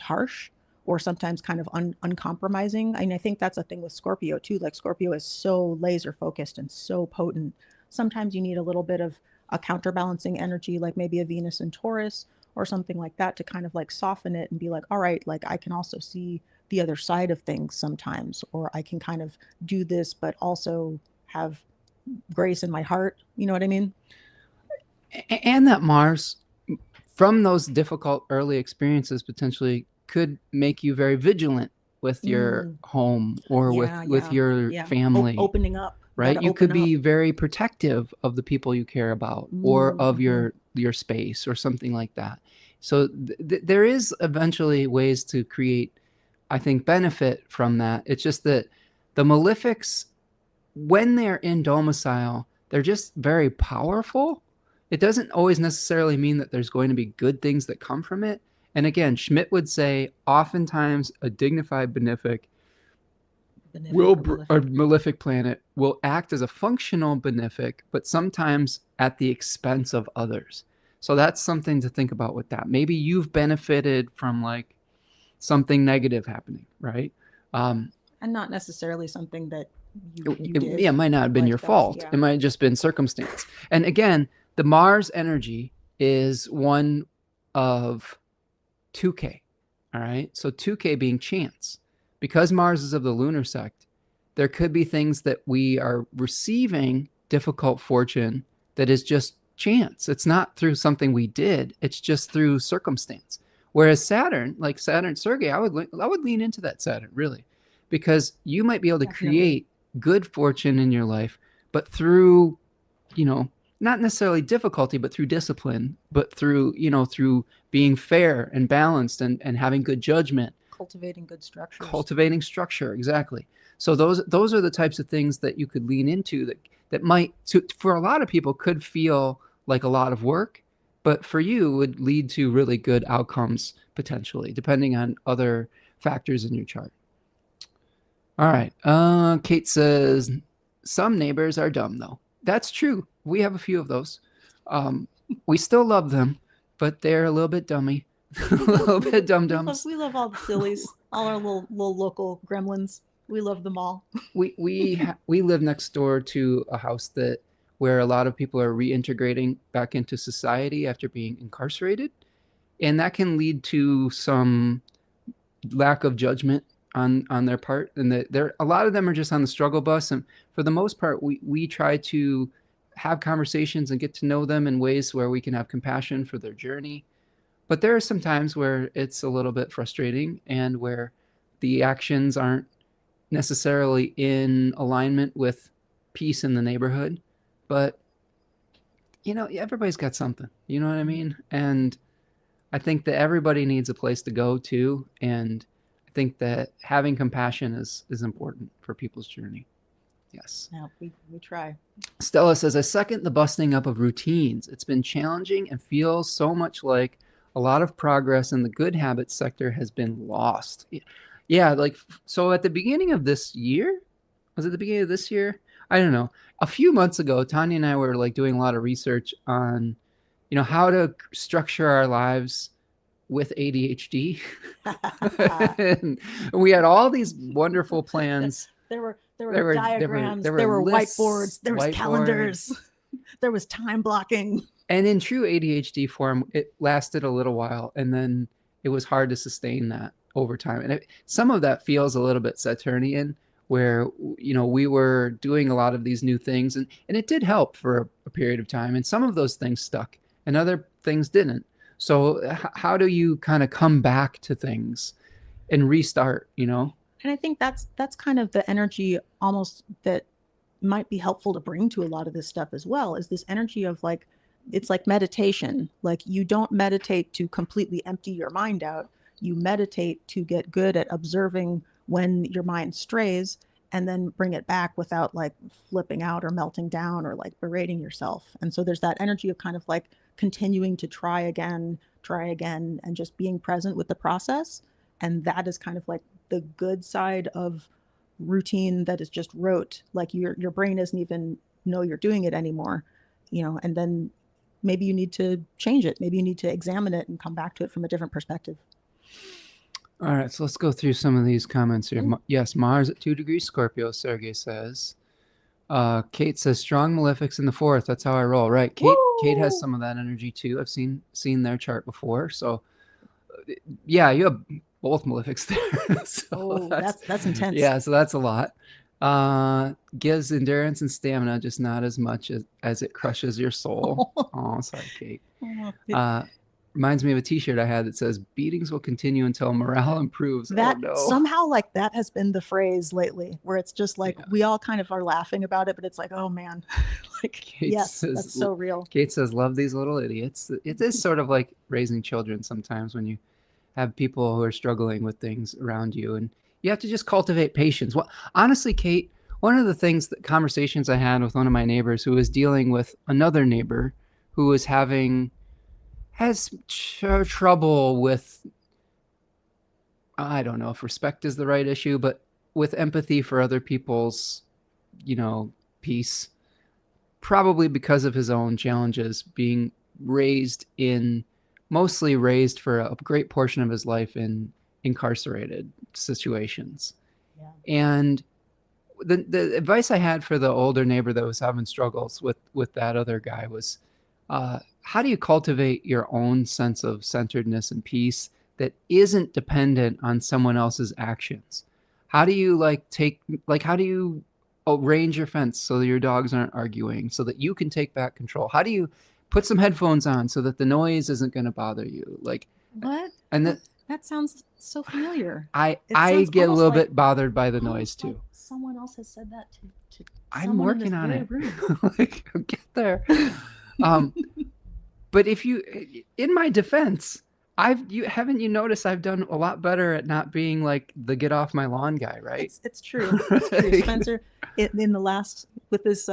harsh, or sometimes kind of uncompromising. I mean, I think that's a thing with Scorpio too. Like Scorpio is so laser focused and so potent. Sometimes you need a little bit of a counterbalancing energy, like maybe a Venus in Taurus or something like that, to kind of like soften it and be like, all right, like I can also see the other side of things sometimes, or I can kind of do this, but also have grace in my heart. You know what I mean? And that Mars, from those difficult early experiences, potentially could make you very vigilant with your Mm, home or yeah, with yeah, your yeah. family, Opening up. Got right? to You could open up. be very protective of the people you care about or of Mm-hmm. your space or something like that. So there is eventually ways to create, I think, benefit from that. It's just that the malefics, when they're in domicile, they're just very powerful. It doesn't always necessarily mean that there's going to be good things that come from it. And again, Schmidt would say oftentimes a dignified benefic Benefic or a malefic. malefic planet will act as a functional benefic, but sometimes at the expense of others. So that's something to think about with that. Maybe you've benefited from like something negative happening, right? Um, And not necessarily something that you yeah, did. it might not have been your Like that's, fault. yeah. It might have just been circumstance. And again, the Mars energy is one of 2K. All right. So 2K being chance. Because Mars is of the lunar sect, there could be things that we are receiving difficult fortune that is just chance. It's not through something we did, it's just through circumstance. Whereas Saturn, like Saturn, Sergey, I would lean into that Saturn really, because you might be able to Definitely. create good fortune in your life, but through, you know, not necessarily difficulty, but through discipline, but through, through being fair and balanced and having good judgment, Cultivating good structures. cultivating structure. Exactly. So those are the types of things that you could lean into that might, for a lot of people, could feel like a lot of work, but for you would lead to really good outcomes potentially, depending on other factors in your chart. All right. Kate says some neighbors are dumb though. That's true. We have a few of those. Um, we still love them, but they're a little bit dummy, a We do. little bit dum dums. We love all the sillies, all our little local gremlins. We love them all. We live next door to a house that where a lot of people are reintegrating back into society after being incarcerated, and that can lead to some lack of judgment on their part, and that there a lot of them are just on the struggle bus, and for the most part we try to have conversations and get to know them in ways where we can have compassion for their journey. But there are some times where it's a little bit frustrating and where the actions aren't necessarily in alignment with peace in the neighborhood. But everybody's got something, you know what I mean? And I think that everybody needs a place to go to, and I think that having compassion is important for people's journey. Yes. Yeah, we try. Stella says, I second the busting up of routines. It's been challenging and feels so much like a lot of progress in the good habits sector has been lost. Yeah, like, so at the beginning of this year, was it the beginning of this year? I don't know. A few months ago, Tanya and I were like doing a lot of research on, how to structure our lives with ADHD. And we had all these wonderful plans. There were diagrams, there were lists, whiteboards, there was calendars, there was time blocking. And in true ADHD form, it lasted a little while, and then it was hard to sustain that over time. And some of that feels a little bit Saturnian, where we were doing a lot of these new things, and it did help for a period of time, and some of those things stuck, and other things didn't. So how do you kind of come back to things and restart? And I think that's kind of the energy almost that might be helpful to bring to a lot of this stuff as well, is this energy of like, it's like meditation. Like, you don't meditate to completely empty your mind out. You meditate to get good at observing when your mind strays, and then bring it back without like flipping out or melting down or like berating yourself. And so there's that energy of kind of like continuing to try again, and just being present with the process. And that is kind of like the good side of routine that is just rote. Like, your brain doesn't even know you're doing it anymore, and then maybe you need to change it. Maybe you need to examine it and come back to it from a different perspective. All right, so let's go through some of these comments here. Yes, Mars at 2 degrees Scorpio, Sergey says. Kate says, strong malefics in the fourth. That's how I roll. Right. Kate has some of that energy too. I've seen their chart before. So yeah, you have both malefics there. So that's intense. Yeah, so that's a lot. Gives endurance and stamina, just not as much as it crushes your soul. Oh, sorry, Kate. Reminds me of a t-shirt I had that says, beatings will continue until morale improves. That no. somehow, like, that has been the phrase lately, where it's just like, we all kind of are laughing about it, but it's like, oh man, like, Kate yes, says, that's so real. Kate says, love these little idiots. It is sort of like raising children sometimes, when you have people who are struggling with things around you, and you have to just cultivate patience. Well, honestly, Kate, one of the conversations I had with one of my neighbors who was dealing with another neighbor who was has trouble with, I don't know if respect is the right issue, but with empathy for other people's, peace, probably because of his own challenges, being mostly raised for a great portion of his life in incarcerated situations. Yeah. And the advice I had for the older neighbor that was having struggles with that other guy was, how do you cultivate your own sense of centeredness and peace that isn't dependent on someone else's actions? How do you how do you arrange your fence so that your dogs aren't arguing, so that you can take back control? How do you put some headphones on so that the noise isn't going to bother you? Like, what? And that sounds so familiar. I get a little bit bothered by the noise too. Like someone else has said that to I'm working on it. Like, I'll get there. But if you, in my defense, haven't you noticed I've done a lot better at not being like the get off my lawn guy, right? It's true. It's true. Spencer, in the last, with this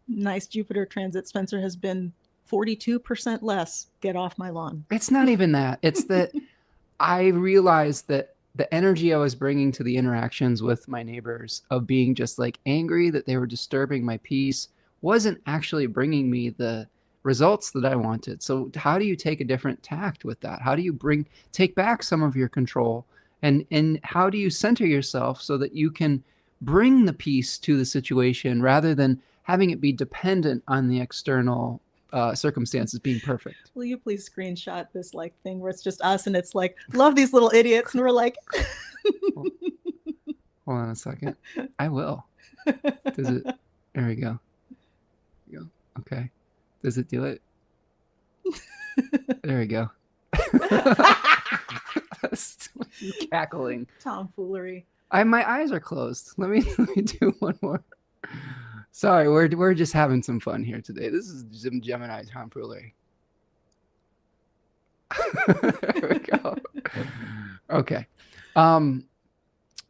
nice Jupiter transit, Spencer has been 42% less get off my lawn. It's not even that. It's that I realized that the energy I was bringing to the interactions with my neighbors of being just like angry that they were disturbing my peace wasn't actually bringing me the results that I wanted. So how do you take a different tact with that? How do you take back some of your control, and how do you center yourself so that you can bring the peace to the situation rather than having it be dependent on the external circumstances being perfect? Will you please screenshot this like thing where it's just us and it's like, love these little idiots, and we're like, Hold on a second. I will. Does it? There we go. There we go. Okay. Does it do it? There we go. Cackling. Tomfoolery. My eyes are closed. Let me do one more. Sorry, we're just having some fun here today. This is Gemini tomfoolery. There we go. Okay.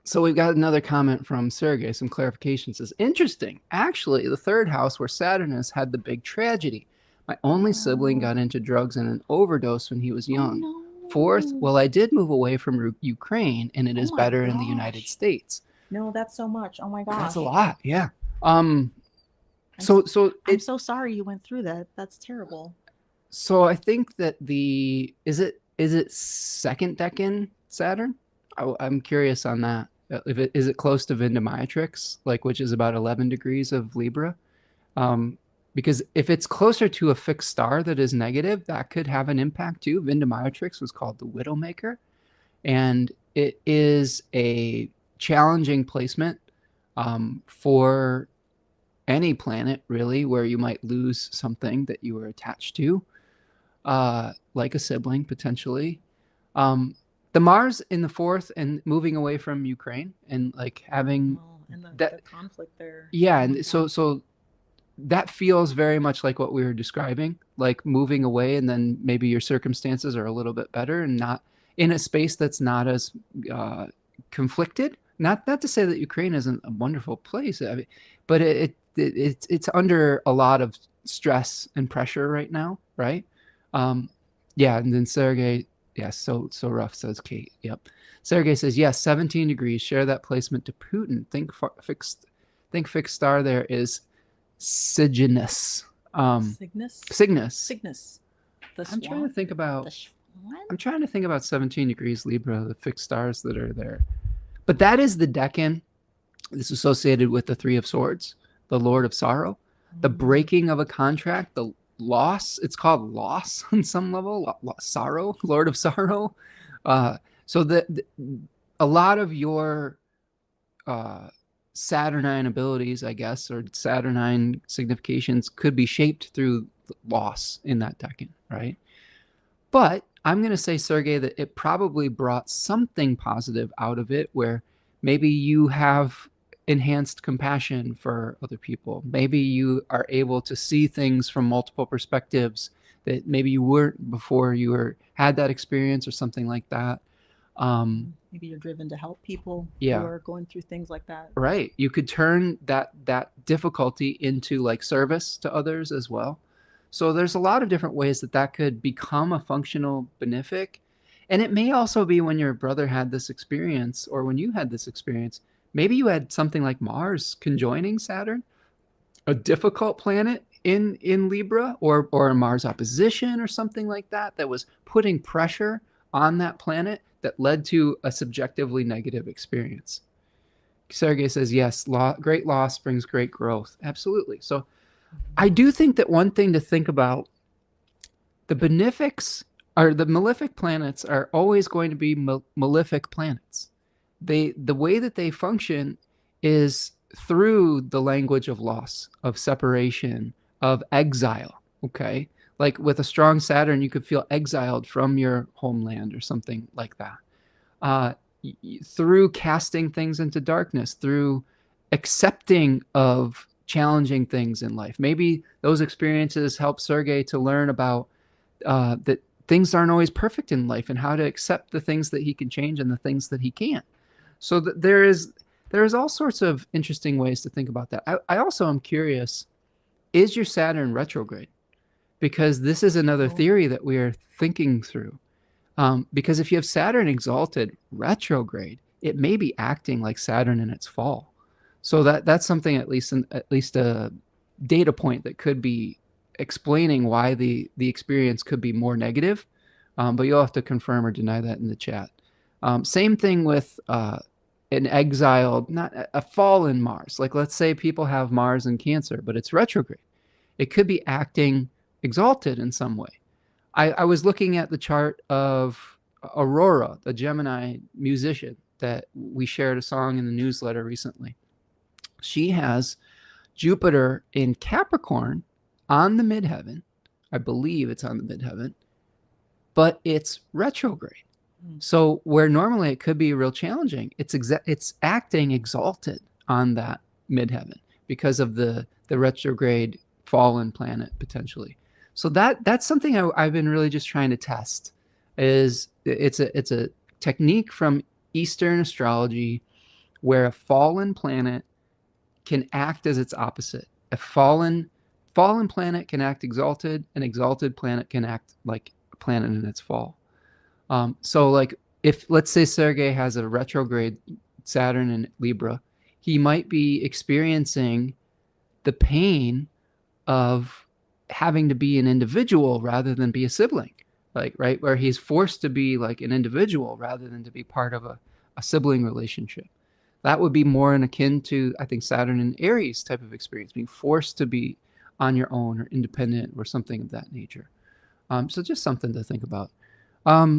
So we've got another comment from Sergey, some clarification. Says, interesting. Actually, the third house where Saturn is had the big tragedy. My only sibling got into drugs and an overdose when he was young. Oh, no. Fourth, well, I did move away from Ukraine, and it is better in the United States. No, that's so much. Oh my gosh. That's a lot. Yeah. I'm so sorry you went through that. That's terrible. So I think that is it second decan Saturn? I'm curious on that. Is it close to Vendomatrix, like, which is about 11 degrees of Libra? Because if it's closer to a fixed star that is negative, that could have an impact too. Vendomatrix was called the Widowmaker, and it is a challenging placement for any planet, really, where you might lose something that you were attached to, like a sibling, potentially. The Mars in the fourth and moving away from Ukraine and like having and the conflict there. Yeah, and so that feels very much like what we were describing, like moving away, and then maybe your circumstances are a little bit better and not in a space that's not as conflicted. Not to say that Ukraine isn't a wonderful place, I mean, but it's under a lot of stress and pressure right now, right? Yeah, and then Sergey, yes, so rough, says Kate. Yep. Sergey says, yes, 17 degrees. Share that placement to Putin. Think fixed star there is Cygnus. Cygnus. I'm trying to think about 17 degrees Libra, the fixed stars that are there. But that is the decan. It's associated with the Three of Swords, the Lord of Sorrow, the breaking of a contract, the loss. It's called loss on some level, sorrow, Lord of Sorrow. So a lot of your Saturnine abilities, I guess, or Saturnine significations could be shaped through loss in that decan, right? But I'm going to say, Sergey, that it probably brought something positive out of it, where maybe you have enhanced compassion for other people. Maybe you are able to see things from multiple perspectives that maybe you weren't before you had that experience or something like that. Maybe you're driven to help people who are going through things like that. Right. You could turn that difficulty into like service to others as well. So there's a lot of different ways that could become a functional benefic. And it may also be when your brother had this experience, or when you had this experience, maybe you had something like Mars conjoining Saturn, a difficult planet in Libra, or a Mars opposition or something like that was putting pressure on that planet that led to a subjectively negative experience. Sergey says, yes, great loss brings great growth. Absolutely. So I do think that one thing to think about, the benefics or the malefic planets are always going to be malefic planets. The way that they function is through the language of loss, of separation, of exile. Okay. Like with a strong Saturn, you could feel exiled from your homeland or something like that. Through casting things into darkness, through accepting of challenging things in life. Maybe those experiences help Sergey to learn about that things aren't always perfect in life and how to accept the things that he can change and the things that he can't. So there is all sorts of interesting ways to think about that. I also am curious, is your Saturn retrograde? Because this is another theory that we are thinking through. Because if you have Saturn exalted retrograde, it may be acting like Saturn in its fall. So that's something, at least a data point that could be explaining why the experience could be more negative. But you'll have to confirm or deny that in the chat. Same thing with an exiled, not a fallen Mars. Like, let's say people have Mars in Cancer, but it's retrograde. It could be acting exalted in some way. I was looking at the chart of Aurora, the Gemini musician that we shared a song in the newsletter recently. She has Jupiter in Capricorn on the midheaven. I believe it's on the midheaven, but it's retrograde. So where normally it could be real challenging, it's acting exalted on that midheaven because of the retrograde fallen planet potentially. So that's something I've been really just trying to test. It's a technique from Eastern astrology where a fallen planet can act as its opposite. A fallen planet can act exalted, an exalted planet can act like a planet in its fall. So like if, let's say, Sergey has a retrograde Saturn in Libra, he might be experiencing the pain of having to be an individual rather than be a sibling, like, right, where he's forced to be like an individual rather than to be part of a sibling relationship. That would be more akin to, I think, Saturn in Aries type of experience, being forced to be on your own or independent or something of that nature. So just something to think about.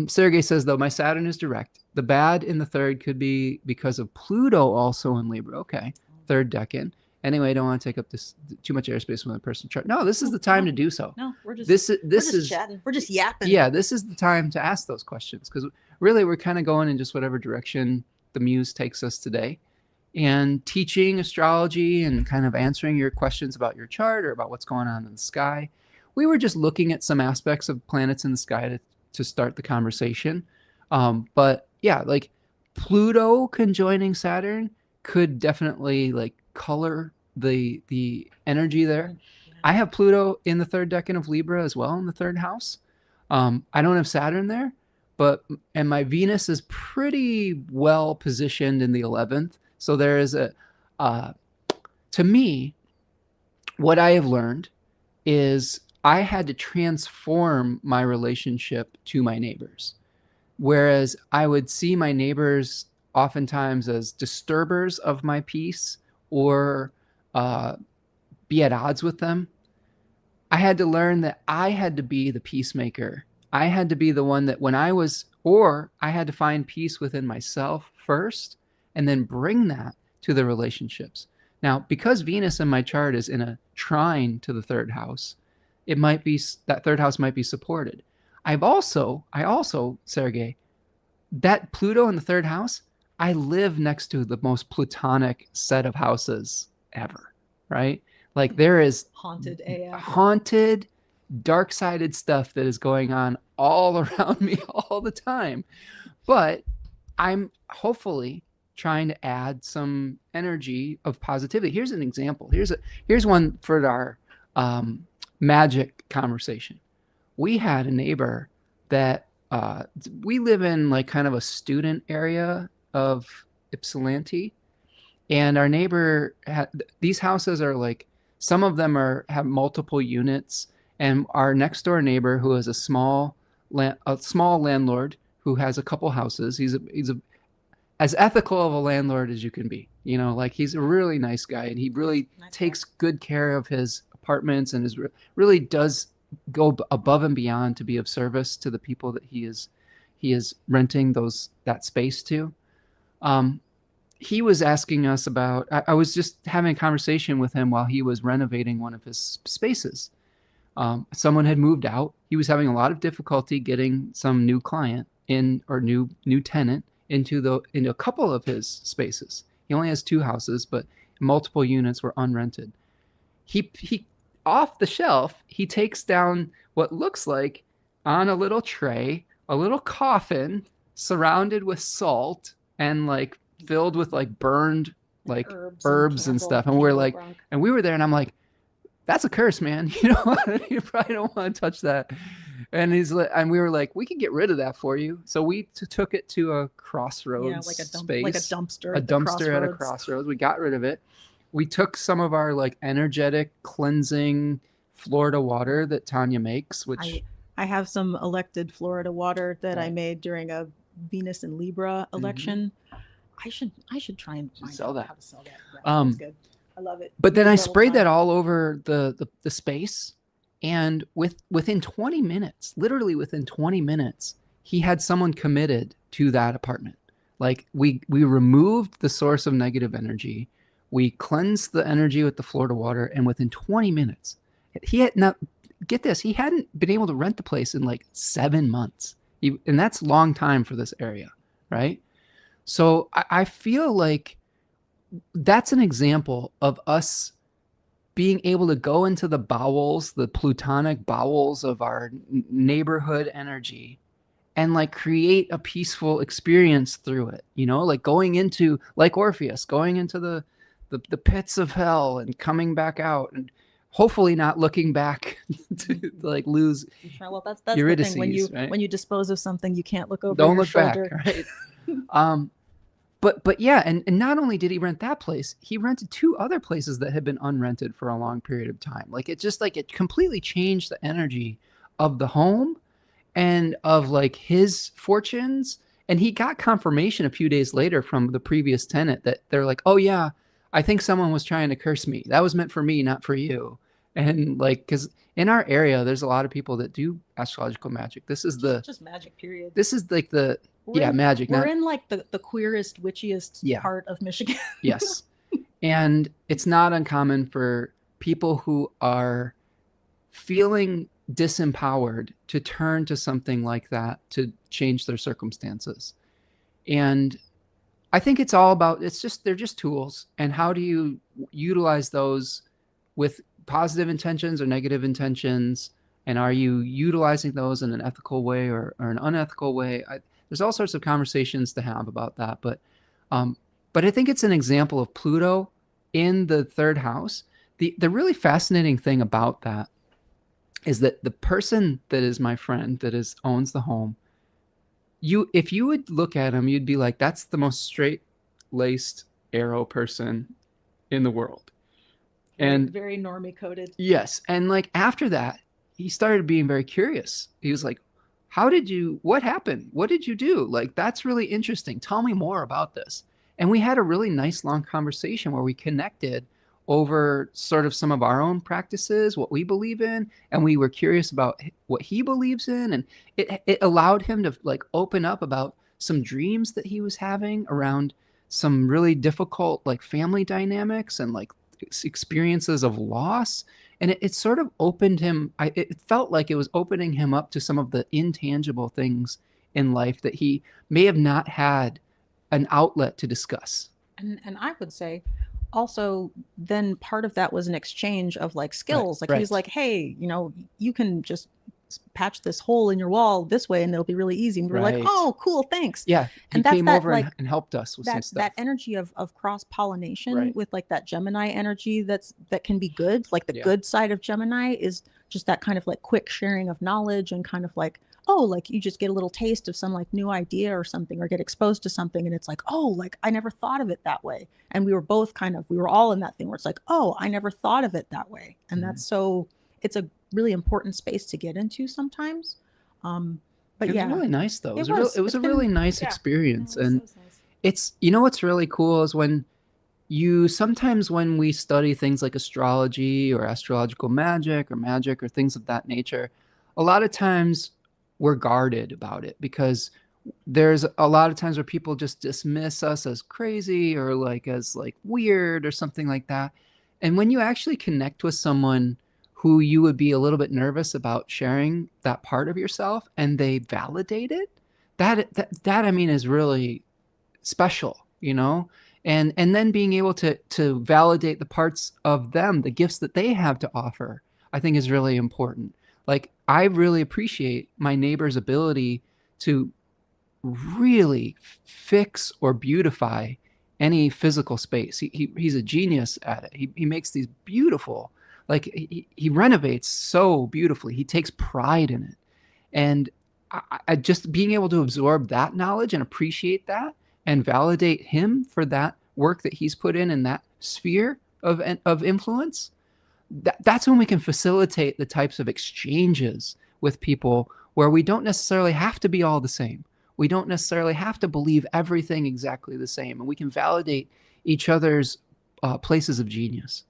Sergey says, though, my Saturn is direct. The bad in the third could be because of Pluto also in Libra. Okay, third decan. Anyway, I don't want to take up too much airspace with my personal chart. No, this is the time to do so. No, we're just this we're just chatting. We're just yapping. Yeah, this is the time to ask those questions because really we're kind of going in just whatever direction the muse takes us today, and teaching astrology and kind of answering your questions about your chart or about what's going on in the sky. We were just looking at some aspects of planets in the sky to start the conversation. But yeah, like Pluto conjoining Saturn could definitely like color the energy there. I have Pluto in the third decan of Libra as well in the third house. I don't have Saturn there, and my Venus is pretty well positioned in the 11th. So there is to me, what I have learned is I had to transform my relationship to my neighbors. Whereas I would see my neighbors oftentimes as disturbers of my peace or be at odds with them. I had to learn that I had to be the peacemaker. I had to be the one that I had to find peace within myself first and then bring that to the relationships. Now, because Venus in my chart is in a trine to the third house, it might be that third house might be supported. I also, Sergey, that Pluto in the third house, I live next to the most plutonic set of houses ever, right? Like there is haunted, dark-sided stuff that is going on all around me all the time. But I'm hopefully trying to add some energy of positivity. Here's an example. Here's one for our magic conversation. We had a neighbor that we live in like kind of a student area of Ypsilanti, and our neighbor these houses are like, some of them have multiple units, and our next door neighbor, who is a small landlord who has a couple houses, he's as ethical of a landlord as you can be. You know, like he's a really nice guy, and he really takes good care of his apartments and really does go above and beyond to be of service to the people that he is renting that space to. He was asking us about, I was just having a conversation with him while he was renovating one of his spaces. Someone had moved out. He was having a lot of difficulty getting some new client in, or new tenant into a couple of his spaces. He only has 2 houses, but multiple units were unrented. He off the shelf, he takes down what looks like, on a little tray, a little coffin surrounded with salt and like filled with like burned like herbs and stuff. And we're like, and we were there, and I'm like, that's a curse, man. You know, you probably don't want to touch that. And we were like, we can get rid of that for you. So we took it to a Yeah, crossroads like a space, dumpster a at the dumpster at a crossroads. crossroads. We got rid of it. We took some of our like energetic cleansing Florida water that Tanya makes, I which I have some elected Florida water that I right, made during a Venus and Libra mm-hmm, election. I should try and should find sell out that. how to sell that. Yeah, that's Um, good. I love it. but then Use I it all the sprayed time. that all over the space, and within 20 minutes, literally within 20 minutes, he had someone committed to that apartment. Like we removed the source of negative energy, we cleansed the energy with the Florida water, and within 20 minutes, he had not get this, he hadn't been able to rent the place in like 7 months. And that's a long time for this area, right? So I feel like that's an example of us being able to go into the bowels, the plutonic bowels of our neighborhood energy and like create a peaceful experience through it, like going into, like Orpheus, going into the pits of hell and coming back out and hopefully not looking back to like lose Well, that's the thing. Eurydice, right? When you dispose of something, you can't look over Don't your look back, shoulder. right? Um, but yeah, and not only did he rent that place, he rented two other places that had been unrented for a long period of time. Like it just like it completely changed the energy of the home and of like his fortunes. And he got confirmation a few days later from the previous tenant that they're like, oh yeah, I think someone was trying to curse me. That was meant for me, not for you. And like, because in our area, there's a lot of people that do astrological magic. Just magic. Period. This is like the We're yeah in magic, we're not in like the queerest, witchiest yeah part of Michigan. yes. And it's not uncommon for people who are feeling disempowered to turn to something like that to change their circumstances. And I think it's all about, they're just tools. And how do you utilize those with positive intentions or negative intentions? And are you utilizing those in an ethical way or an unethical way? There's all sorts of conversations to have about that. Um, but I think it's an example of Pluto in the third house. The really fascinating thing about that is that the person that is my friend that owns the home, if you would look at him, you'd be like, that's the most straight laced arrow person in the world. Very, And very normie coded. yes, and like after that, he started being very curious. He was like, what happened? What did you do? Like, that's really interesting. Tell me more about this. And we had a really nice long conversation where we connected over sort of some of our own practices, what we believe in, and we were curious about what he believes in. And it allowed him to like open up about some dreams that he was having around some really difficult like family dynamics and like experiences of loss. And it sort of opened him, it felt like it was opening him up to some of the intangible things in life that he may have not had an outlet to discuss. And I would say also then part of that was an exchange of like Right, skills. Like he was right. like, hey, you can just patch this hole in your wall this way and it'll be really easy. And we were like, Right. oh, cool, thanks. Yeah, he And that's came that over like and helped us with some that stuff. energy of cross pollination Right. with like that Gemini energy that can be good. Like the Yeah. good side of Gemini is just that kind of like quick sharing of knowledge and kind of like, oh, like you just get a little taste of some like new idea or something or get exposed to something and it's like, oh, like I never thought of it that way. And we were all in that thing where it's like, oh, I never thought of it that way. And Mhm. that's so it's a really important space to get into sometimes. um but It was yeah, really nice though. it was. It was It's a been really nice yeah. experience. No, it And was nice. it's what's really cool is when sometimes when we study things like astrology or astrological magic or things of that nature, a lot of times we're guarded about it because there's a lot of times where people just dismiss us as crazy or like as like weird or something like that. And when you actually connect with someone who you would be a little bit nervous about sharing that part of yourself and they validate it, that I mean is really special, and then being able to validate the parts of them, the gifts that they have to offer, I think is really important. Like I really appreciate my neighbor's ability to really fix or beautify any physical space. He's a genius at it. He makes these beautiful, like he renovates so beautifully. He takes pride in it. And I just being able to absorb that knowledge and appreciate that and validate him for that work that he's put in that sphere of influence, that's when we can facilitate the types of exchanges with people where we don't necessarily have to be all the same. We don't necessarily have to believe everything exactly the same, and we can validate each other's places of genius.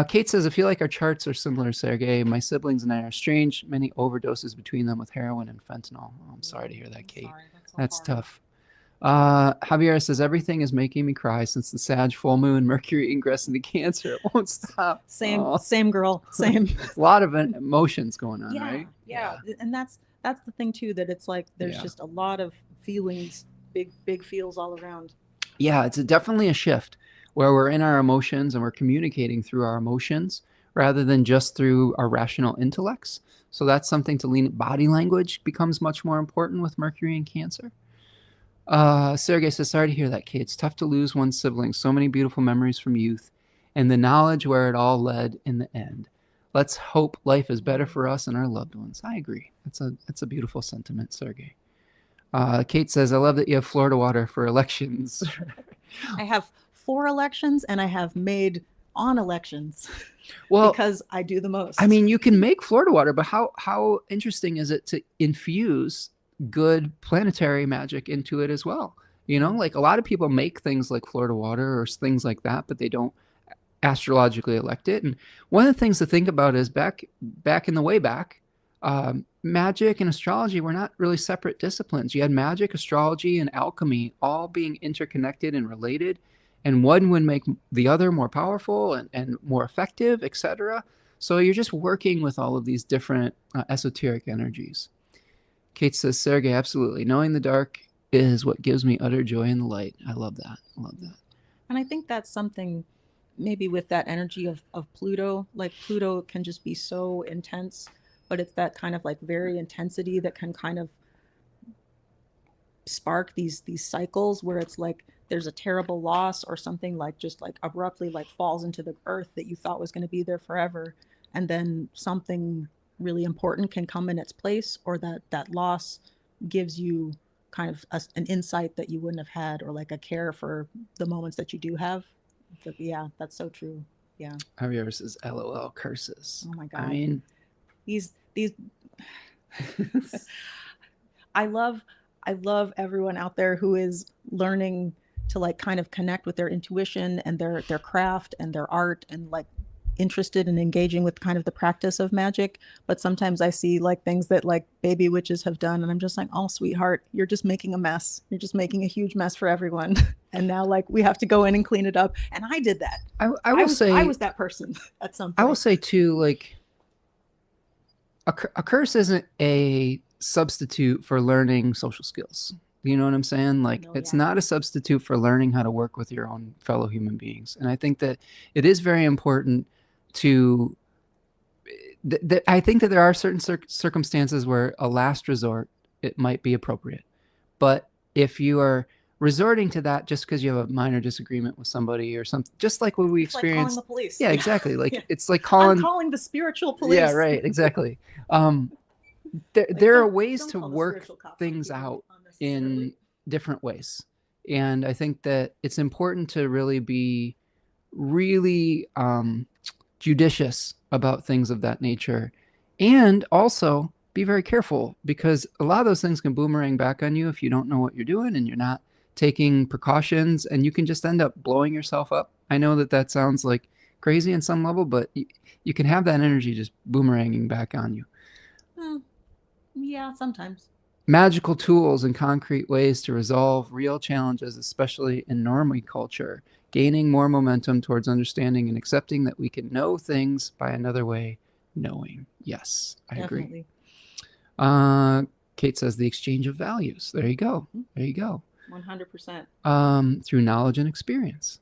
Kate says, I feel like our charts are similar, Sergey. My siblings and I are strange. Many overdoses between them with heroin and fentanyl. Oh, I'm sorry to hear that, Kate. Sorry, that's so That's hard. Tough. Javier says, everything is making me cry since the Sag full moon, Mercury ingress into Cancer. It won't stop. Same girl, same. A lot of emotions going on, Yeah, right? yeah, and that's the thing too, that it's like there's Yeah. just a lot of feelings, big feels all around. Yeah, it's definitely a shift where we're in our emotions and we're communicating through our emotions rather than just through our rational intellects. So that's something to lean. Body language becomes much more important with Mercury and Cancer. Sergey says, sorry to hear that, Kate. It's tough to lose one's siblings. So many beautiful memories from youth and the knowledge where it all led in the end. Let's hope life is better for us and our loved ones. I agree. That's a beautiful sentiment, Sergey. Kate says, I love that you have Florida water for elections. I have 4 elections and I have made on elections. Well, because I do the most. I mean, you can make Florida water, but how interesting is it to infuse good planetary magic into it as well? You know, like a lot of people make things like Florida water or things like that, but they don't astrologically elect it. And one of the things to think about is back in the way back, magic and astrology were not really separate disciplines. You had magic, astrology, and alchemy all being interconnected and related, and one would make the other more powerful and more effective, etc. So you're just working with all of these different esoteric energies. Kate says, Sergey, absolutely. Knowing the dark is what gives me utter joy in the light. I love that. I love that. And I think that's something maybe with that energy of Pluto. Like Pluto can just be so intense, but it's that kind of like very intensity that can kind of spark these cycles where it's like there's a terrible loss or something like just like abruptly like falls into the earth that you thought was going to be there forever, and then something really important can come in its place, or that loss gives you kind of an insight that you wouldn't have had, or like a care for the moments that you do have. But yeah, that's so true. Yeah. Javier says, LOL curses. Oh my God. I mean, these I love everyone out there who is learning to like kind of connect with their intuition and their craft and their art, and like interested in engaging with kind of the practice of magic. But sometimes I see like things that like baby witches have done, and I'm just like, oh sweetheart, you're just making a mess. You're just making a huge mess for everyone. And now like we have to go in and clean it up. And I did that. I was that person at some point. I will say too, like a curse isn't a substitute for learning social skills. You know what I'm saying? Like, it's not a substitute for learning how to work with your own fellow human beings. And I think that it is very important to, I think that there are certain circumstances where a last resort, it might be appropriate. But if you are resorting to that just because you have a minor disagreement with somebody or something, just like what we experienced. Like calling the police. Yeah, exactly. Like it's like calling. I'm calling the spiritual police. Yeah, right. Exactly. There are ways to work things out in different ways. And I think that it's important to really be really judicious about things of that nature, and also be very careful, because a lot of those things can boomerang back on you if you don't know what you're doing and you're not taking precautions, and you can just end up blowing yourself up. I know that that sounds like crazy in some level, but you can have that energy just boomeranging back on you. Yeah, sometimes. Magical tools and concrete ways to resolve real challenges, especially in normie culture, gaining more momentum towards understanding and accepting that we can know things by another way, knowing. Yes, I agree. Kate says the exchange of values. There you go. There you go. 100%. Through knowledge and experience.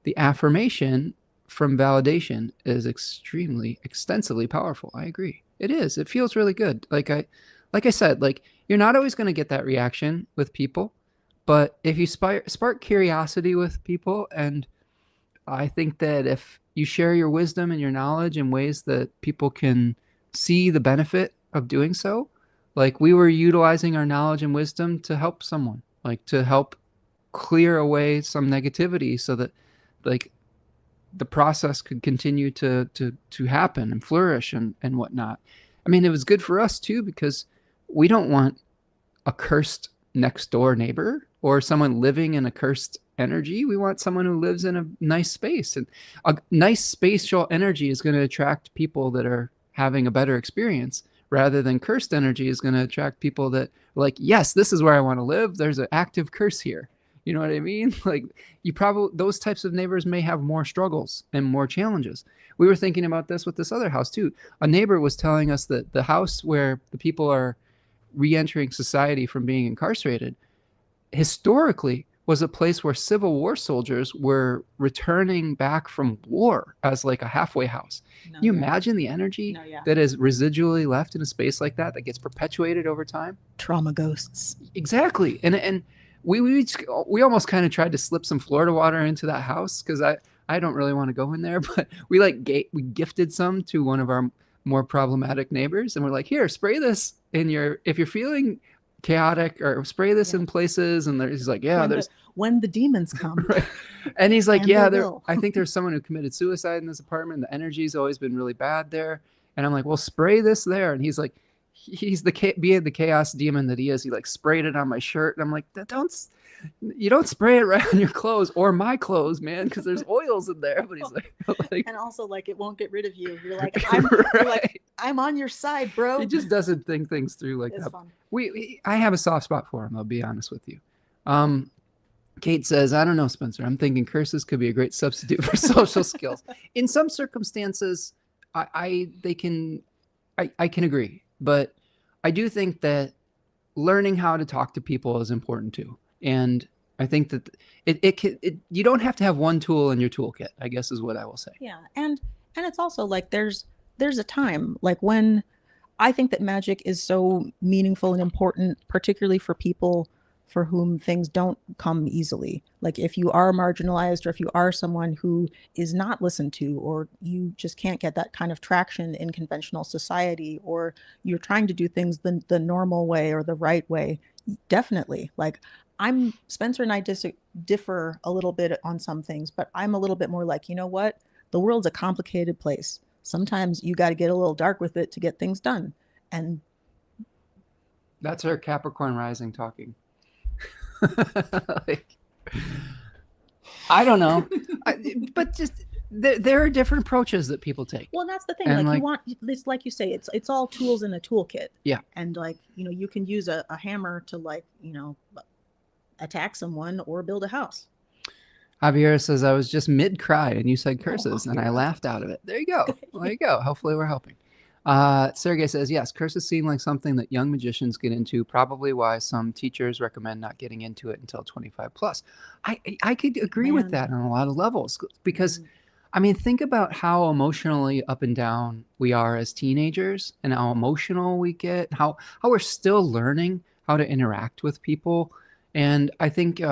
The affirmation from validation is extensively powerful. I agree. It is. It feels really good. Like I said, like, you're not always going to get that reaction with people, but if you spark curiosity with people, and I think that if you share your wisdom and your knowledge in ways that people can see the benefit of doing so, Like we were utilizing our knowledge and wisdom to help someone, like to help clear away some negativity so that like the process could continue to happen and flourish and whatnot. I mean, it was good for us too because we don't want a cursed next door neighbor or someone living in a cursed energy. We want someone who lives in a nice space, and a nice spatial energy is going to attract people that are having a better experience rather than cursed energy is going to attract people that are like, yes, this is where I want to live. There's an active curse here. You know what I mean? Like you probably, those types of neighbors may have more struggles and more challenges. We were thinking about this with this other house too. A neighbor was telling us that the house where the people are re-entering society from being incarcerated historically was a place where Civil War soldiers were returning back from war as like a halfway house. No, Can you yeah. imagine the energy No, yeah. that is residually left in a space like that gets perpetuated over time? Trauma ghosts. Exactly. And we almost kind of tried to slip some Florida water into that house because I don't really want to go in there, but we we gifted some to one of our more problematic neighbors, and we're like, here, spray this in your, if you're feeling chaotic, or spray this Yeah. in places. And he's like, yeah, there's when the demons come. right. And he's like, And yeah, they there. will. I think there's someone who committed suicide in this apartment. The energy's always been really bad there. And I'm like, well, spray this there. And he's like, he's being the chaos demon that he is. He like sprayed it on my shirt, and I'm like, you don't spray it right on your clothes or my clothes, man, because there's oils in there. But he's like, And also like it won't get rid of you. You're like, right. you're like, I'm on your side, bro. He just doesn't think things through like It's that. fun. I have a soft spot for him. I'll be honest with you. Kate says, I don't know, Spencer. I'm thinking curses could be a great substitute for social skills. In some circumstances, I can agree, but I do think that learning how to talk to people is important too. And I think that you don't have to have one tool in your toolkit, I guess is what I will say. Yeah, and it's also like there's a time like when I think that magic is so meaningful and important, particularly for people for whom things don't come easily. Like if you are marginalized or if you are someone who is not listened to, or you just can't get that kind of traction in conventional society, or you're trying to do things the normal way or the right way, definitely. Like Spencer and I differ a little bit on some things, but I'm a little bit more like, you know what? The world's a complicated place. Sometimes you got to get a little dark with it to get things done. And that's our Capricorn rising talking. Like, I don't know, but just there are different approaches that people take. Well, that's the thing. And like you want, it's like you say, it's all tools in a toolkit. Yeah. And like, you can use a hammer to like, attack someone or build a house. Javier says, I was just mid-cry and you said curses, and I laughed out of it. There you go. There you go. Hopefully we're helping. Sergey says, yes, curses seem like something that young magicians get into, probably why some teachers recommend not getting into it until 25 plus. I could agree with that on a lot of levels, because I mean, think about how emotionally up and down we are as teenagers, and how emotional we get, how we're still learning how to interact with people. And I think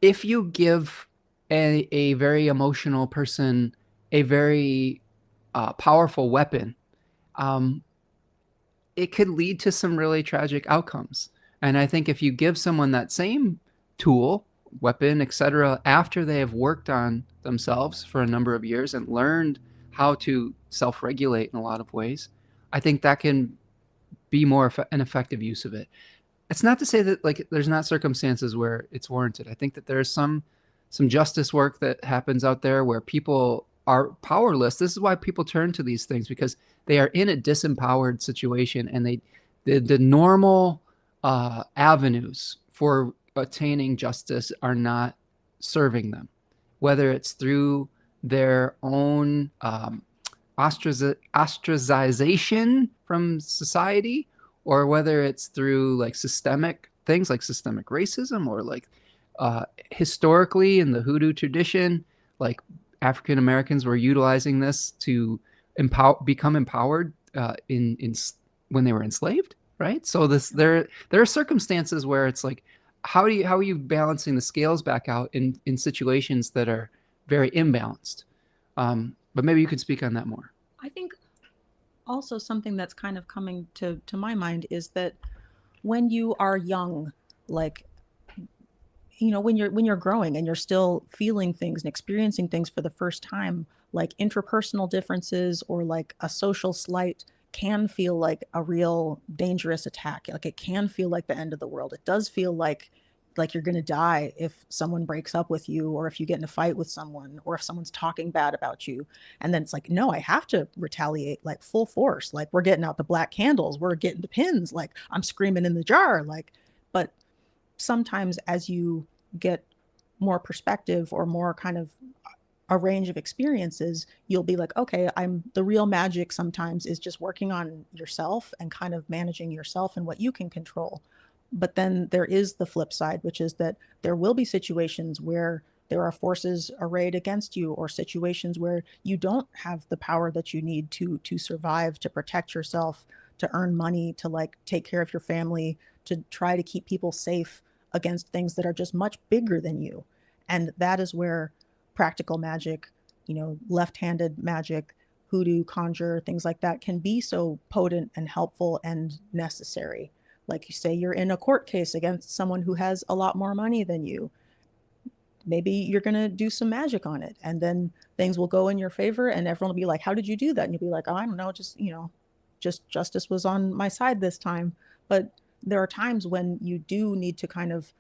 if you give a very emotional person a very powerful weapon, it could lead to some really tragic outcomes. And I think if you give someone that same tool, weapon, etc., after they have worked on themselves for a number of years and learned how to self-regulate in a lot of ways, I think that can be more an effective use of it. It's not to say that like there's not circumstances where it's warranted. I think that there's some justice work that happens out there where people are powerless. This is why people turn to these things, because they are in a disempowered situation, and the normal avenues for attaining justice are not serving them, whether it's through their own ostracization from society, or whether it's through like systemic things like systemic racism, or like historically in the hoodoo tradition, like African Americans were utilizing this to become empowered in when they were enslaved, right? So there are circumstances where it's like, how are you balancing the scales back out in situations that are very imbalanced? But maybe you could speak on that more. I think Also, something that's kind of coming to my mind is that when you are young, like, when you're growing and you're still feeling things and experiencing things for the first time, like interpersonal differences or like a social slight can feel like a real dangerous attack. Like, it can feel like the end of the world. It does feel like you're going to die if someone breaks up with you, or if you get in a fight with someone, or if someone's talking bad about you. And then it's like, no, I have to retaliate, like full force. Like, we're getting out the black candles, we're getting the pins, like I'm screaming in the jar. Like, but sometimes as you get more perspective or more kind of a range of experiences, you'll be like, okay, I'm the real magic sometimes is just working on yourself and kind of managing yourself and what you can control. But then there is the flip side, which is that there will be situations where there are forces arrayed against you, or situations where you don't have the power that you need to survive, to protect yourself, to earn money, to like take care of your family, to try to keep people safe against things that are just much bigger than you. And that is where practical magic, left-handed magic, hoodoo, conjure, things like that can be so potent and helpful and necessary. Like, you say you're in a court case against someone who has a lot more money than you. Maybe you're going to do some magic on it, and then things will go in your favor, and everyone will be like, how did you do that? And you'll be like, oh, I don't know, just justice was on my side this time. But there are times when you do need to kind of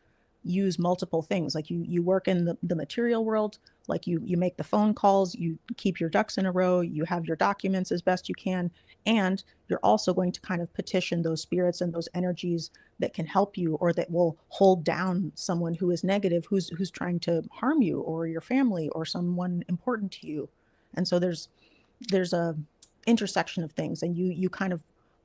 use multiple things. Like, you work in the material world, like you make the phone calls, you keep your ducks in a row, you have your documents as best you can, and you're also going to kind of petition those spirits and those energies that can help you, or that will hold down someone who is negative, who's trying to harm you or your family or someone important to you. And so there's a intersection of things, and you kind of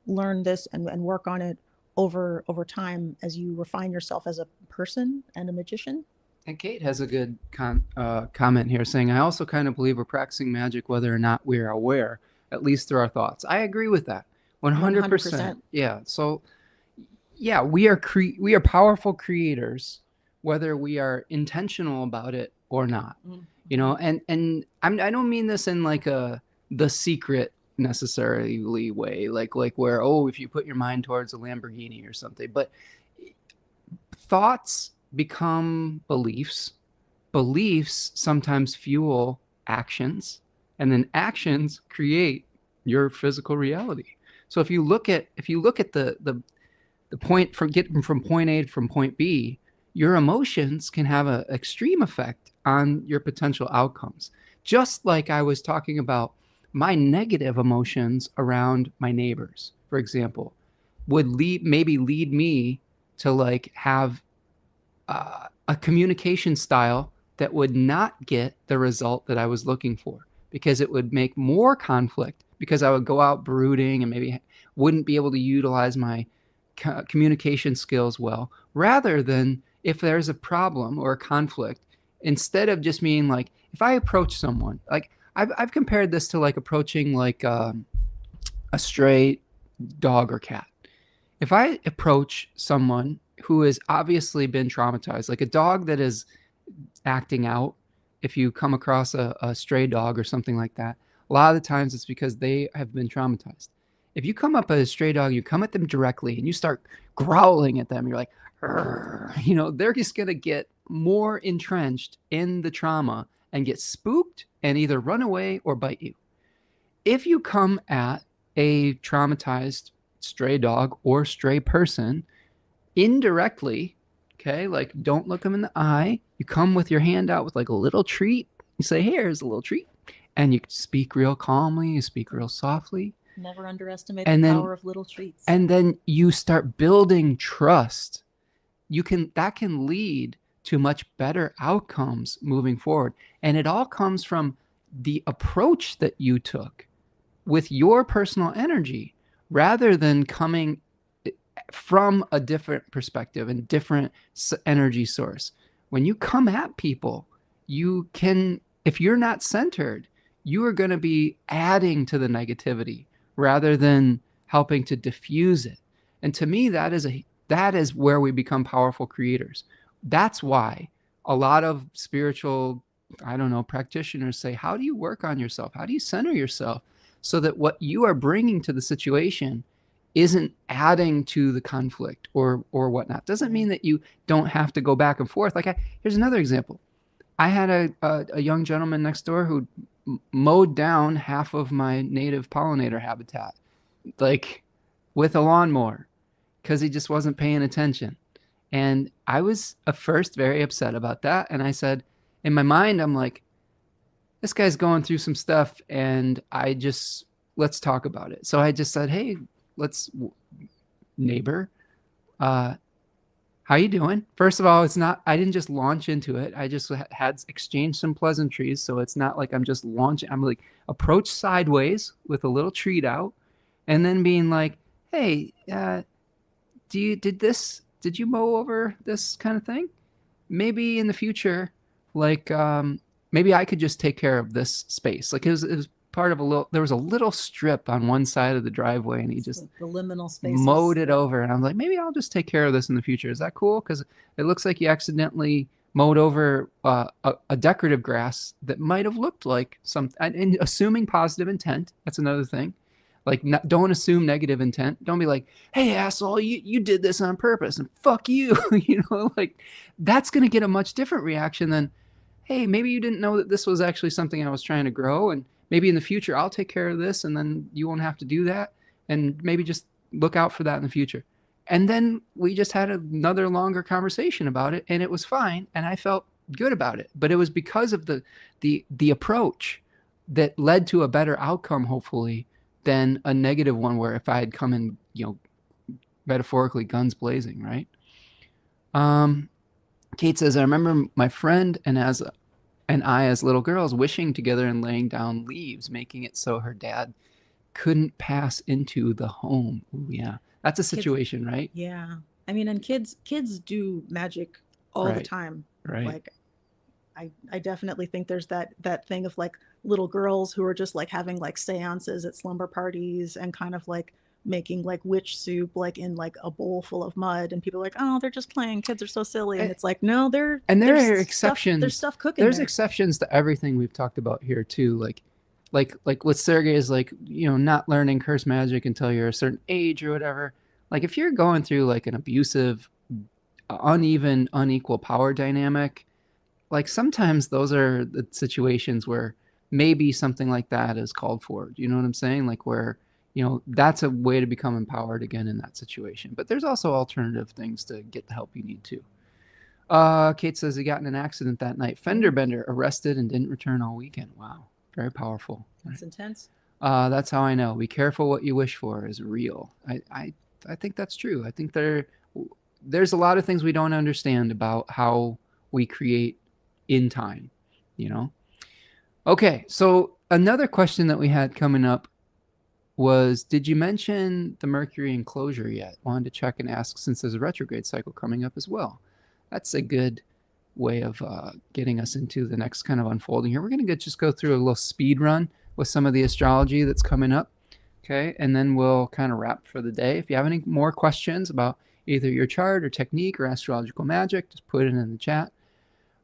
learn this and work on it over time as you refine yourself as a person and a magician. And Kate has a good comment here saying, I also kind of believe we're practicing magic whether or not we're aware, at least through our thoughts. I agree with that. 100%. 100%. Yeah. So, yeah, we are powerful creators, whether we are intentional about it or not. Mm-hmm. I don't mean this in like the secret necessarily way, like where, oh, if you put your mind towards a Lamborghini or something, but thoughts become beliefs. Beliefs sometimes fuel actions, and then actions create your physical reality. So if you look at the point from getting from point A from point B, your emotions can have an extreme effect on your potential outcomes. Just like I was talking about my negative emotions around my neighbors, for example, would lead me to like have a communication style that would not get the result that I was looking for, because it would make more conflict, because I would go out brooding and maybe wouldn't be able to utilize my communication skills well, rather than if there's a problem or a conflict, instead of just being like, if I approach someone, like I've compared this to like approaching like a stray dog or cat. If I approach someone who has obviously been traumatized, like a dog that is acting out, if you come across a stray dog or something like that, a lot of the times it's because they have been traumatized. If you come up at a stray dog, you come at them directly and you start growling at them, you're like, they're just going to get more entrenched in the trauma and get spooked and either run away or bite you. If you come at a traumatized stray dog or stray person indirectly, okay, like don't look them in the eye, you come with your hand out with like a little treat, you say, here's a little treat, and you speak real calmly, you speak real softly, Never underestimate the and then power of little treats. and then you start building trust. That can lead to much better outcomes moving forward, and it all comes from the approach that you took with your personal energy, rather than coming from a different perspective and different energy source. When you come at people, you can, if you're not centered, you are going to be adding to the negativity rather than helping to diffuse it. And to me, that is where we become powerful creators. That's why a lot of spiritual, I don't know, practitioners say, how do you work on yourself? How do you center yourself? so that what you are bringing to the situation isn't adding to the conflict or whatnot. Doesn't mean that you don't have to go back and forth. Like, here's another example. I had a young gentleman next door who mowed down half of my native pollinator habitat, like with a lawnmower, because he just wasn't paying attention. And I was at first very upset about that. And I said, in my mind, I'm like, this guy's going through some stuff, and let's talk about it. So I just said, hey, let's, neighbor, uh, how you doing? First of all, I didn't just launch into it. I just had exchanged some pleasantries. So it's not like I'm just launching. I'm like, approach sideways with a little treat out, and then being like, hey, did you mow over this kind of thing? Maybe in the future, like, maybe I could just take care of this space. Like, it was part of there was a little strip on one side of the driveway, and he just The liminal spaces. mowed it over. And I'm like, maybe I'll just take care of this in the future. Is that cool? Because it looks like you accidentally mowed over a decorative grass that might have looked like and assuming positive intent. That's another thing. Like, don't assume negative intent. Don't be like, hey, asshole, you did this on purpose and fuck you. Like, that's going to get a much different reaction than, hey, maybe you didn't know that this was actually something I was trying to grow, and maybe in the future I'll take care of this, and then you won't have to do that, and maybe just look out for that in the future. And then we just had another longer conversation about it, and it was fine, and I felt good about it. But it was because of the approach that led to a better outcome, hopefully, than a negative one where if I had come in, metaphorically guns blazing, right? Kate says, I remember my friend and I as little girls wishing together and laying down leaves, making it so her dad couldn't pass into the home. Ooh, yeah. That's a situation, kids, right? Yeah. I mean, and kids do magic all the Right. time. Right. Like, I definitely think there's that thing of like little girls who are just like having like seances at slumber parties and kind of like making like witch soup like in like a bowl full of mud, and people are like, oh, they're just playing, kids are so silly. And And, it's like, no, and there there's are stuff, there's exceptions. stuff cooking There's there. exceptions to everything we've talked about here too. Like with Sergey is like, not learning curse magic until you're a certain age or whatever. Like, if you're going through like an abusive, uneven, unequal power dynamic, like, sometimes those are the situations where maybe something like that is called for. Do you know what I'm saying? Like, where, that's a way to become empowered again in that situation. But there's also alternative things to get the help you need to. Kate says he got in an accident that night. Fender bender, arrested and didn't return all weekend. Wow. Very powerful. That's intense. That's how I know. Be careful what you wish for is real. I think that's true. I think there's a lot of things we don't understand about how we create in time, Okay, so another question that we had coming up was, did you mention the Mercury enclosure yet? Wanted to check and ask since there's a retrograde cycle coming up as well. That's a good way of getting us into the next kind of unfolding here. We're going to just go through a little speed run with some of the astrology that's coming up, okay? And then we'll kind of wrap for the day. If you have any more questions about either your chart or technique or astrological magic, just put it in the chat.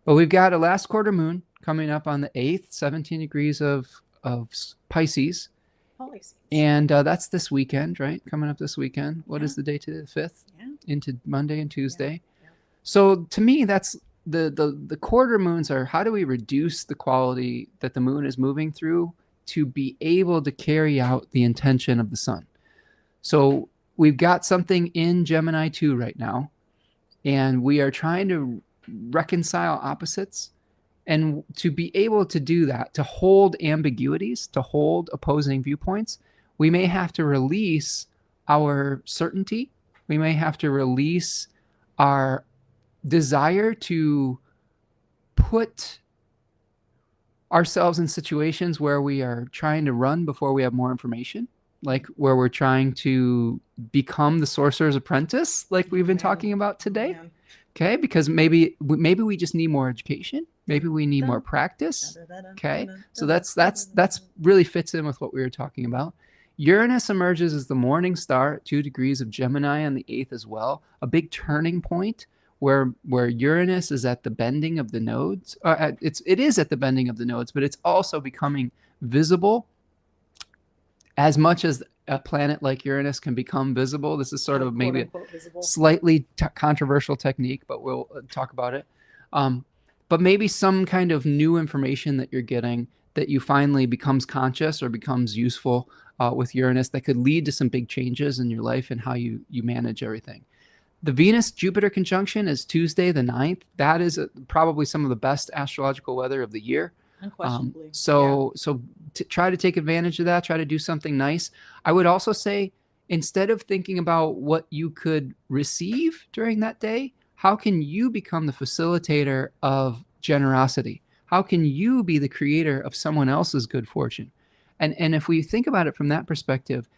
But we've got a last quarter moon coming up on the 8th, 17 degrees of Pisces. And that's this weekend, right? Coming up this weekend. What is the day to the 5th? Yeah. Into Monday and Tuesday. Yeah. So to me, that's the quarter moons are, how do we reduce the quality that the moon is moving through to be able to carry out the intention of the sun? So we've got something in Gemini 2 right now, and we are trying to reconcile opposites. And to be able to do that, to hold ambiguities, to hold opposing viewpoints, we may have to release our certainty. We may have to release our desire to put ourselves in situations where we are trying to run before we have more information, like where we're trying to become the sorcerer's apprentice, like we've been talking about today. Okay, because maybe we just need more education. Maybe we need more practice. Okay, so that's really fits in with what we were talking about. Uranus emerges as the morning star at 2 degrees of Gemini on the 8th as well, a big turning point where Uranus is at the bending of the nodes. It is at the bending of the nodes, but it's also becoming visible as much as a planet like Uranus can become visible, this is sort of quote maybe a unquote visible. slightly controversial technique, but we'll talk about it. Um, but maybe some kind of new information that you're getting that you finally becomes conscious or becomes useful with Uranus that could lead to some big changes in your life and how you manage everything. The Venus Jupiter conjunction is Tuesday the 9th. That is probably some of the best astrological weather of the year. Unquestionably. So try to take advantage of that. Try to do something nice. I would also say, instead of thinking about what you could receive during that day, how can you become the facilitator of generosity? How can you be the creator of someone else's good fortune? And if we think about it from that perspective,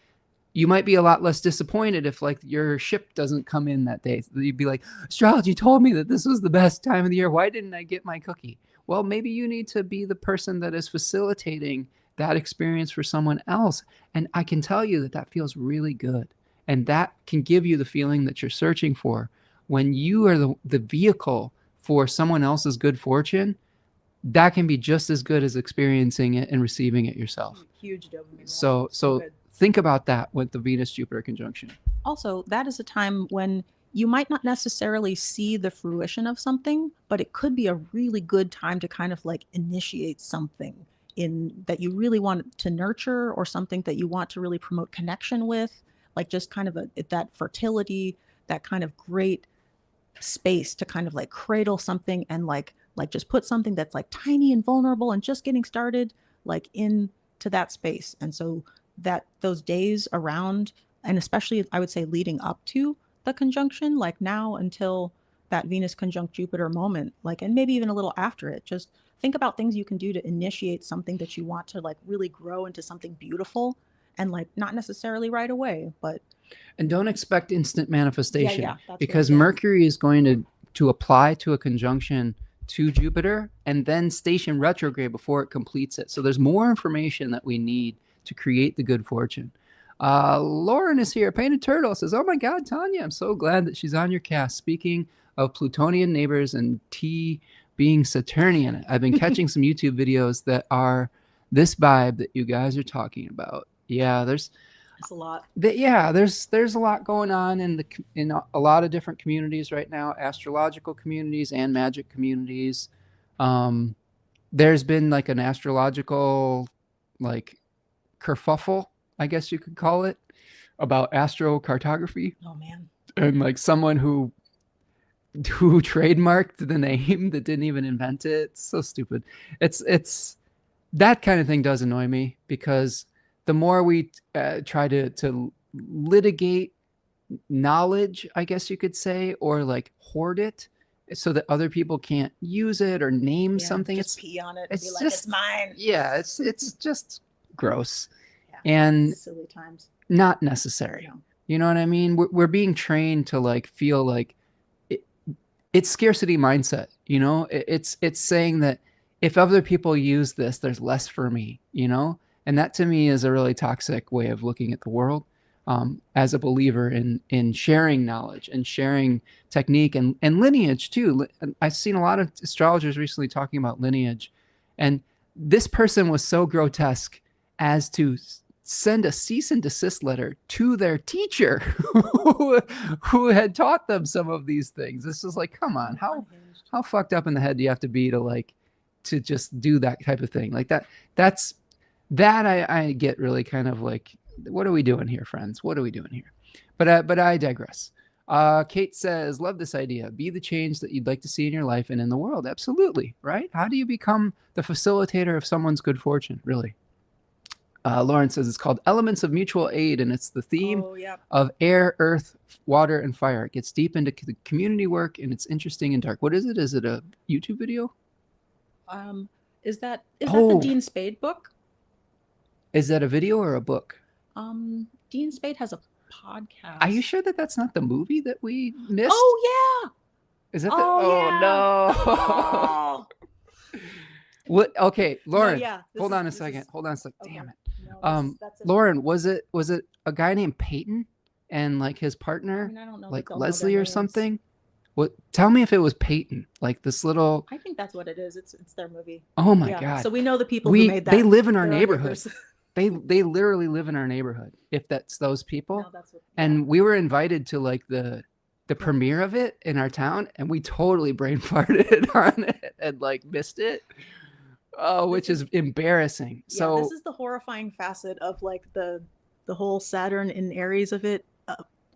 you might be a lot less disappointed if like your ship doesn't come in that day. You'd be like, astrology told me that this was the best time of the year. Why didn't I get my cookie? Well, maybe you need to be the person that is facilitating that experience for someone else. And I can tell you that that feels really good. And that can give you the feeling that you're searching for. When you are the vehicle for someone else's good fortune, that can be just as good as experiencing it and receiving it yourself. Huge dopamine. So good. Think about that with the Venus Jupiter conjunction. Also, that is a time when you might not necessarily see the fruition of something, but it could be a really good time to kind of like initiate something in that you really want to nurture, or something that you want to really promote connection with, like just kind of that fertility, that kind of great space to kind of like cradle something, and like just put something that's like tiny and vulnerable and just getting started like into that space. And so that those days around, and especially I would say leading up to the conjunction, like now until that Venus conjunct Jupiter moment, like, and maybe even a little after it, just think about things you can do to initiate something that you want to like really grow into something beautiful, and like not necessarily right away, but and don't expect instant manifestation, because right, Mercury is going to apply to a conjunction to Jupiter and then station retrograde before it completes it. So there's more information that we need to create the good fortune. Lauren is here. Painted Turtle says, "Oh my God, Tanya, I'm so glad that she's on your cast. Speaking of Plutonian neighbors and T being Saturnian, I've been catching some YouTube videos that are this vibe that you guys are talking about." Yeah, there's a lot. There's a lot going on in a lot of different communities right now, astrological communities and magic communities. There's been like an astrological like kerfuffle, I guess you could call it, about astrocartography. Oh man. And like someone who trademarked the name that didn't even invent it. It's so stupid. It's that kind of thing does annoy me, because the more we try to litigate knowledge, I guess you could say, or like hoard it so that other people can't use it or name something, just pee on it. It's be like, just it's mine. Yeah, it's just gross. And silly times. Not necessary. No. You know what I mean? We're being trained to like feel like it's scarcity mindset. You know, it's saying that if other people use this, there's less for me. You know, and that to me is a really toxic way of looking at the world. As a believer in sharing knowledge and sharing technique and lineage too. I've seen a lot of astrologers recently talking about lineage, and this person was so grotesque as to send a cease and desist letter to their teacher who had taught them some of these things. This is like, come on, how fucked up in the head do you have to be to just do that type of thing like that? I get really kind of like, what are we doing here, friends? What are we doing here? But I digress. Kate says, love this idea. Be the change that you'd like to see in your life and in the world. Absolutely, right? How do you become the facilitator of someone's good fortune, really? Lauren says it's called Elements of Mutual Aid, and it's the theme of air, earth, water, and fire. It gets deep into the community work, and it's interesting and dark. What is it? Is it a YouTube video? Is that the Dean Spade book? Is that a video or a book? Dean Spade has a podcast. Are you sure that that's not the movie that we missed? Oh yeah. Is that no. Oh. What? Okay, Lauren. No, hold on a second. Okay. Damn it. No, Lauren, was it a guy named Peyton and like his partner, I don't know, like Leslie or something? What? Tell me if it was Peyton, like this little. I think that's what it is. It's their movie. Oh my God. So we know the people who made that. They live in our neighborhood. They literally live in our neighborhood, if that's those people. Now that's what, yeah. And we were invited to like the premiere of it in our town, and we totally brain farted on it and like missed it. Oh, which is embarrassing. Yeah, this So is the horrifying facet of like the whole Saturn in Aries of it,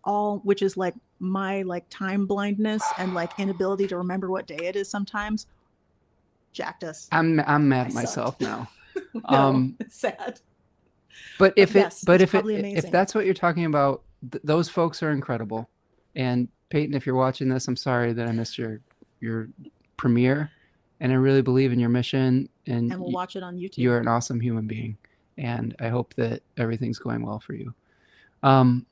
all which is like my like time blindness and like inability to remember what day it is sometimes jacked us. I'm mad at I myself sucked. now. No, it's sad. But if it Yes, but it's if it probably if amazing. that's what you're talking about, those folks are incredible. And Peyton, if you're watching this, I'm sorry that I missed your premiere, and I really believe in your mission, and And we'll watch it on YouTube. you're an awesome human being, and I hope that everything's going well for you. Um,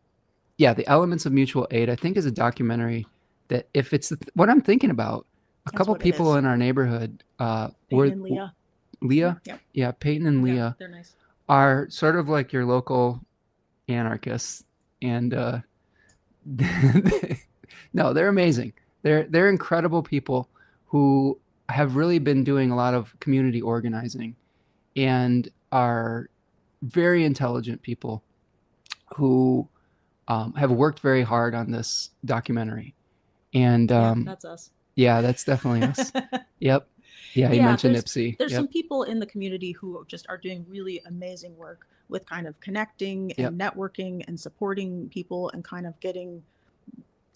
yeah, The Elements of Mutual Aid, I think, is a documentary that if it's what I'm thinking about, a That's couple what it people is. in our neighborhood, Peyton and Leah. Leah, Yep. yeah, Peyton and Yeah, Leah they're nice. are sort of like your local anarchists, and no, they're amazing. They're incredible people who have really been doing a lot of community organizing and are very intelligent people who have worked very hard on this documentary. And Yeah, that's us. yeah, that's definitely us. Yep. Yeah, you Yeah, mentioned Ipsy. there's Yep. some people in the community who just are doing really amazing work with kind of connecting Yep. and networking and supporting people and kind of getting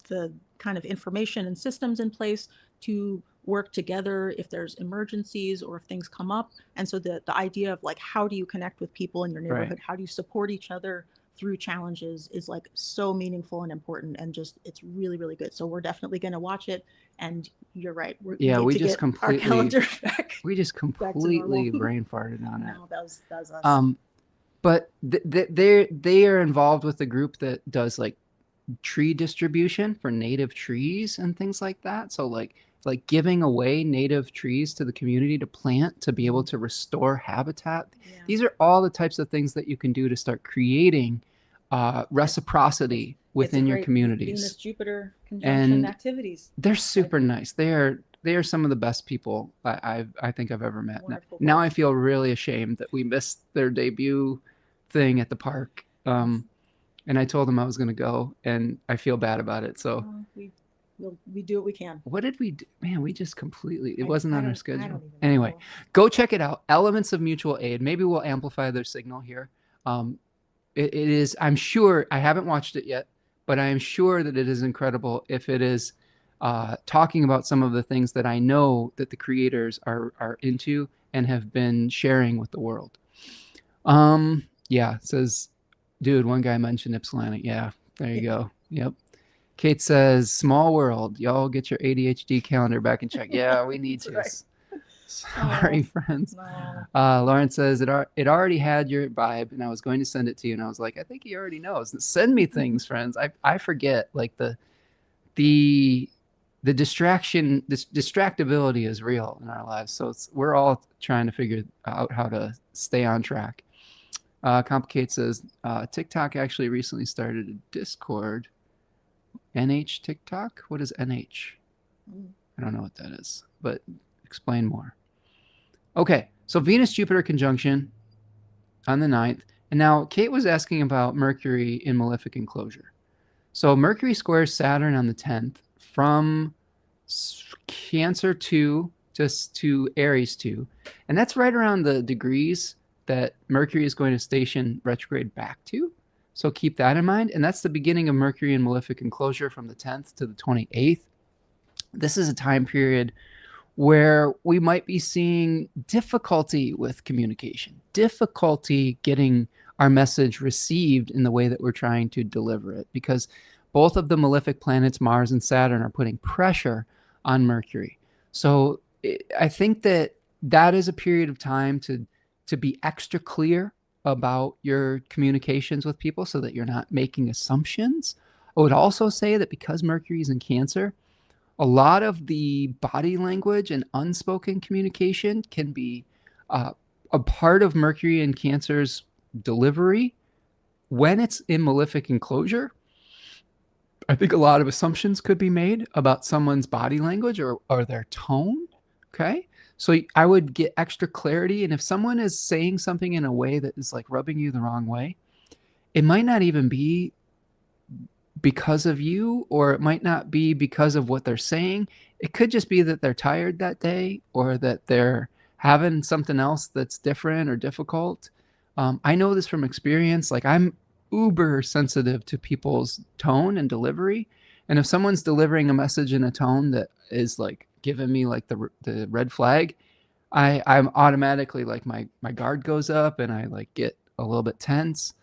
the kind of information and systems in place to work together if there's emergencies or if things come up. And so the idea of like how do you connect with people in your neighborhood, Right. how do you support each other through challenges is like so meaningful and important, and just it's really really good. So we're definitely going to watch it. And you're right, we Yeah, need we to just get our completely calendar back we just back to normal. completely brain farted on it. No, that was us. But they are involved with a group that does like tree distribution for native trees and things like that. So like giving away native trees to the community to plant to be able to restore habitat. Yeah. These are all the types of things that you can do to start creating reciprocity within your communities. Venus Jupiter conjunction And activities. they're super nice. They are some of the best people I think I've ever met. Wonderful Now I folks. feel really ashamed that we missed their debut thing at the park. And I told them I was going to go, and I feel bad about it. So we do what we can. what did we do? Man, we just completely, it I- wasn't I on our don't- I schedule. don't even Anyway, know. go check it out. Elements of Mutual Aid. Maybe we'll amplify their signal here. It is, I'm sure, I haven't watched it yet, but I am sure that it is incredible if it is talking about some of the things that I know that the creators are into and have been sharing with the world. Yeah, it says, dude, one guy mentioned Ypsilanti. Yeah, there you go. Yep. Kate says, small world. Y'all get your ADHD calendar back in check. Yeah, we need to. Right. Sorry, friends. No. Lauren says, it already had your vibe, and I was going to send it to you, and I was like, I think he already knows. Send me things, friends. I forget. Like the distraction, this distractibility is real in our lives. So we're all trying to figure out how to stay on track. Complicate says, TikTok actually recently started a Discord. NH TikTok? What is NH? I don't know what that is, but explain more. Okay, so Venus-Jupiter conjunction on the 9th. And now Kate was asking about Mercury in malefic enclosure. So Mercury squares Saturn on the 10th from Cancer 2 to Aries 2. And that's right around the degrees that Mercury is going to station retrograde back to. So keep that in mind. And that's the beginning of Mercury in malefic enclosure from the 10th to the 28th. This is a time period where we might be seeing difficulty with communication, difficulty getting our message received in the way that we're trying to deliver it, because both of the malefic planets, Mars and Saturn, are putting pressure on Mercury. So I think that is a period of time to be extra clear about your communications with people so that you're not making assumptions. I would also say that because Mercury is in Cancer, a lot of the body language and unspoken communication can be a part of Mercury in Cancer's delivery. When it's in malefic enclosure, I think a lot of assumptions could be made about someone's body language or their tone. Okay. So I would get extra clarity. And if someone is saying something in a way that is like rubbing you the wrong way, it might not even be because of you, or it might not be because of what they're saying. It could just be that they're tired that day, or that they're having something else that's different or difficult. I know this from experience. Like, I'm uber sensitive to people's tone and delivery. And if someone's delivering a message in a tone that is like giving me like the red flag, I'm automatically like my guard goes up and I like get a little bit tense.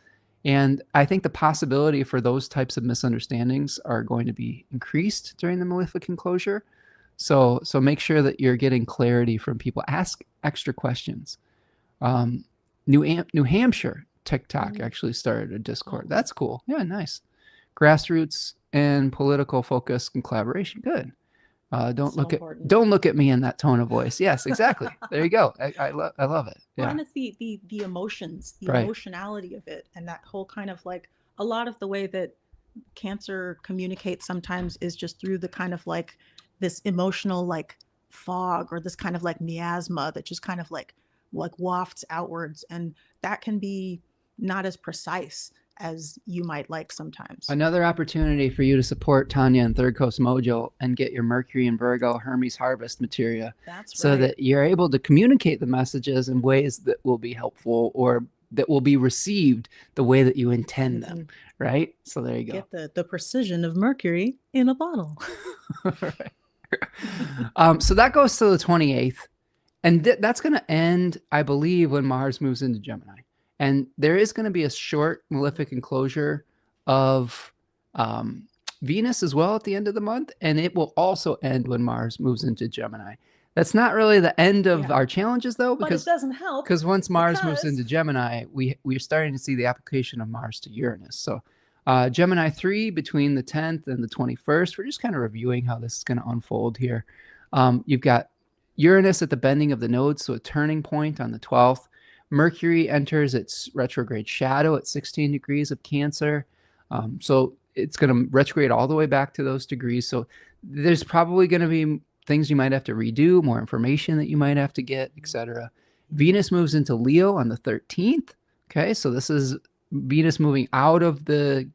And I think the possibility for those types of misunderstandings are going to be increased during the malefic enclosure. So make sure that you're getting clarity from people. Ask extra questions. Um, New Hampshire TikTok actually started a Discord. That's cool. Yeah, nice. Grassroots and political focus and collaboration. Good. Don't So look at important. don't look at me in that tone of voice. Yes, exactly. There you go. I love it. Well, Yeah. and it's the emotions, the Right. emotionality of it, and that whole kind of like a lot of the way that Cancer communicates sometimes is just through the kind of like this emotional like fog, or this kind of like miasma that just kind of like wafts outwards, and that can be not as precise as you might like sometimes. Another opportunity for you to support Tanya and Third Coast Mojo and get your Mercury and Virgo Hermes harvest materia, That's so right. that you're able to communicate the messages in ways that will be helpful, or that will be received the way that you intend them. Right? So there you go. Get the precision of Mercury in a bottle. So that goes to the 28th. And that's going to end, I believe, when Mars moves into Gemini. And there is going to be a short malefic enclosure of Venus as well at the end of the month. And it will also end when Mars moves into Gemini. That's not really the end of our challenges, though, But it doesn't help because once Mars moves because into Gemini, we're starting to see the application of Mars to Uranus. So Gemini 3 between the 10th and the 21st. We're just kind of reviewing how this is going to unfold here. You've got Uranus at the bending of the nodes, so a turning point on the 12th. Mercury enters its retrograde shadow at 16 degrees of Cancer. So it's going to retrograde all the way back to those degrees. So there's probably going to be things you might have to redo, more information that you might have to get, etc. Venus moves into Leo on the 13th. Okay, so this is Venus moving out of the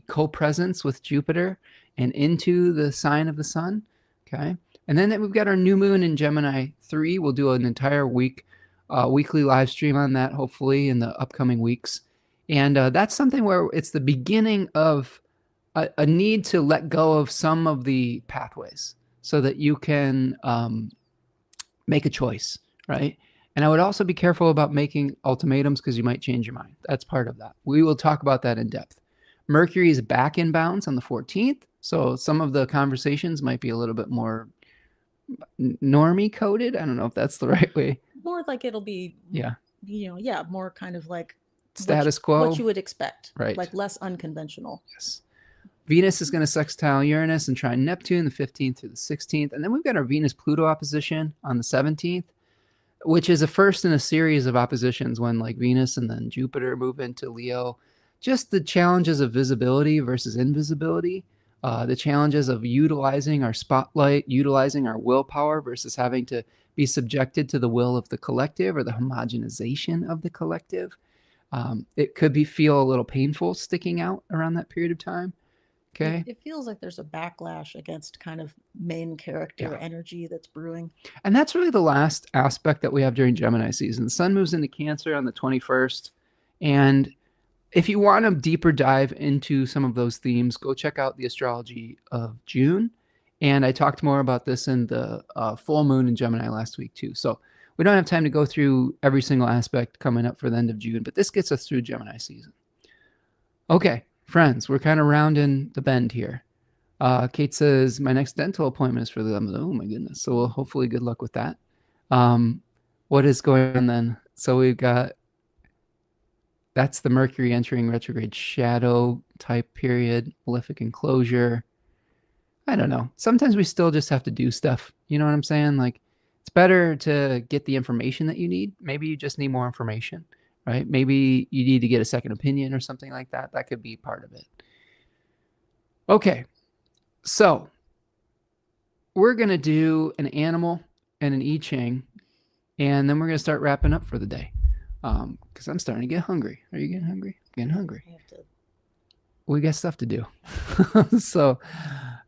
co-presence with Jupiter and into the sign of the sun. Okay, and then we've got our new moon in Gemini 3. We'll do an entire weekly live stream on that, hopefully, in the upcoming weeks. And that's something where it's the beginning of a need to let go of some of the pathways so that you can make a choice, right? And I would also be careful about making ultimatums because you might change your mind. That's part of that. We will talk about that in depth. Mercury is back in bounds on the 14th. So some of the conversations might be a little bit more normie coded. I don't know if that's the right way. More like it'll be, more kind of like status quo, what you would expect, right? Like less unconventional. Yes. Venus is going to sextile Uranus and trine Neptune the 15th through the 16th. And then we've got our Venus-Pluto opposition on the 17th, which is a first in a series of oppositions when like Venus and then Jupiter move into Leo. Just the challenges of visibility versus invisibility, the challenges of utilizing our spotlight, utilizing our willpower versus having to be subjected to the will of the collective or the homogenization of the collective. It could feel a little painful sticking out around that period of time. Okay. It feels like there's a backlash against kind of main character energy that's brewing. And that's really the last aspect that we have during Gemini season. The sun moves into Cancer on the 21st. And if you want a deeper dive into some of those themes, go check out the astrology of June. And I talked more about this in the full moon in Gemini last week too. So we don't have time to go through every single aspect coming up for the end of June, but this gets us through Gemini season. Okay, friends, we're kind of rounding the bend here. Kate says, my next dental appointment is for them. Oh my goodness. So hopefully good luck with that. What is going on then? So we've got, that's the Mercury entering retrograde shadow type period, malefic enclosure. I don't know. Sometimes we still just have to do stuff. You know what I'm saying? Like, it's better to get the information that you need. Maybe you just need more information, right? Maybe you need to get a second opinion or something like that. That could be part of it. Okay. So we're going to do an animal and an I Ching, and then we're going to start wrapping up for the day. Because I'm starting to get hungry. Are you getting hungry? I'm getting hungry. I have to. We got stuff to do. So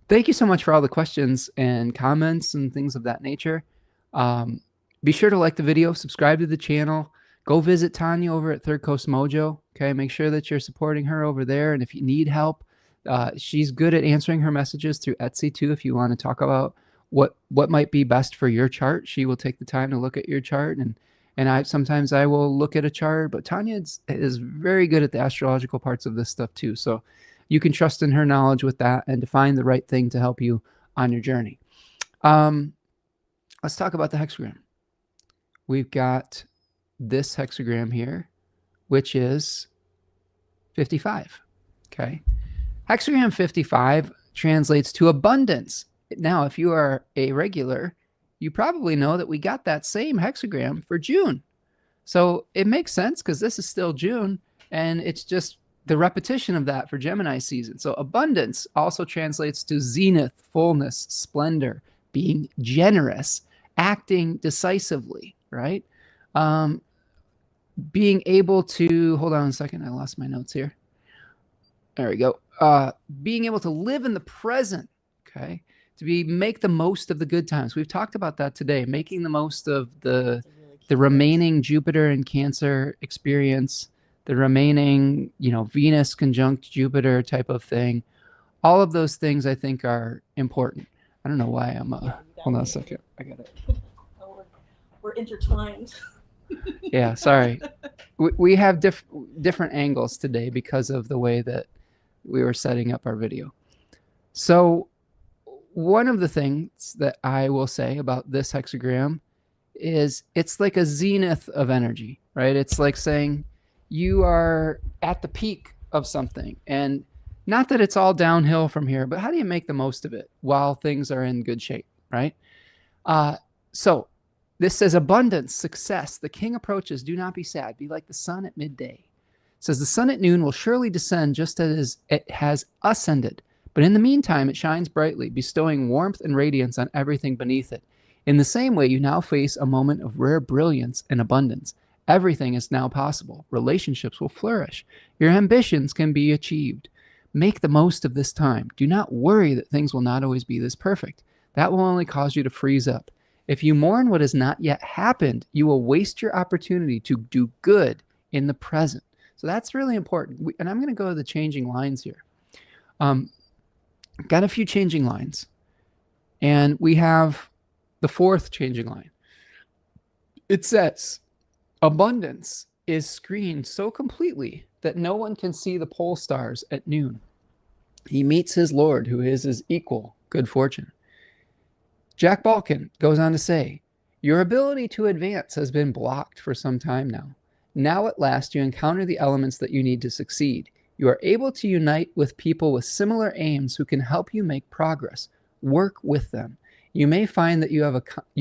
thank you so much for all the questions and comments and things of that nature. Be sure to like the video, subscribe to the channel, go visit Tanja over at Third Coast Mojo. Okay, make sure that you're supporting her over there. And if you need help, she's good at answering her messages through Etsy too. If you want to talk about what might be best for your chart, she will take the time to look at your chart, and I sometimes I will look at a chart, but Tanja is very good at the astrological parts of this stuff too. So you can trust in her knowledge with that and to find the right thing to help you on your journey. Let's talk about the hexagram. We've got this hexagram here, which is 55. Okay. Hexagram 55 translates to abundance. Now, if you are a regular, you probably know that we got that same hexagram for June. So it makes sense because this is still June, and it's just the repetition of that for Gemini season. So abundance also translates to zenith, fullness, splendor, being generous, acting decisively, right? Being able to, hold on a second, I lost my notes here. There we go. Being able to live in the present, okay? To make the most of the good times. We've talked about that today, making the most of the remaining Jupiter and Cancer experience, the remaining, Venus conjunct Jupiter type of thing. All of those things I think are important. I don't know why I'm, hold on a second. I got it. Oh, we're intertwined. Yeah, sorry. We have different angles today because of the way that we were setting up our video. So one of the things that I will say about this hexagram is it's like a zenith of energy, right? It's like saying you are at the peak of something, and not that it's all downhill from here, but how do you make the most of it while things are in good shape, right? So this says abundance, success. The king approaches. Do not be sad. Be like the sun at midday. It says the sun at noon will surely descend just as it has ascended. But in the meantime, it shines brightly, bestowing warmth and radiance on everything beneath it. In the same way, you now face a moment of rare brilliance and abundance. Everything is now possible. Relationships will flourish. Your ambitions can be achieved. Make the most of this time. Do not worry that things will not always be this perfect. That will only cause you to freeze up. If you mourn what has not yet happened, you will waste your opportunity to do good in the present. So that's really important. And I'm going to go to the changing lines here. Got a few changing lines. And we have the fourth changing line. It says, abundance is screened so completely that no one can see the pole stars at noon. He meets his Lord, who is his equal, good fortune. Jack Balkan goes on to say, your ability to advance has been blocked for some time now. Now at last you encounter the elements that you need to succeed. You are able to unite with people with similar aims who can help you make progress. Work with them. You may find that you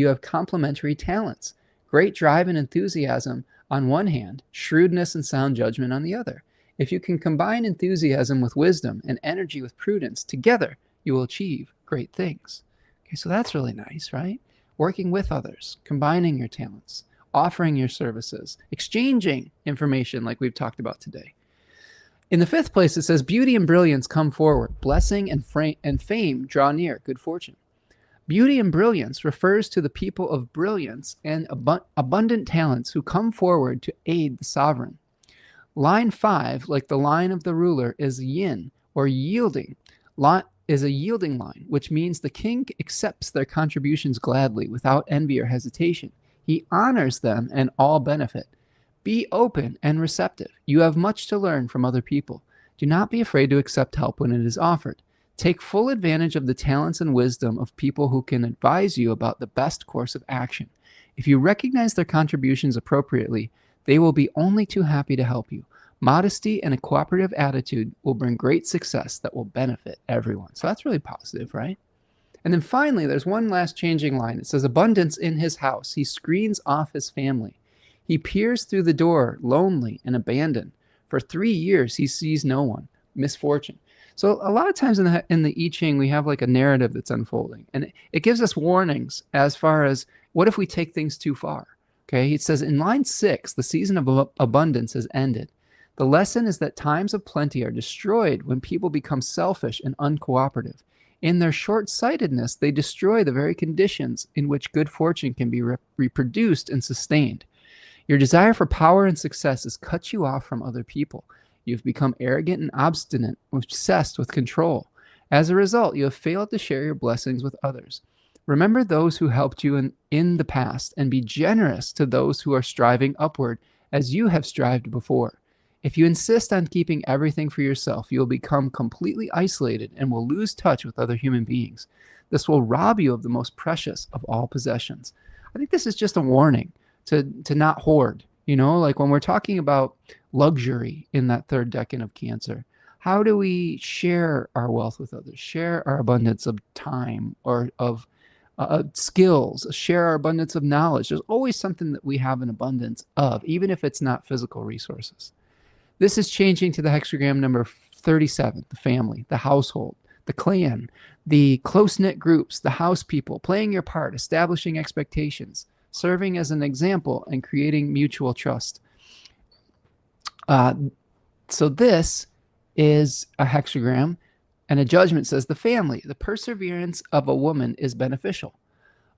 have complementary talents, great drive and enthusiasm on one hand, shrewdness and sound judgment on the other. If you can combine enthusiasm with wisdom and energy with prudence, together you will achieve great things. Okay, so that's really nice, right? Working with others, combining your talents, offering your services, exchanging information like we've talked about today. In the fifth place, it says, beauty and brilliance come forward. Blessing and fame draw near. Good fortune. Beauty and brilliance refers to the people of brilliance and abundant talents who come forward to aid the sovereign. Line 5, like the line of the ruler, is yin, or yielding. Is a yielding line, which means the king accepts their contributions gladly, without envy or hesitation. He honors them and all benefit. Be open and receptive. You have much to learn from other people. Do not be afraid to accept help when it is offered. Take full advantage of the talents and wisdom of people who can advise you about the best course of action. If you recognize their contributions appropriately, they will be only too happy to help you. Modesty and a cooperative attitude will bring great success that will benefit everyone. So that's really positive, right? And then finally, there's one last changing line. It says, abundance in his house. He screens off his family. He peers through the door, lonely and abandoned. For 3 years, he sees no one. Misfortune. So a lot of times in the I Ching, we have like a narrative that's unfolding. And it gives us warnings as far as What if we take things too far? Okay, it says in line 6, the season of abundance has ended. The lesson is that times of plenty are destroyed when people become selfish and uncooperative. In their short-sightedness, they destroy the very conditions in which good fortune can be reproduced and sustained. Your desire for power and success has cut you off from other people. You've become arrogant and obstinate, obsessed with control. As a result, you have failed to share your blessings with others. Remember those who helped you in the past and be generous to those who are striving upward as you have strived before. If you insist on keeping everything for yourself, you will become completely isolated and will lose touch with other human beings. This will rob you of the most precious of all possessions. I think this is just a warning to not hoard. You know, like when we're talking about luxury in that third decan of Cancer, how do we share our wealth with others, share our abundance of time or of skills, share our abundance of knowledge? There's always something that we have an abundance of, even if it's not physical resources. This is changing to the hexagram number 37, the family, the household, the clan, the close-knit groups, the house people, playing your part, establishing expectations, serving as an example, and creating mutual trust. So this is a hexagram, and a judgment says the family, the perseverance of a woman is beneficial.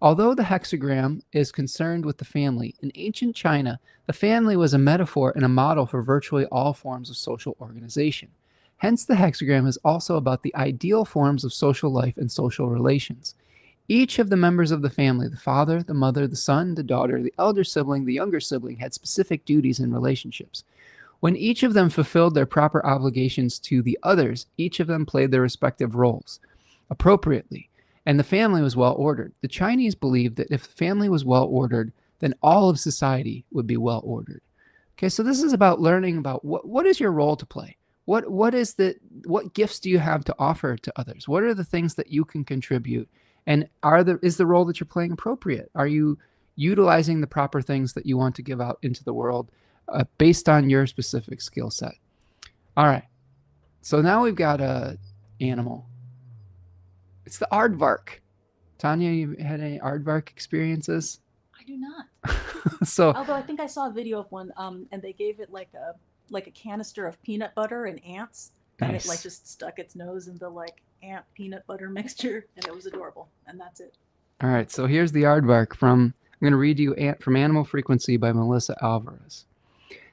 Although the hexagram is concerned with the family, in ancient China, the family was a metaphor and a model for virtually all forms of social organization. Hence, the hexagram is also about the ideal forms of social life and social relations. Each of the members of the family, the father, the mother, the son, the daughter, the elder sibling, the younger sibling, had specific duties and relationships. When each of them fulfilled their proper obligations to the others, each of them played their respective roles appropriately, and the family was well ordered. The Chinese believed that if the family was well ordered, then all of society would be well ordered. Okay, so this is about learning about what is your role to play? What gifts do you have to offer to others? What are the things that you can contribute? And is the role that you're playing appropriate? Are you utilizing the proper things that you want to give out into the world based on your specific skill set? All right. So now we've got a animal. It's the aardvark. Tanya, you had any aardvark experiences? I do not. So, Although I think I saw a video of one, and they gave it like a canister of peanut butter and ants, and it like nice. just stuck its nose in the like ant peanut butter mixture, and it was adorable. And that's it. All right. So here's the aardvark I'm going to read you from Animal Frequency by Melissa Alvarez.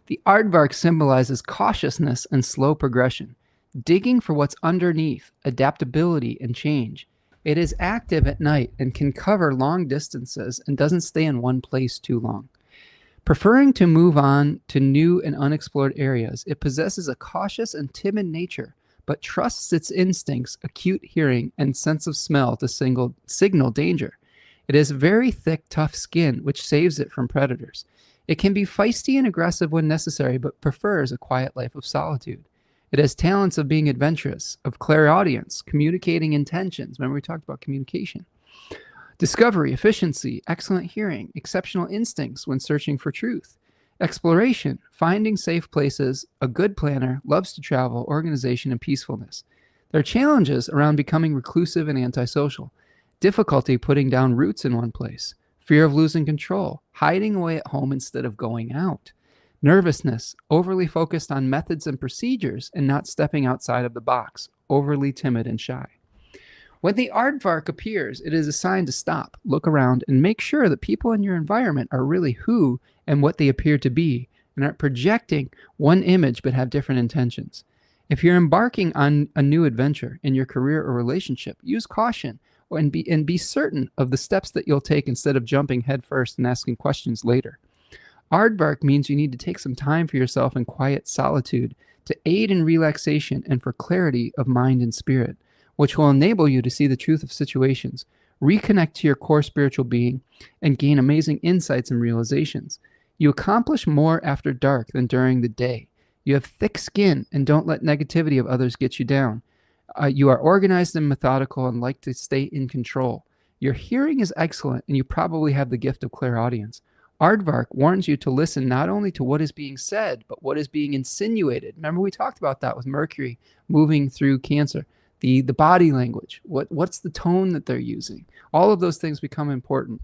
The aardvark symbolizes cautiousness and slow progression, digging for what's underneath, adaptability, and change. It is active at night and can cover long distances and doesn't stay in one place too long. Preferring to move on to new and unexplored areas, it possesses a cautious and timid nature, but trusts its instincts, acute hearing, and sense of smell to signal danger. It has very thick, tough skin, which saves it from predators. It can be feisty and aggressive when necessary, but prefers a quiet life of solitude. It has talents of being adventurous, of clairaudience, communicating intentions. Remember, we talked about communication. Discovery, efficiency, excellent hearing, exceptional instincts when searching for truth. Exploration, finding safe places, a good planner, loves to travel, organization, and peacefulness. There are challenges around becoming reclusive and antisocial. Difficulty putting down roots in one place. Fear of losing control, hiding away at home instead of going out. Nervousness, overly focused on methods and procedures and not stepping outside of the box, overly timid and shy. When the aardvark appears, it is a sign to stop, look around, and make sure that people in your environment are really who and what they appear to be and aren't projecting one image but have different intentions. If you're embarking on a new adventure in your career or relationship, use caution and be certain of the steps that you'll take instead of jumping headfirst and asking questions later. Aardvark means you need to take some time for yourself in quiet solitude to aid in relaxation and for clarity of mind and spirit, which will enable you to see the truth of situations, reconnect to your core spiritual being, and gain amazing insights and realizations. You accomplish more after dark than during the day. You have thick skin and don't let negativity of others get you down. You are organized and methodical and like to stay in control. Your hearing is excellent and you probably have the gift of clairaudience. Aardvark warns you to listen not only to what is being said, but what is being insinuated. Remember, we talked about that with Mercury moving through Cancer. The body language, what's the tone that they're using? All of those things become important.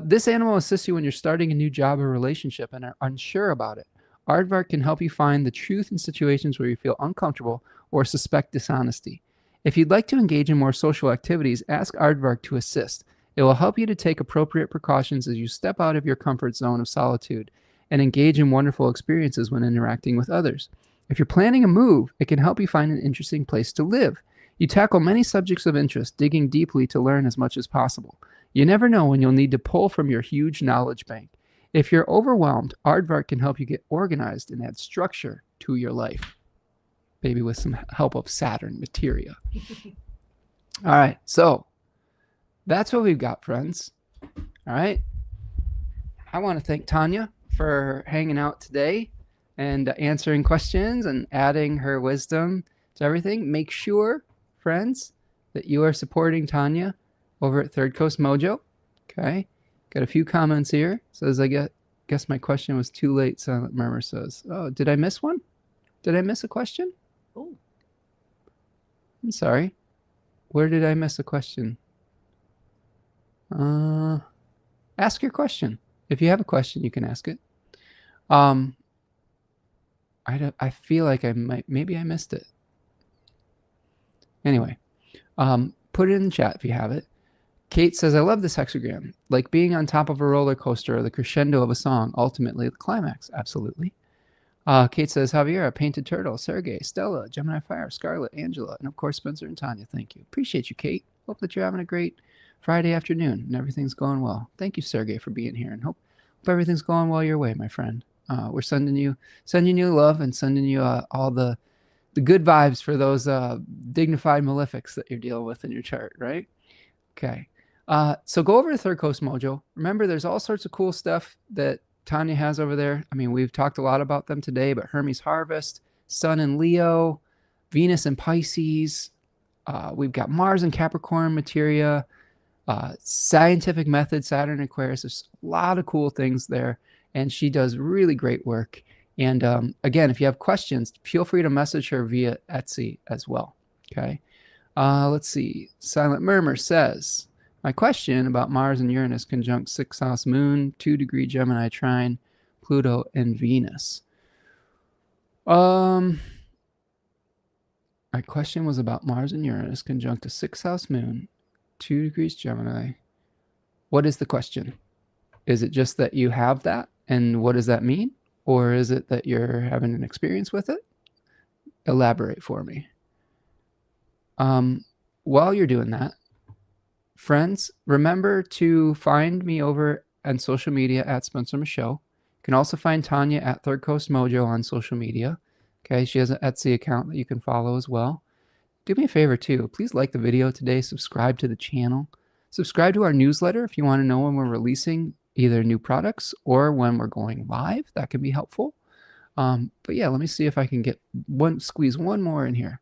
This animal assists you when you're starting a new job or relationship and are unsure about it. Aardvark can help you find the truth in situations where you feel uncomfortable or suspect dishonesty. If you'd like to engage in more social activities, ask Aardvark to assist. It will help you to take appropriate precautions as you step out of your comfort zone of solitude and engage in wonderful experiences when interacting with others. If you're planning a move, it can help you find an interesting place to live. You tackle many subjects of interest, digging deeply to learn as much as possible. You never know when you'll need to pull from your huge knowledge bank. If you're overwhelmed, Aardvark can help you get organized and add structure to your life. Maybe with some help of Saturn materia. All right, so that's what we've got, friends. All right. I want to thank Tanja for hanging out today and answering questions and adding her wisdom to everything. Make sure, friends, that you are supporting Tanja over at Third Coast Mojo. Okay. Got a few comments here. Says, guess my question was too late, Silent Murmur says. Oh, did I miss one? Did I miss a question? Oh. I'm sorry. Where did I miss a question? Ask your question. If you have a question, you can ask it. I feel like maybe I missed it. Anyway, put it in the chat if you have it. Kate says, I love this hexagram. Like being on top of a roller coaster or the crescendo of a song, ultimately the climax. Absolutely. Kate says, Javiera, Painted Turtle, Sergey, Stella, Gemini Fire, Scarlett, Angela, and of course Spencer and Tanja. Thank you. Appreciate you, Kate. Hope that you're having a great Friday afternoon and everything's going well. Thank you, Sergey, for being here, and hope everything's going well your way, my friend. We're sending you love and sending you all the good vibes for those dignified malefics that you're dealing with in your chart, right? Okay. So go over to Third Coast Mojo. Remember, there's all sorts of cool stuff that Tanja has over there. I mean, we've talked a lot about them today, but Hermes Harvest, Sun in Leo, Venus in Pisces. We've got Mars in Capricorn materia, scientific method, Saturn in Aquarius. There's a lot of cool things there, and she does really great work. And again, if you have questions, feel free to message her via Etsy as well. Okay. Let's see. Silent Murmur says, my question about Mars and Uranus conjunct 6th house moon, 2-degree Gemini trine, Pluto, and Venus. My question was about Mars and Uranus conjunct a 6th house moon, 2 degrees Gemini. What is the question? Is it just that you have that? And what does that mean? Or is it that you're having an experience with it? Elaborate for me. While you're doing that, friends, remember to find me over on social media at Spencer Michaud. You can also find Tanja at Third Coast Mojo on social media. Okay, she has an Etsy account that you can follow as well. Do me a favor too. Please like the video today. Subscribe to the channel. Subscribe to our newsletter if you want to know when we're releasing either new products or when we're going live. That can be helpful. But yeah, let me see if I can squeeze one more in here.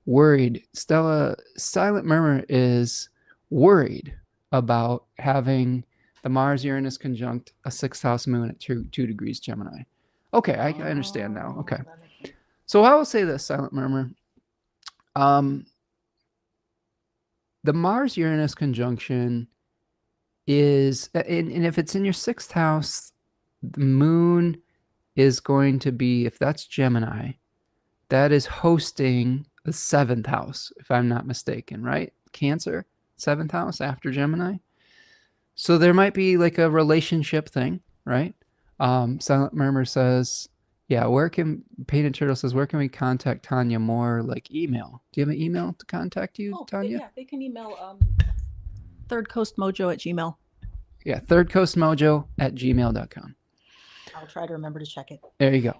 Worried. Stella, Silent Murmur is worried about having the Mars-Uranus conjunct a 6th house moon at 2 degrees Gemini. Okay, I understand now. Okay. So I will say this, Silent Murmur. The Mars-Uranus conjunction is, and if it's in your 6th house, the moon is going to be, if that's Gemini, that is hosting the 7th house, if I'm not mistaken, right? Cancer, 7th house after Gemini. So there might be like a relationship thing, right? Silent Murmur says, yeah, Painted Turtle says, where can we contact Tanja more? Like email. Do you have an email to contact you, Tanja? Yeah, they can email thirdcoastmojo@gmail. Yeah, thirdcoastmojo@gmail.com. I'll try to remember to check it. There you go.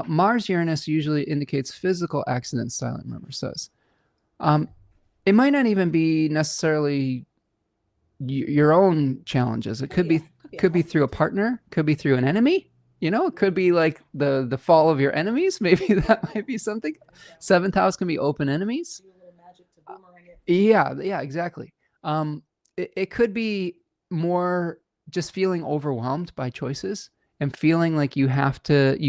Mars-Uranus usually indicates physical accidents, Silent Murmur says. It might not even be necessarily your own challenges. It could be through a partner, could be through an enemy. You know, it could be like the fall of your enemies. Maybe that might be something. 7th house can be open enemies. Do a little magic to boomerang it. Yeah, exactly. It could be more just feeling overwhelmed by choices and feeling like you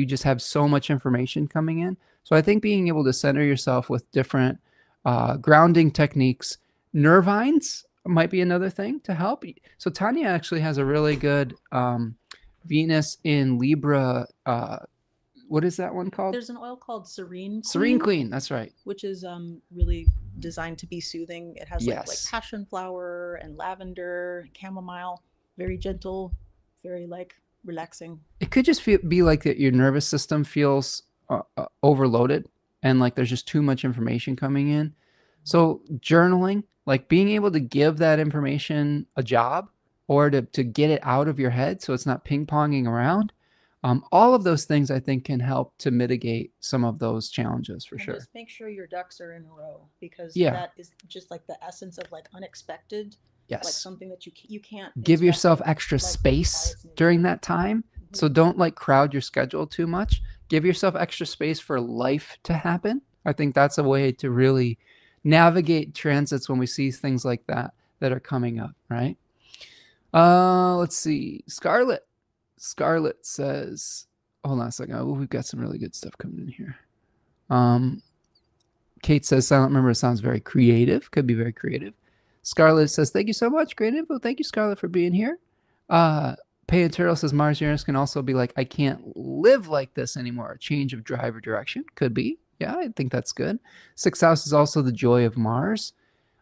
just have so much information coming in. So I think being able to center yourself with different grounding techniques, nervines might be another thing to help. So Tanya actually has a really good Venus in Libra. What is that one called? There's an oil called Serene Serene Queen, Queen. That's right. which is really designed to be soothing. It has like Yes. passion flower and lavender, chamomile, very gentle, very like relaxing. It could just be like that your nervous system feels overloaded and like there's just too much information coming in. So journaling, like being able to give that information a job or to get it out of your head so it's not ping-ponging around. All of those things I think can help to mitigate some of those challenges for And sure. just make sure your ducks are in a row, because Yeah. that is just like the essence of like unexpected, like Yes. something that you can't Give expect yourself it, extra like space besides nature. during that time. Mhm. So don't like crowd your schedule too much. Give yourself extra space for life to happen. I think that's a way to really navigate transits when we see things like that are coming up, right? Let's see. Scarlett says, hold on a second. Oh, we've got some really good stuff coming in here. Kate says, silent member sounds very creative. Could be very creative. Scarlett says, thank you so much. Great info. Thank you, Scarlett, for being here. Pay and Turtle says, Mars Uranus can also be like, I can't live like this anymore. A change of drive or direction. Could be. Yeah, I think that's good. Sixth house is also the joy of Mars.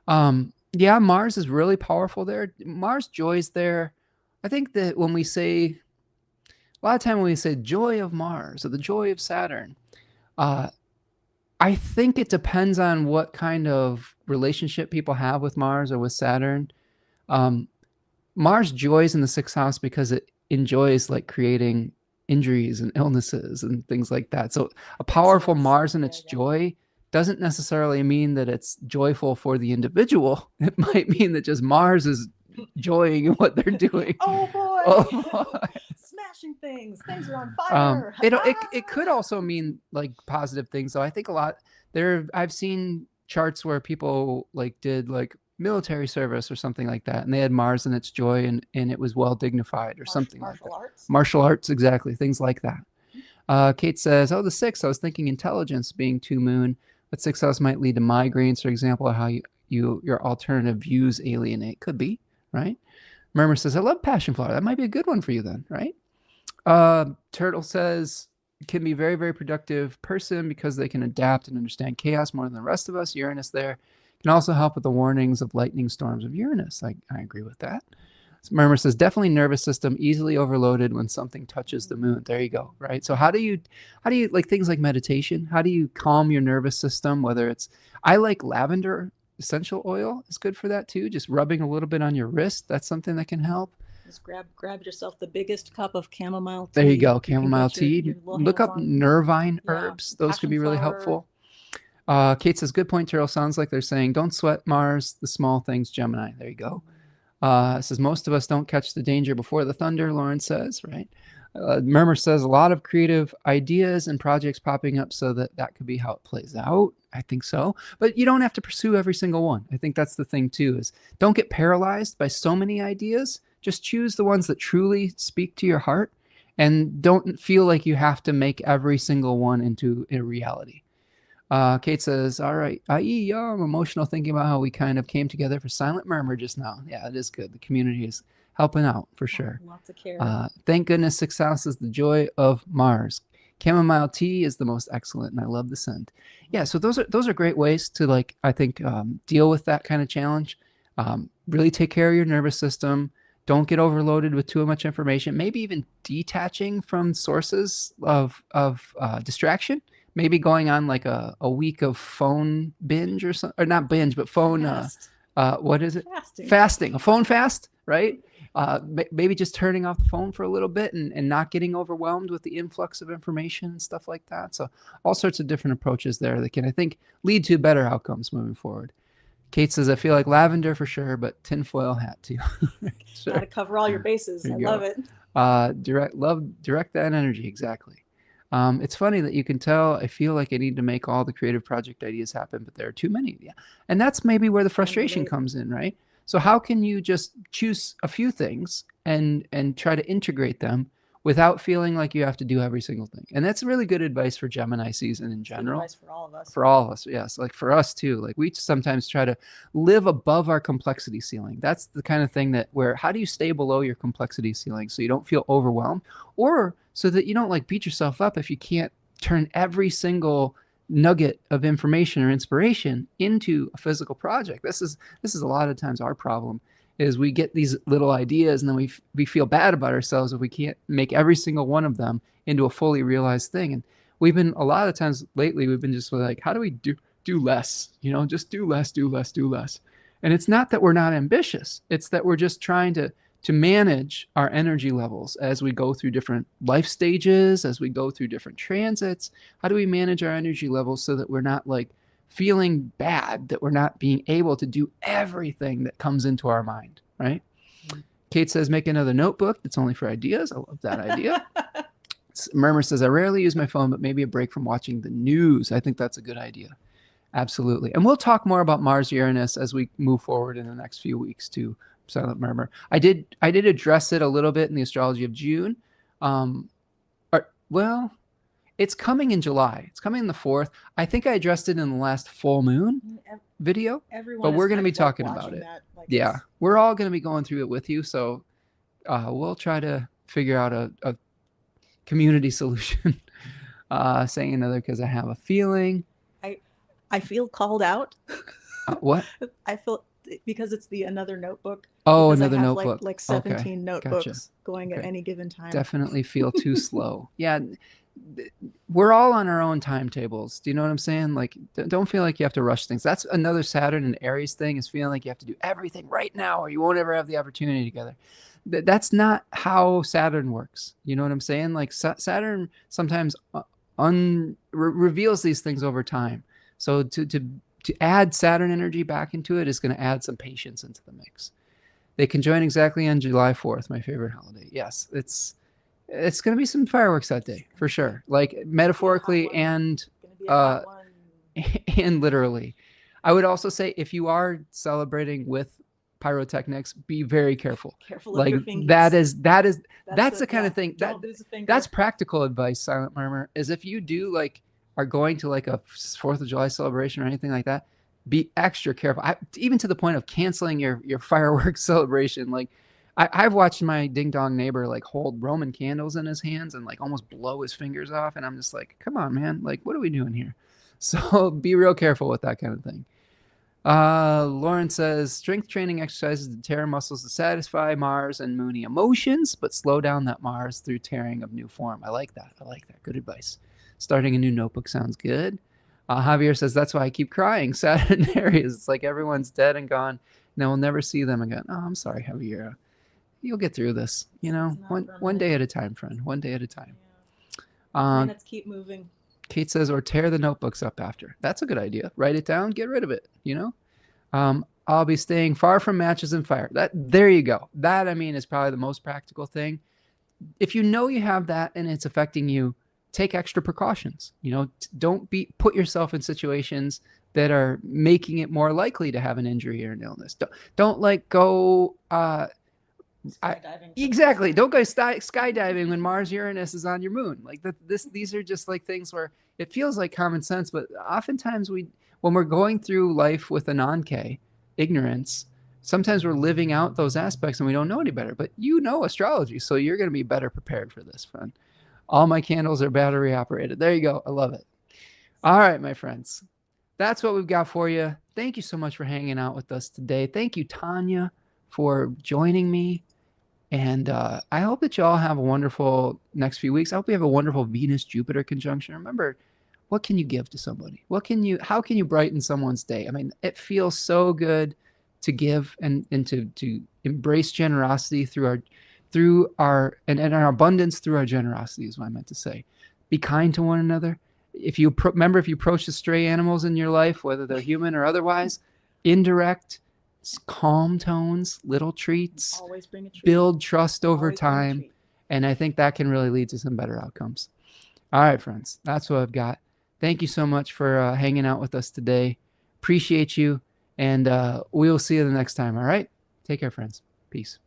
Yeah, Mars is really powerful there. Mars joys there. I think that when we say, a lot of time when we say joy of Mars or the joy of Saturn, I think it depends on what kind of relationship people have with Mars or with Saturn. Mars joys in the sixth house because it enjoys like creating injuries and illnesses and things like that. So a powerful Mars in its joy doesn't necessarily mean that it's joyful for the individual. It might mean that just Mars is joying in what they're doing. Oh boy! Oh boy. Smashing things. Things are on fire. It could also mean like positive things though. I think a lot there. I've seen charts where people like did like military service or something like that, and they had Mars in its joy, and it was well dignified or something like that. Martial arts. Martial arts, exactly, things like that. Kate says, "Oh, the sixth. I was thinking intelligence being 2 moon, but sixth house might lead to migraines, for example, or how your alternative views alienate. Could be, right?" Murmur says, "I love passion flower. That might be a good one for you then, right?" Turtle says, can be very, very productive person because they can adapt and understand chaos more than the rest of us. Uranus there can also help with the warnings of lightning storms of Uranus. I agree with that. Murmur says, definitely nervous system easily overloaded when something touches the moon. There you go, right? So how do you like things like meditation? How do you calm your nervous system? Whether it's, I like lavender essential oil is good for that too. Just rubbing a little bit on your wrist. That's something that can help. Just grab yourself the biggest cup of chamomile tea. There you go, chamomile tea. Your Look up nervine herbs. Those could be really helpful. Kate says, good point, Terrell. Sounds like they're saying, don't sweat Mars, the small things, Gemini. There you go. Says, most of us don't catch the danger before the thunder, Lauren says, right? Murmur says, a lot of creative ideas and projects popping up, so that could be how it plays out. I think so. But you don't have to pursue every single one. I think that's the thing, too, is don't get paralyzed by so many ideas. Just choose the ones that truly speak to your heart, and don't feel like you have to make every single one into a reality. Kate says, all right, i.e., I'm emotional thinking about how we kind of came together for Silent Murmur just now. Yeah, it is good. The community is helping out for sure. Lots of care. Thank goodness sixth house is the joy of Mars. Chamomile tea is the most excellent, and I love the scent. Yeah, so those are great ways to, like, I think, deal with that kind of challenge. Really take care of your nervous system. Don't get overloaded with too much information. Maybe even detaching from sources of distraction. Maybe going on like a week of phone binge or something, or not binge, but phone. What is it? Fasting. A phone fast, right? Maybe just turning off the phone for a little bit and not getting overwhelmed with the influx of information and stuff like that. So all sorts of different approaches there that can, I think, lead to better outcomes moving forward. Kate says, I feel like lavender for sure, but tinfoil hat too. Sure. Gotta cover all your bases. I love it. Direct that energy, exactly. It's funny that you can tell, I feel like I need to make all the creative project ideas happen, but there are too many. Yeah. And that's maybe where the frustration comes in, right? So how can you just choose a few things and try to integrate them without feeling like you have to do every single thing. And that's really good advice for Gemini season in general. Good advice for all of us. For all of us, yes. Like for us too. Like we sometimes try to live above our complexity ceiling. That's the kind of thing that where how do you stay below your complexity ceiling so you don't feel overwhelmed, or so that you don't like beat yourself up if you can't turn every single nugget of information or inspiration into a physical project. This is a lot of times our problem is we get these little ideas and then we feel bad about ourselves if we can't make every single one of them into a fully realized thing. And we've been a lot of times lately we've been just like, how do we do less? You know, just do less, do less, do less. And it's not that we're not ambitious. It's that we're just trying to manage our energy levels as we go through different life stages, as we go through different transits. How do we manage our energy levels so that we're not like feeling bad that we're not being able to do everything that comes into our mind, right? Mm-hmm. Kate says, make another notebook that's only for ideas. I love that idea. Murmur says, I rarely use my phone, but maybe a break from watching the news. I think that's a good idea. Absolutely. And we'll talk more about Mars Uranus as we move forward in the next few weeks too. Silent Murmur. I did address it a little bit in the astrology of June. Well, it's coming in July. It's coming in the 4th. I think I addressed it in the last full moon video. But we're going to be talking about it. Like yeah, we're all going to be going through it with you. So we'll try to figure out a community solution. Saying another because I have a feeling. I feel called out. What? I feel because it's the another notebook. Oh, another notebook. Like 17 notebooks going at any given time. Definitely feel too slow. Yeah, we're all on our own timetables. Do you know what I'm saying? Like, don't feel like you have to rush things. That's another Saturn and Aries thing, is feeling like you have to do everything right now or you won't ever have the opportunity together. That's not how Saturn works. You know what I'm saying? Like Saturn sometimes reveals these things over time. So to add Saturn energy back into it is going to add some patience into the mix. They conjoin exactly on July 4th, my favorite holiday. Yes, it's going to be some fireworks that day for sure. Like metaphorically and and literally. I would also say if you are celebrating with pyrotechnics, be very careful. Careful like of your fingers. That's the kind of thing that's practical advice. Silent Murmur is if you do are going to like a 4th of July celebration or anything like that, be extra careful. Even to the point of canceling your fireworks celebration. Like I've watched my ding dong neighbor like hold Roman candles in his hands and like almost blow his fingers off. And I'm just like, come on, man. Like, what are we doing here? So be real careful with that kind of thing. Lauren says, strength training exercises to tear muscles to satisfy Mars and Moony emotions, but slow down that Mars through tearing of new form. I like that. Good advice. Starting a new notebook sounds good. Javier says, that's why I keep crying. Saturn Aries. It's like everyone's dead and gone. No, we'll never see them again. Oh, I'm sorry, Javier. You'll get through this. You know, one day at a time, friend. One day at a time. Yeah. Let's keep moving. Kate says, or tear the notebooks up after. That's a good idea. Write it down, get rid of it, you know? I'll be staying far from matches and fire. There you go. That, I mean, is probably the most practical thing. If you know you have that and it's affecting you, take extra precautions. You know, don't put yourself in situations that are making it more likely to have an injury or an illness. Don't like go skydiving. Exactly. Don't go skydiving when Mars Uranus is on your moon. Like these are just like things where it feels like common sense, but oftentimes when we're going through life with a non-K, ignorance, sometimes we're living out those aspects and we don't know any better. But you know astrology, so you're going to be better prepared for this, friend. All my candles are battery operated. There you go. I love it. All right, my friends. That's what we've got for you. Thank you so much for hanging out with us today. Thank you, Tanja, for joining me. And I hope that you all have a wonderful next few weeks. I hope you have a wonderful Venus-Jupiter conjunction. Remember, what can you give to somebody? How can you brighten someone's day? I mean, it feels so good to give and to embrace generosity through our abundance through our generosity is what I meant to say. Be kind to one another. If you approach the stray animals in your life, whether they're human or otherwise, indirect, calm tones, little treats, always bring a treat. Build trust over time. And I think that can really lead to some better outcomes. All right, friends, that's what I've got. Thank you so much for hanging out with us today. Appreciate you. And we will see you the next time. All right. Take care, friends. Peace.